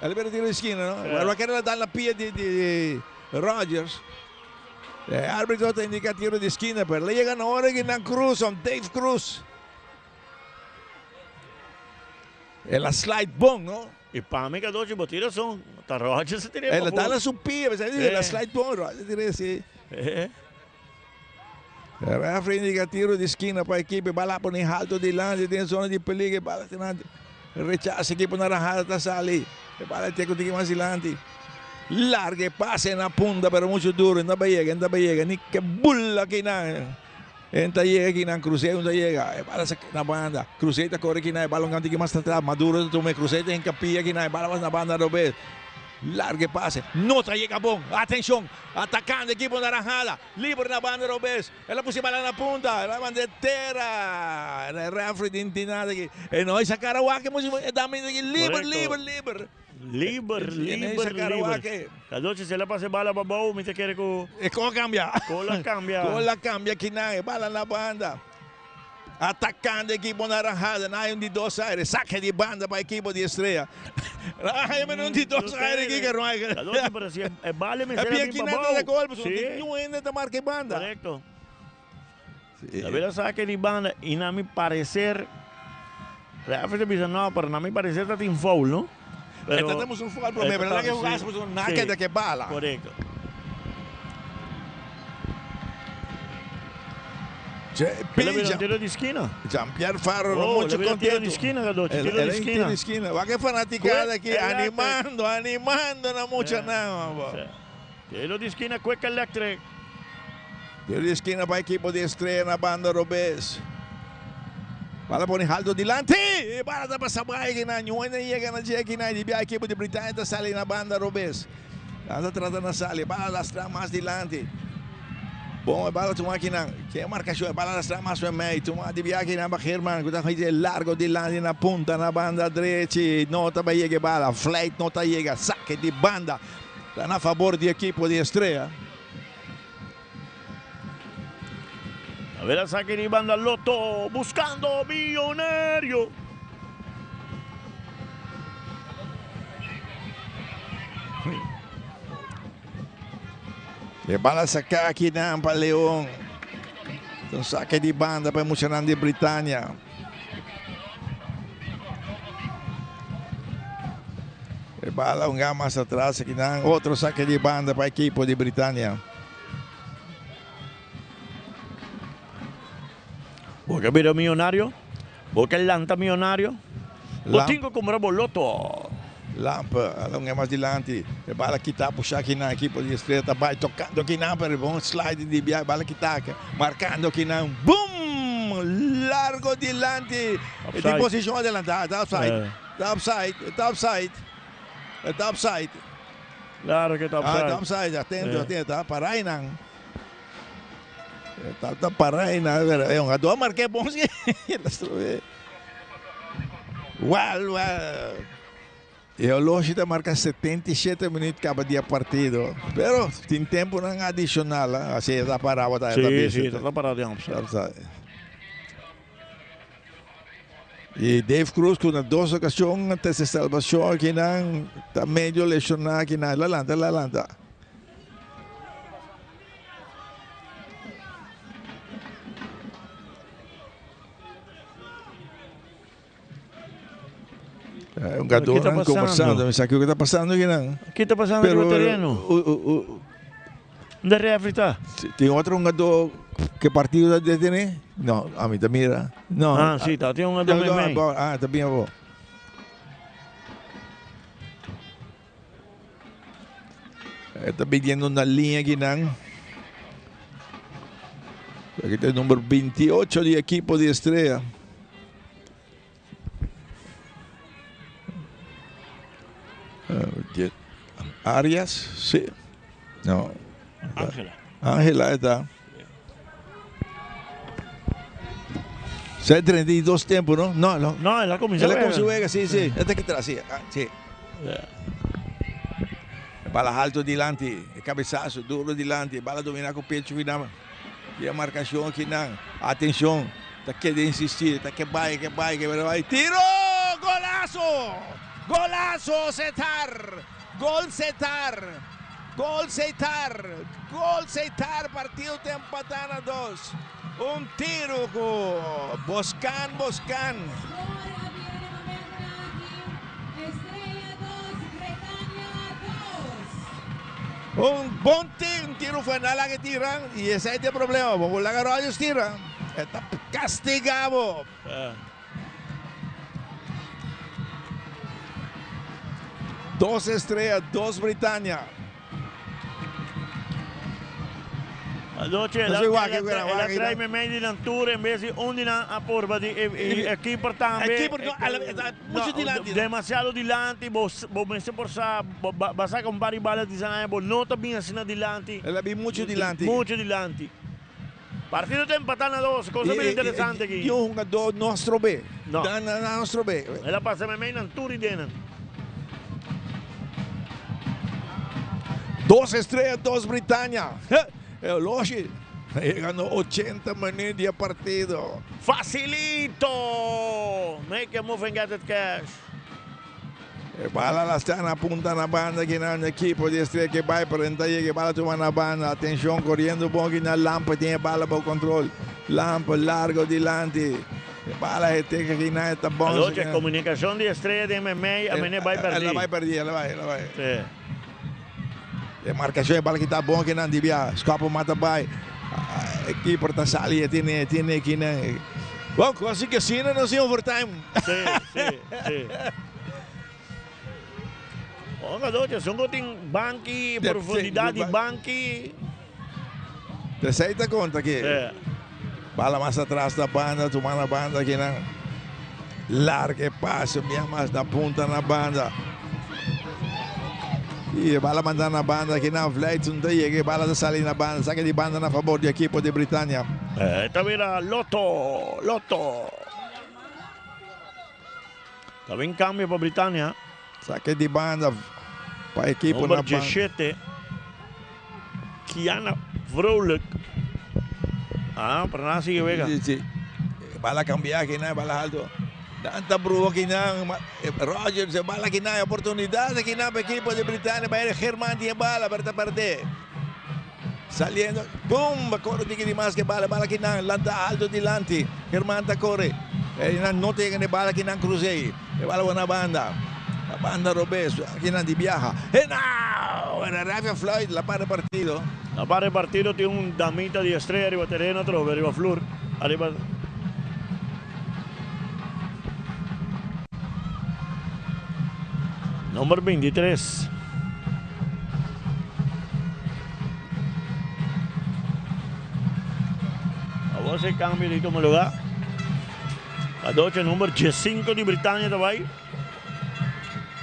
Ela vai tirar de esquina, não? Ela quer dar na pia de Rogers. O árbitro está indicando tiro de esquina, mas ele chega na hora que não Cruz, Dave Cruz. Ela slide bom, não? E para mim que dois botiras são tá Rogers se teria. Ela dá na supia, mas ela slide bom, Rogers teria assim. O referee indica tiro de esquina para a equipe, bala por em alto de lance, tem zona de perigo, bala rechaça a equipe naranja está sali. Bala tem que mais adiante. Largue passe na punta, pero muito duro, ainda vai chegar, ni que bulla aqui na. Ainda chega aqui na Cruzeiro, ainda chega, bala na banda, Cruzeiro corre aqui na, bala um canto mais atrás, Maduro toma Cruzeiro em capia aqui na, bala na banda do B. Largue passe, nota chega bom, atenção, atacando equipe naranjada, livre na banda do B. Ela puxa bala na punta, la bandetera, o referee de intinada aqui, e nós sacar o que é também aqui, livre. Cadoce se la pase bala babau, me te quer com. E como cambia? Cola cambia que não, bala na banda. Atacando a equipe naranjada, não é de dois aires, saque de banda para a equipe de Estrela. Não é de dois aires aqui que não é. Cadoce, pero se é bala, me será bem babau. É nada de gol, mas não ainda da marca de banda. Correcto. La verdad saque de banda e na me parecer, referee dice no, pero na me parecer está em foul, não? Pero, tratamos un foul, pero verdad que jugamos un naque de que bala. Correcto. Tiro de esquina. Jean-Pierre Farro, no mucho contento. Tiro de esquina, Gadoche. Tiro de esquina. Va que fanaticada aqui, animando, não mucho não. Tiro de esquina, Cueca Electric. Tiro de esquina para a equipe de Estrela na banda Robes. Bala po ni Haldo Dilante. Bala na pasabay kina. Nyuan na iya na siya kina. Di biya equipo de Britânia ta sali na banda Robes. Nasa trata na sali. Bala lastra mas Dilante. Bom, bala tuma kina. Que marcação. Bala lastra mas o meio. Tuma di biya kina ba Herman. Kuda kaya largo Dilante na punta na banda direita. Nota ba iega bala. Flight nota iega. Saque de banda. Tá na favor de equipo de Estrela. A ver, saque de banda Loto, buscando Millonario. E bala sacar aqui na para Leão. Então saque de banda para emocionar de Britânia. E bala mais atrás aqui na outro saque de banda para a equipe de Britânia. Busca el video millonario. Busca el Lanta millonario. Botingo comprou Loto. Lampa, alonga mais dilante. E bala que tá puxar aqui na equipe de Estrela. Vai tocando aqui na para bom slide de Bia. Bala que tá marcando aqui na. Boom! Largo dilante. De posição adelantada. Tá offside. Tá offside. Tá offside. Tá offside. Claro que tá offside. Tá offside. Atento, atento. Tá para aí não. Tá para aí não. É um jogador marquei bom sim. Well. E o Lógica marca 77 minutos cada dia partido. Pero tem tempo não adicional. Assim está parado. Sim, está parado. E Dave Cruz com duas ocasiões antes de salvação aqui não está meio lesionado aqui na Lalanda. É um gato conversando, mas aqui o que está passando aqui não? O que está passando no terreno? Onde é África? Tem outro gato que partido da DTN? Não, a mim mira. Não. Ah, sim, tá. Tem um gato também. Ah, tá bem bom. Está pedindo uma linha aqui não? Aqui tem o número 28 de equipo de Estrela. Arias, sim. Não. Ángela está. 7:32 tempo, não? Não, ela começou. Ela começou a sim. Esta que traz, sim. Bala alto dilante, cabeçaço, duro dilante, bala dominar com o peito, e a marcação aqui não. Atenção, tá querendo insistir, tá que vai, tiro! Golaço! Golazo Setar, gol Setar, partido tem empatado a 2. Um tiro com Boscan. Um bom tiro foi na lá que tiram e esse é o problema, vamos lá que Rogers tira, está castigado. Dos Estrela, 2 Britânia. Adoce, ela traz meio de altura em vez de onde na porba de aqui por também. Muito dilante. Demasiado dilante, você por passar com várias balas de sangue, não tá bem assim dilante. Ela bem muito dilante. Muito dilante. Partido tem empatado a 2, coisa bem interessante aqui. E um jogador nosso B. Não. Nosso B. Ela passa meio na altura e dentro. 2 Estrela, 2 Britânia. É lógico. Ganhou 80 minutos de partido. Facilito! Make a move and get it cash. Bala lá está na ponta na banda aqui na equipe de Estrela que vai para aí, que bala toma na banda. Atenção, correndo bom aqui na Lampa, tem bala para o controle. Lampa, largo dilante. Bala tem aqui na esta bom. Hoje a comunicação de Estrela de MMA, a menina vai perder. Ela vai perder, ela vai. Sim. E marcação, bala que está bom aqui na Dibia. Escapa, mata, vai. Aqui por essa salinha, tem aqui na... Bom, quase que assim não sei overtime. Sim. Bom, garoto, são tem banque, profundidade de banque. Receita conta aqui. Bala más atrás da banda, toma na banda aqui na larga passe, minha mais da punta na banda. E bala mandar na banda aqui na Vleits, não tem que bala da salir na banda, saque de banda na favor do equipo de Britânia. Esta mira Lotto. Está bem cambio para Britânia. Saque de banda para a equipe na banda. banda. 17. Kiana Vrolijk. Para nada sigue Vega. Sí. Bala cambiar aqui, né? Bala alto. Tanta prova aqui não, Rogers, bala aqui não, oportunidade aqui não para a equipe de Britânia, para ele Germán tinha bala para perder. Saliendo, boom, corre de mais que bala aqui não, lanta alto dilante, Germán está corre, ele não tem que bala aqui não cruzei, bala na banda, a banda Robeso, aqui não de viaja, e não, era Rafa Floyd, la para partido. La para partido tiene damita de estrella arriba terreno, otro arriba Flur, arriba. Número 23. Agora se cambia de toma lugar. A 12, número 15 de Britânia também.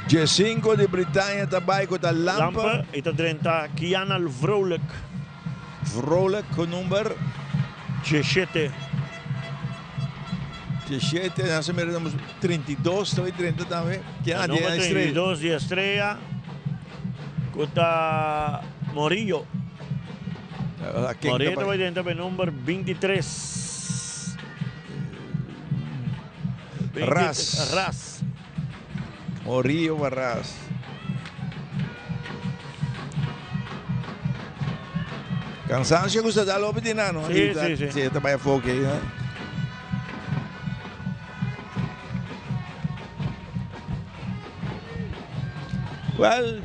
15 de Britânia também com a Lampa. E a 30, Kiana Vrolijk. Vrolijk com o número 17. 17, nós temos 32, também 30 também. Que é número 32 de Estrela. Cota Morillo. Morillo também dentro do número 23. Ras. Morillo Ras. Cansancio gusta da lobo de nano. Sim. Sim, também é fogo aí, né? Well,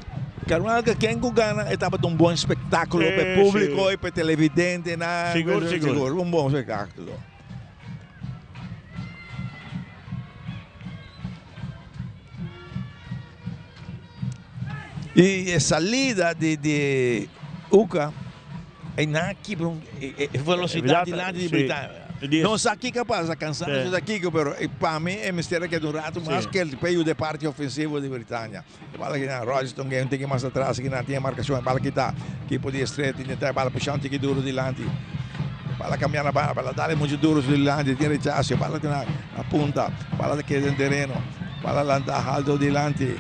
Carnaval que quem ganha estava um bom espetáculo para o público e para o televidente. Seguro. Um bom espetáculo. E a saída de UCA é na velocidade lá de Britânia. Não sei aqui capaz, a cansancio daqui, mas para mim é mistério que é de rato mais que ele peio de parte ofensivo de Britânia. Bala que na Royston não tem que mais atrás, que não tem marcação, bala que está, que podia estreito, tem bala puxando, tem que duro de lante. Bala cambiar na bala dar muito duro de lante, tem rechaço, bala que na punta, bala que é no terreno, bala lanta alto de lante.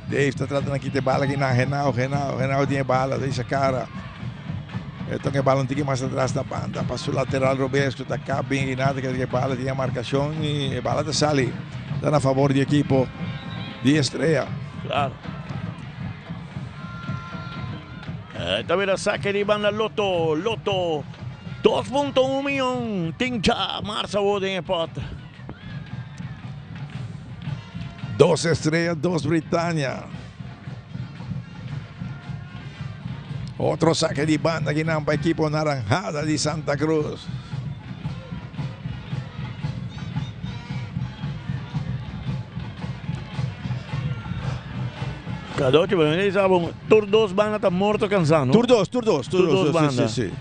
Dave está tratando aqui de bala que na Renal tem bala, deixa cara. Então que bala não tem mais atrás da banda, passou o lateral Robesco, está cá bem nada que bala tinha marcação e a bala está ali, está a favor do equipo de Estrela. Claro. Também a saque de banda Lotto 2.1 milhão, tinha Marça Woden em pota. 2 Estrela, 2 Britânia. Outro saque de banda aqui para a equipe naranjada de Santa Cruz. Cada ocho, pero eles sabem, tur 2 banda está morto cansado. Tur 2 banda. Sim.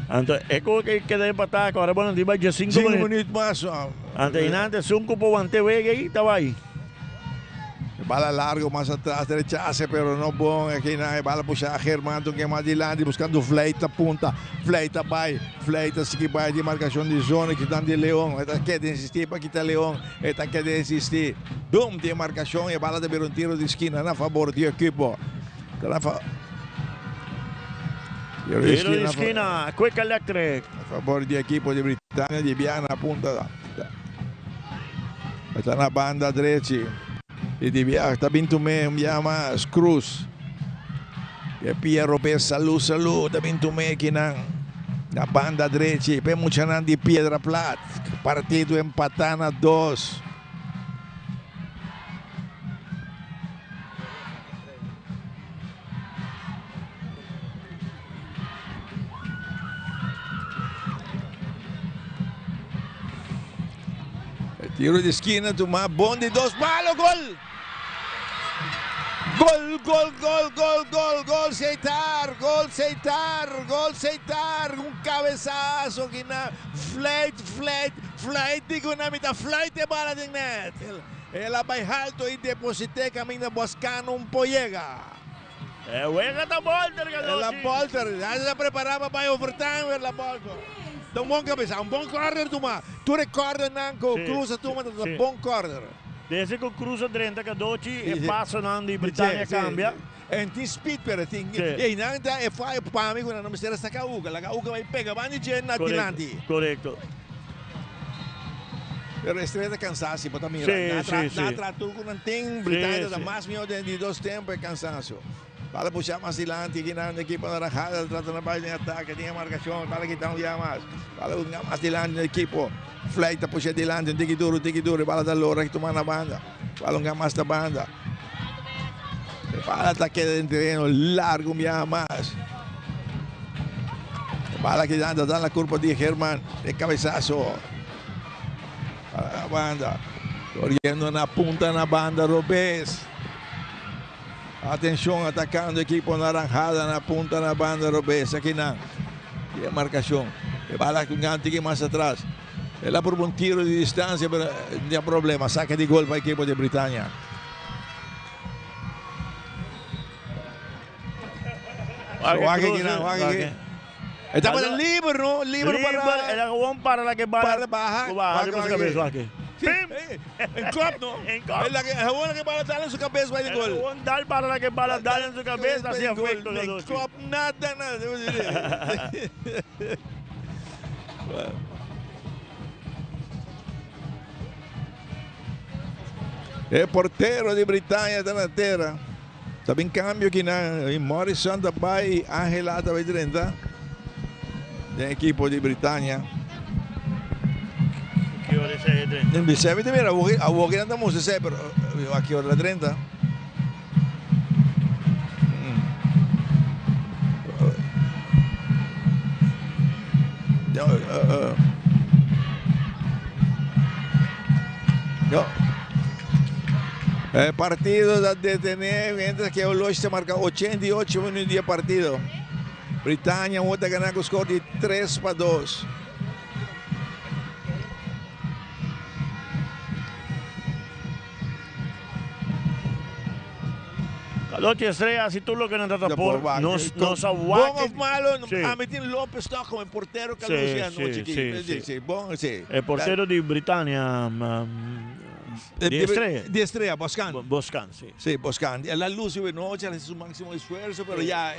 Então, é como que queda empatar, agora vamos dizer de 5 minutos mais. Antes, 5 por ante vega aí, estava aí. Bala largo mais atrás, rechace, pero não bom. Aqui na bala puxar Germán, que mais adiante, buscando Fleita, punta. Fleita vai, Fleita se que vai de marcação de zona, que está de Leão. Está quer insistir para quitar Leão, está quer insistir. Boom, de marcação e bala de ver tiro de esquina na favor do equipo. Tiro de esquina, Quick Electric. A favor do equipo de Britânia, de Viana, punta. Está na banda direita. E de viaje, está vindo um dia mais, Cruz. E Pierre Lopes, saúde, está vindo aqui na banda direita. E muita de Pedra Plata, partido empatando a 2. Tiro de esquina, tomar bom de 2 palos, gol! Gol! Gol Seitar, un cabezazo que na flight digo na mita flight de bala din net. Ela vai alto e deposite caminho buscando um poiega. Juega da Bolter, La Bolter, já se preparava para overtime la Bolter. Um bom cabeça, um bom corner tu recorda Nanco, cruza tu mas um bom corner. Desde que cruza 30 Cadoci e passa di Britannia cambia. En ti speed per ting. E nanda e fai para mim quando não mistura essa cauca, la cauca vai pega vai de na dilanti. Corretto. Pero estrela cansaço, para mim. Na traturco não tem Britannia da mais melhor de 2 tempos é cansaço. Para puxar mais adiante, que na equipe naranjada trata na base de ataque, tinha marcação, para que estão já mais. Para mais adiante na equipe, fleita puxa adiante, tiki duro, para da lora que toma na banda. Para mais da banda. Para ataque de terreno largo já mais. Para que anda na curva de Herman, de cabeçaço. Para a banda, correndo na punta na banda, Robes. Atenção, atacando a equipe naranjada na punta na banda, Robes. Aqui não. E a marcação. E bala com um tique mais atrás. Ela por um tiro de distância, mas não tem problema. Saca de gol para a equipe de Britannia. Estava livre, não? Livre para... Era bom para la que bala. Para de cabeça aqui. En club, ¿no? En club. Es la que bala dar en su cabeza, va a ir gol. Un dar para la que bala dar en su cabeza, así efecto. En club, nada. El portero de Britannia está na terra. Também cambio aqui em Morrison também, Angelata vai 30. Da equipe de Britannia. Que hora é 30? Non mi serve di mira, a vuoi andiamo se sei però a che ora la 30? Partido da detener, entra que o Lois marca 88 minutos de partido. Britannia volta a ganhar com o score de 3-2. Cadoci Estrella, si tú lo que no estás por nos aguante. Bom ou malo, a meter Lopes está como portero que bom, sim. El portero de Britannia de Estrella. De Estrella, Boscan. Boscan, sí. Sí, Boscan. La luz de noche hace su máximo esfuerzo, pero ya...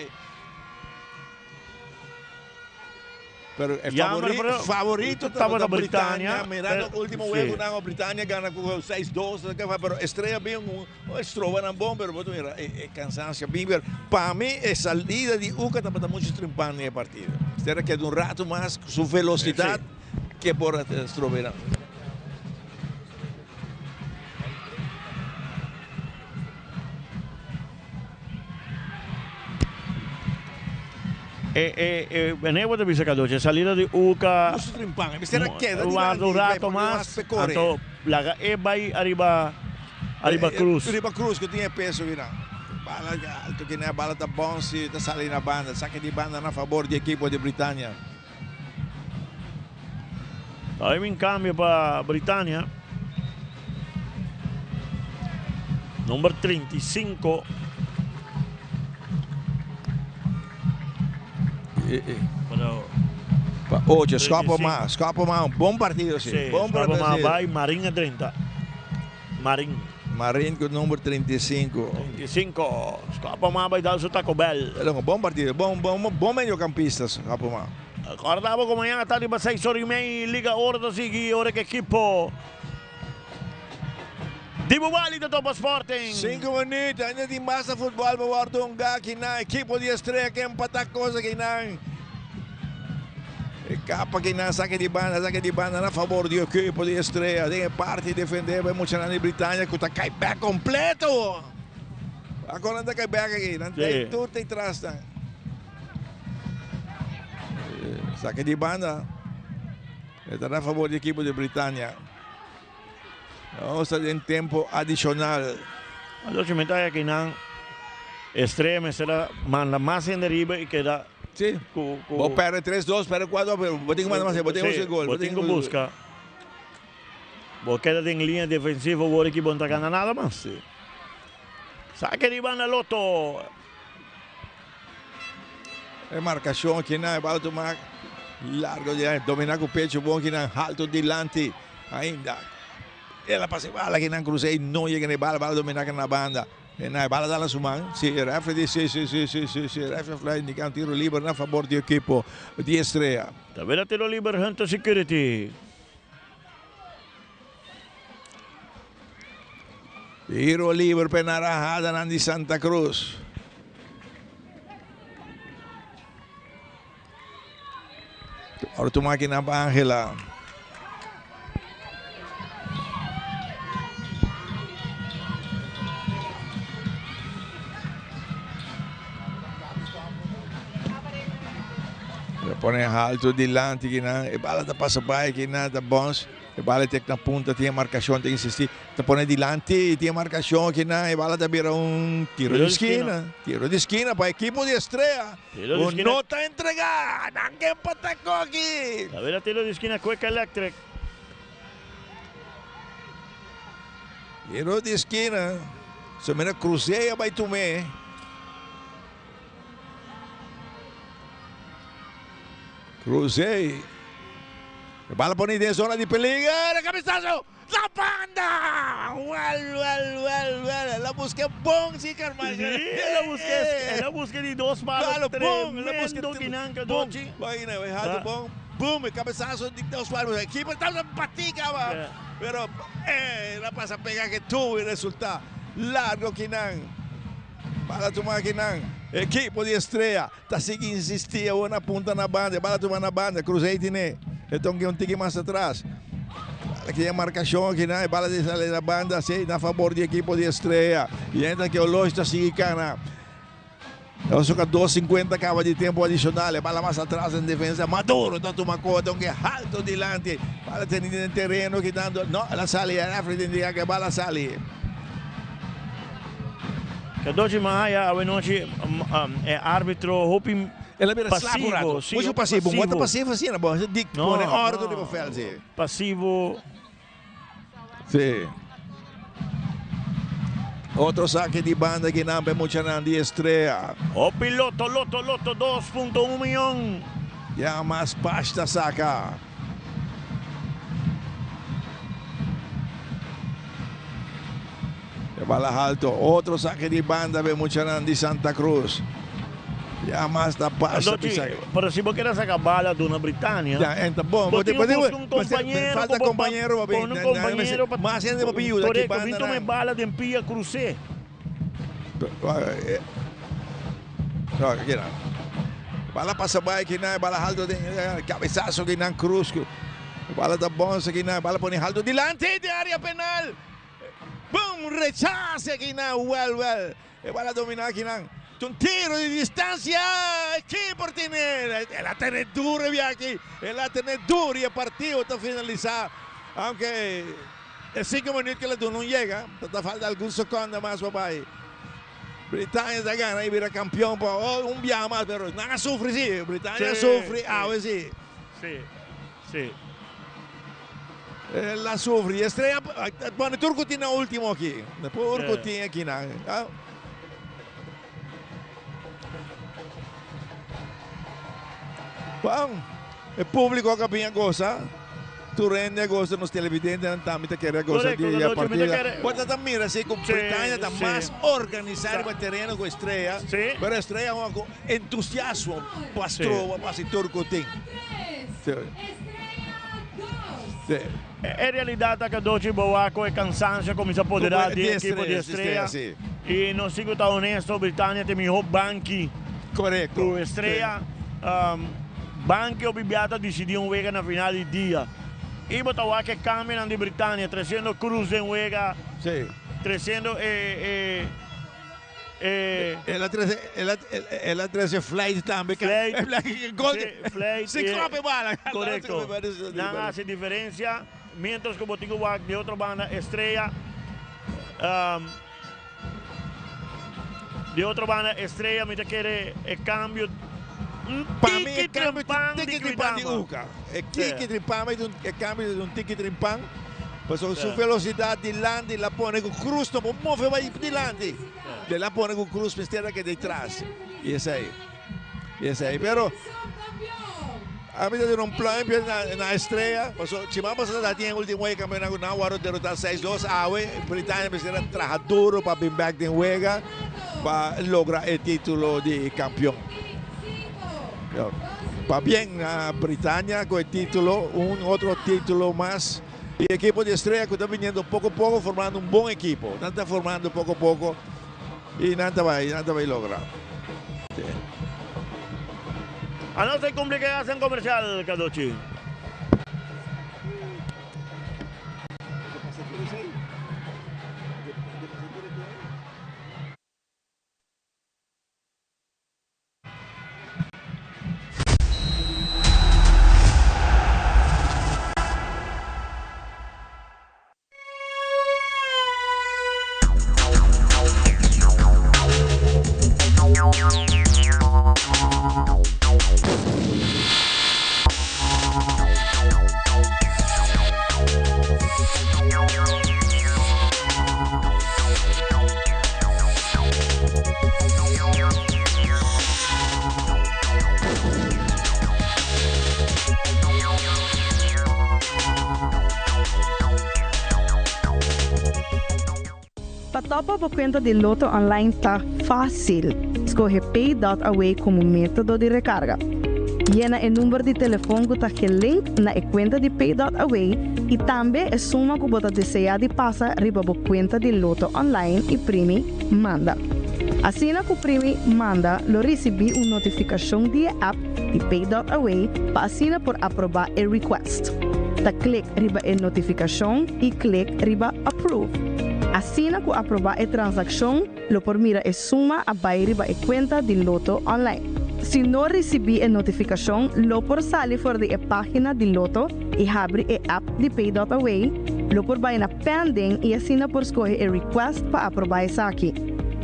Pero el favorito estava na Britannia. Mirando o último juego, a Britannia gana com 6-2, pero Estrella bem estrova na bom, pero mira, é cansaço bem. Para mim, a salida de Uca está muito trimpando na partida. Será que de rato mais sua velocidade que por estrover. Venevo de Vicecadoce, salida de Uca. Guardo rato mais. Então, vai arriba Cruz. Arriba Cruz, que tinha peso, vira. Bala alto, que a bala tá bom, se tá saindo na banda. Saque de banda na favor da equipe de Britannia. Aí vem cambio para Britannia. Número 35. Hoje, escapa mais, um bom partido, sim. Sí, bom partido. Vai Marinho a 30. Marinho com o número 35. 35. Escapa mais vai dar o seu Taco Bell. É um bom partido, bom mediocampista, escapa mais. Acordamos com amanhã à tarde para 6h30, Liga Ordo Sigui, hora que equipo. Dibu Bali do Topo Sporting. 5 minutos, ainda tem massa futebol para o Ardunga, que na equipe de Estrela que empatar coisa que não. Capa que não saque de banda na favor do equipe de Estrela. Tem parte defender, vai mostrar na Britannia que está caiback completo. Agora anda caiback aqui, não tem tudo tem trás. Saque de banda. Está na favor da equipe de Britannia. Vamos a em tempo adicional. Allora ci mettiamo che non Estrella me será manda más en deriva y queda. Sí. Vos perde 3-2, perde 4, pero Botingo manda más, Botingo el gol. Botingo busca. Vos queda en línea defensiva, vos equipo no está ganando nada más. Sí. Saque de banda Loto. Marcação aqui na bola do Mar. Largo de dominar com o peito bom aqui na alto delante. Ainda. Ela passa bala aqui na Cruzeiro, não chega na bola dominar na banda. Na bola dá na sua Sim, refere dice sì. Refere indica un tiro libero a favore di equipo di Estrella. Davvero tiro libero Hunter Security. Tiro libero per Narajada di Santa Cruz. Ora tu máquina para Ángela. Le pone alto delante, e bala da passa by, que nada bons. E bala tem na punta, tem marcação, tem que insistir. Te pone delante, tem marcação, que não, e bala da vira tiro de esquina. Tiro de esquina para a equipe de Estrella. Não está entregado, ninguém patacou aqui. A ver, tiro de esquina, Cueca Electric. Tiro de esquina. Se me Cruzeiro vai tomar. Cruzeiro. Bala por dentro, zona de perigo. Cabeçazo! La banda! Well. La busca bom, sim, Carvalho. Ela busca de 2 balas. Tremendo Guinanca, Dochi. Vai, né? Errado, bom. Boom, cabeçazo de 2 balas. A equipe está na patica, pero ela passa a pegar que tu e resultado. Largo, Quinan. Bala tomar Quinan. Equipo de Estrella. Tá seguindo insistir na ponta na banda. Bala tomar na banda. Cruzeiro, né? Então que um tique mais atrás. Aqui a marcação aqui na bala de sair da banda, assim, na favor do equipo de Estrella. E entra que o Lógico está seguindo. Eu sou com 2:50 acaba de tempo adicional. Bala mais atrás em defesa. Maduro, tanto uma coisa, que é alto delante. Bala tem no terreno que dando. Não, ela sai, a frente indica que a bala sai. Cadoci Maia, a noite é árbitro, hoping. Ela vira passivo, sim. Hoje o passivo, muito passivo assim, bom. Dick, põe hora do nível Felzi. Passivo. Sim. Outro saque de banda que não é muito de Estrella. O piloto, Loto, 2.1 milhão. Já mais pasta saca. Bala alto, outro saque de banda bem muito de Santa Cruz. Já mais da pasta. Pero se você quer sacar bala de uma Britânia, então bom, falta companheiro, mas ainda para pedir aqui banda. Então me bala de Empia Cruzeiro. Não, aqui não. Bala passa by aqui não, bala alto de cabeçaço aqui não Cruz. Bala da bonsa aqui não, bala põe alto delante de área penal. Boom, rechace aqui não, well. E bala dominar aqui não. Un tiro de distancia, equipo tiene, la tiene dura aquí, la tiene dura y el partido está finalizado, aunque en 5 minutos que la tú no llega, te falta algún segundo más, papá. Britania está ganando y viene campeón, un día más, pero nada sufre, sí, Britania sufre, sí. Sí. La sufre, y Estrella, bueno, Turco tiene último aquí, después Turco tiene aquí, ¿no? Bom, o público que vinha gostar, tu rende gosta nos televidentes, também te quer gostar de a partida. Pode também assim, com Britânia está mais organizado o terreno com Estrella, mas Estrella é um entusiasmo, pastor, assim Turco tem. É realidade que Dochi Boaco é cansancio come si apoderar di equipo di Estrella. E non sigo tá honesto, Britânia tem melhor banque. Correto. Com Estrella. Banchi o Bibiata decidiu juega na final de dia. E botawa que caminham de Britânia, 300 Cruz em juega. Sim. 300 ela 13 flight também. Flight. Se cope bala. Correto. Não hace diferença. Mientras que o Botico de outra banda, Estrella. de otra banda, Estrella, me quiere el cambio. Para mí el cambio de un tiki trimpán de Uca. El tiki trimpán es el cambio de un tiki trimpán. Pues su velocidad de landi la pone con cruz, no muove vai di landi. La pone con cruz mestiera que detrás. Y es ahí. Pero a mí de un plan en la Estrella, pues si vamos a dar tiempo último juego campeonato na hora derrotar 6-2 awe, Britânia precisa trabajar duro para vir back de juega para lograr el título de campeón. Va bien a Britânia con el título, un otro título más. Y el equipo de Estrella que está viniendo poco a poco formando un buen equipo. Está formando poco a poco y nada va a lograr. Sí. A no ser complicadas en comercial, Cardochi. Patopa por conta de Loto Online está fácil. Escolhe Pay.away como método de recarga. Llena o número de telefone que está aqui link na conta de Pay.away e também a suma que você deseja de passar riba a conta de Loto Online e primi manda. Assim que o primi manda, lo recebi uma notificação de app de Pay.away para assinar por aprovar o request. Da clique riba a notificação e clique riba approve. Assim que aprovar a transação, lo por mira a suma a riba a conta de Loto Online. Se não receber a notificação, lo por sair fora da página de Loto e abre a app de Pay.away, lo por vai na pending e assina por escolher a request para aprovar essa aqui.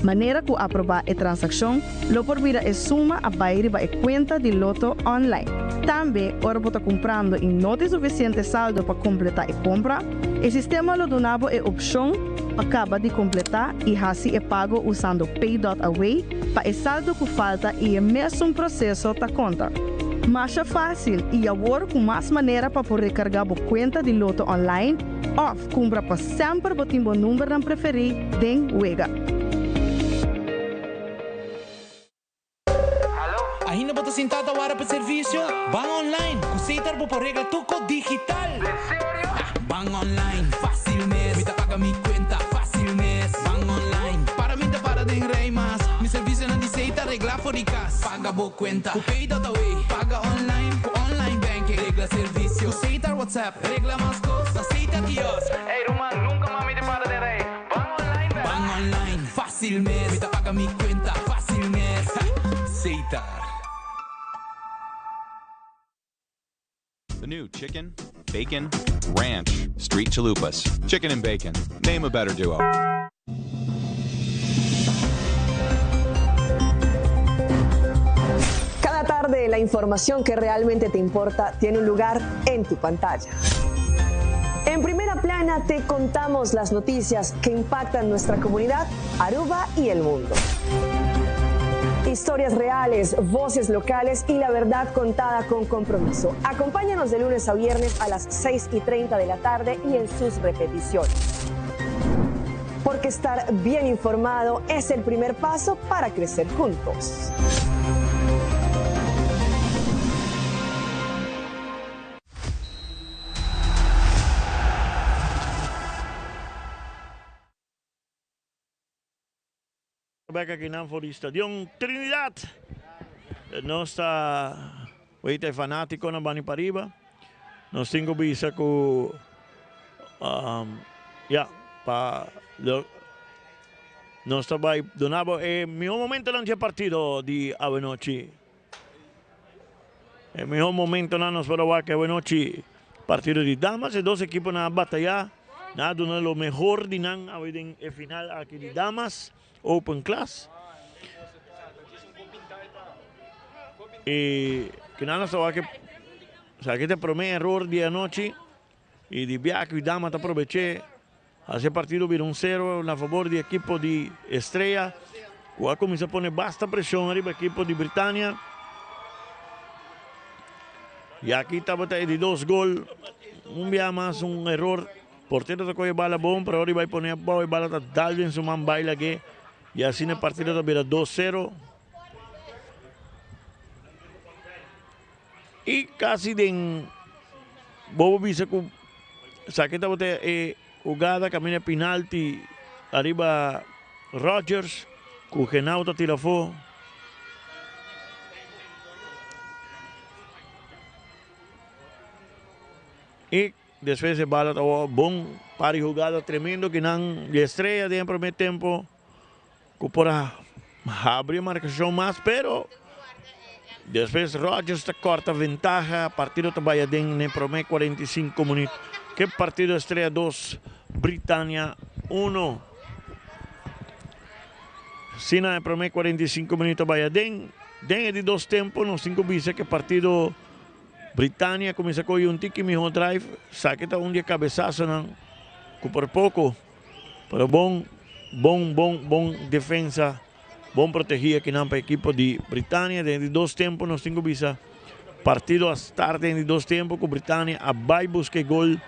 Maneira que aprovar a transação, lo por mira a suma a riba a conta de Loto Online. Também, ora você comprando e não tem suficiente saldo para completar a compra, o sistema lo donava a opção acaba de completar e assim é pago usando Pay.away para o saldo que falta e é mesmo processo da conta. Mais fácil e agora com mais maneira para poder recargar a conta de Loto Online ou compra para sempre o timbo número não preferir den wega. Ainda bota sentada hora para serviço? Van online, aceitar por regra tuco digital. ¿En serio? Van online, fácil mes. Me paga mi cuenta, fácil mes. Van online, para mí te para de rey más. Mi servicio no dice regla for the cash. Paga bo cuenta, ku Pay.away. Paga online, ku online banking. Regla servicio, aceitar WhatsApp. Regla más cosas, aceita kiosco. Hey Roman, nunca más me te para de rey. Van online, van online, fácil mes. Me paga mi cuenta, fácil mes. Aceitar. The new chicken, bacon, ranch, street chalupas. Chicken and bacon. Name a better duo. Cada tarde la información que realmente te importa tiene un lugar en tu pantalla. En primera plana te contamos las noticias que impactan nuestra comunidad, Aruba y el mundo. Historias reales, voces locales y la verdad contada con compromiso. Acompáñanos de lunes a viernes a las 6:30 de la tarde y en sus repeticiones. Porque estar bien informado es el primer paso para crecer juntos. Back aqui na for Stadion Trinidad. Nós está é fanático na Bani Pariba. Nós temos visa com nós está vai donavo e meu momento não tinha partido de avenochi. E meu momento não nos para que avenochi partido de damas e dois equipos na batalha. Nada no lo mejor de nan a final aqui de damas. Open Class E che non so che te promette error di anoche e di viaggio e dama ta proveche hace partido bir 1-0 a favor di equipo di Estrella. Qua comincia a poner basta presión arriba equipo di Britannia. Y aquí estaba de 2 gols. Un día más un error. Portero tocó el bala bom, pero ahora va a poner a bala a Dalvin su man baila que y así en el partido también 2-0. Y casi de Bobo dice que saqueta bote jugada, camina penalti arriba Rodgers, Kugenauta tira fo. Y después se bala bom pari jugada tremendo que nan de Estrella de primer tiempo que por abrir marcación más, pero después Rodgers te corta ventaja, partido te vaya en el primer 45 minutos. Que partido Estrella 2, Britannia 1. Sina el primer 45 minutos vaya de 2 tiempos, no 5 veces que partido Britannia comienza con un tiki mismo drive, saqueta un día cabezazo, que por poco, pero bon defensa, bon protegida que para el equipo de Britannia, de 2 tiempos, no 5 veces, partido hasta tarde en 2 tiempos con Britannia, a vai busca gol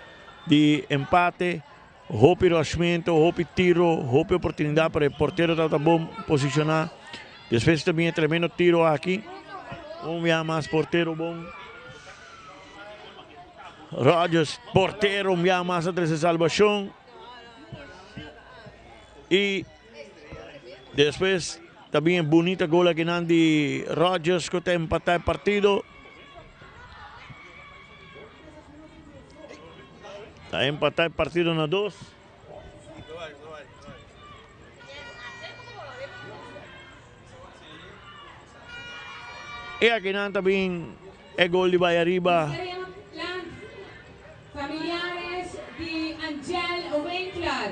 de empate, hope rushmento, hope tiro, hope oportunidad para el portero está bom posicionar, después también tremendo tiro aquí, un día más portero bom. Rodgers, portero, un día más atrás de salvación. Y después también bonita gol aquí de Rodgers que está empatado el partido. Está empatado el partido en 2. Y aquí también el gol de Bayariba. Familiares de Angel Winkler.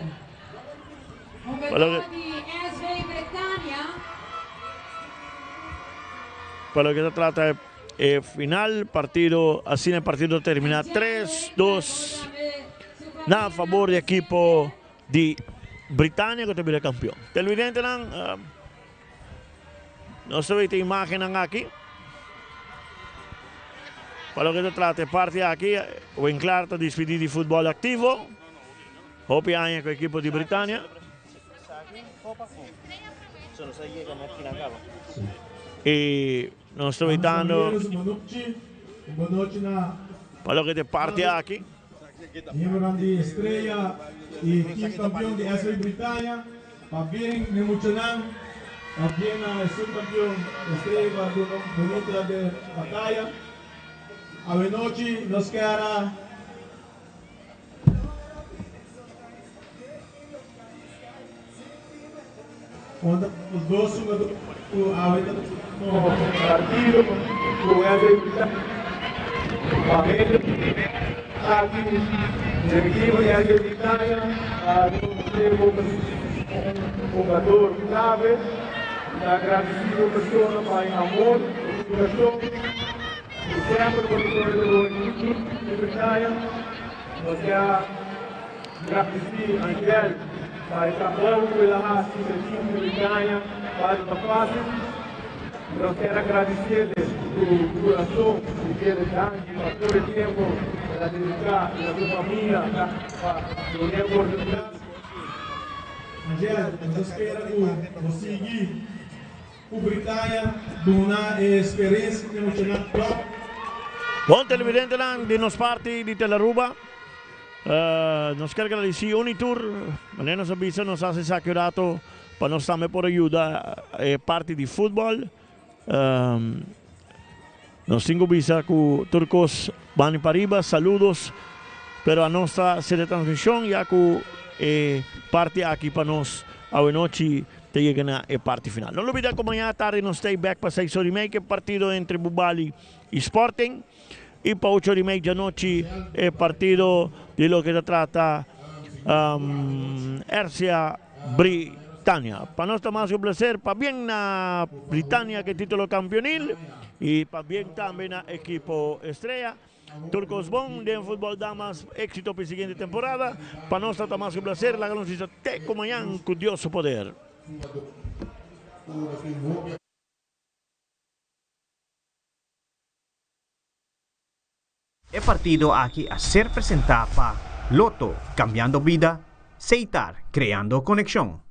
Para lo que se trata el final, partido, así en el partido termina 3-2 a favor del equipo de Britannia que termina campeón. Televidente, no se ve esta imagen aquí. Para lo que se trata, parte aquí, Winkler está despedido de fútbol activo. Hope año con el equipo de Britannia. Y nos estoy dando para lo que te parte aquí. Miembro de Estrella y equipo campeón de SV Britannia. También Nemuchanan, también el subcampeón Estrella bonita de batalla. A noche nos quedará los 2 jugadores partido con aquí el equipo de Britannia un jugador clave, agradecido persona para el amor, sempre por el equipo de Britannia, nos queda agradecer a Angel para el trabajo que él hace en el equipo de Britannia, para esta fase. Nos quero agradecer do coração que ele dá para todo o tempo para dedicar a sua família, para ter oportunidade. Angel, eu espero que você seguir o Britannia, uma experiência emocional top. Bom televidente de nos parte de Telaruba. Nos quero agradecer Unitur, mas nos avisa, nos hace sacurato para nós também por ajuda parte de futebol. Nos tengo visa con Turcos van para arriba, saludos, pero a nuestra serie de transmisión ya que parte aquí para nos a la noche te llegan a parte final. No olviden que mañana tarde nos stay back para 6:30 que partido entre Bubali y Sporting y para 8:30 de noche el partido de lo que se trata Ercia Britannia. Para nosotros más un placer, para bien la Britannia que título campeonil y también a equipo estrella. Turcos Bon de fútbol damas, éxito para la siguiente temporada. Para nosotros está más que un placer, la ganancia te como con Dios su poder. El partido aquí a ser presentado para Loto, cambiando vida, Seitar, creando conexión.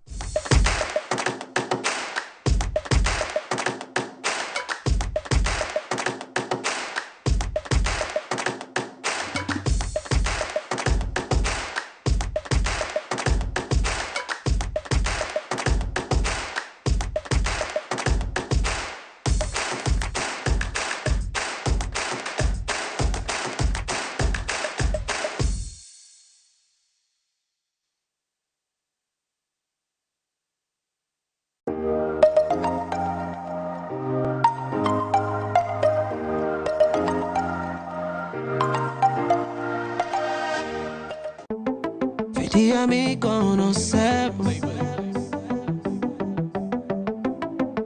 Quería me conocer,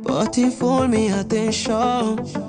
por ti full mi atención.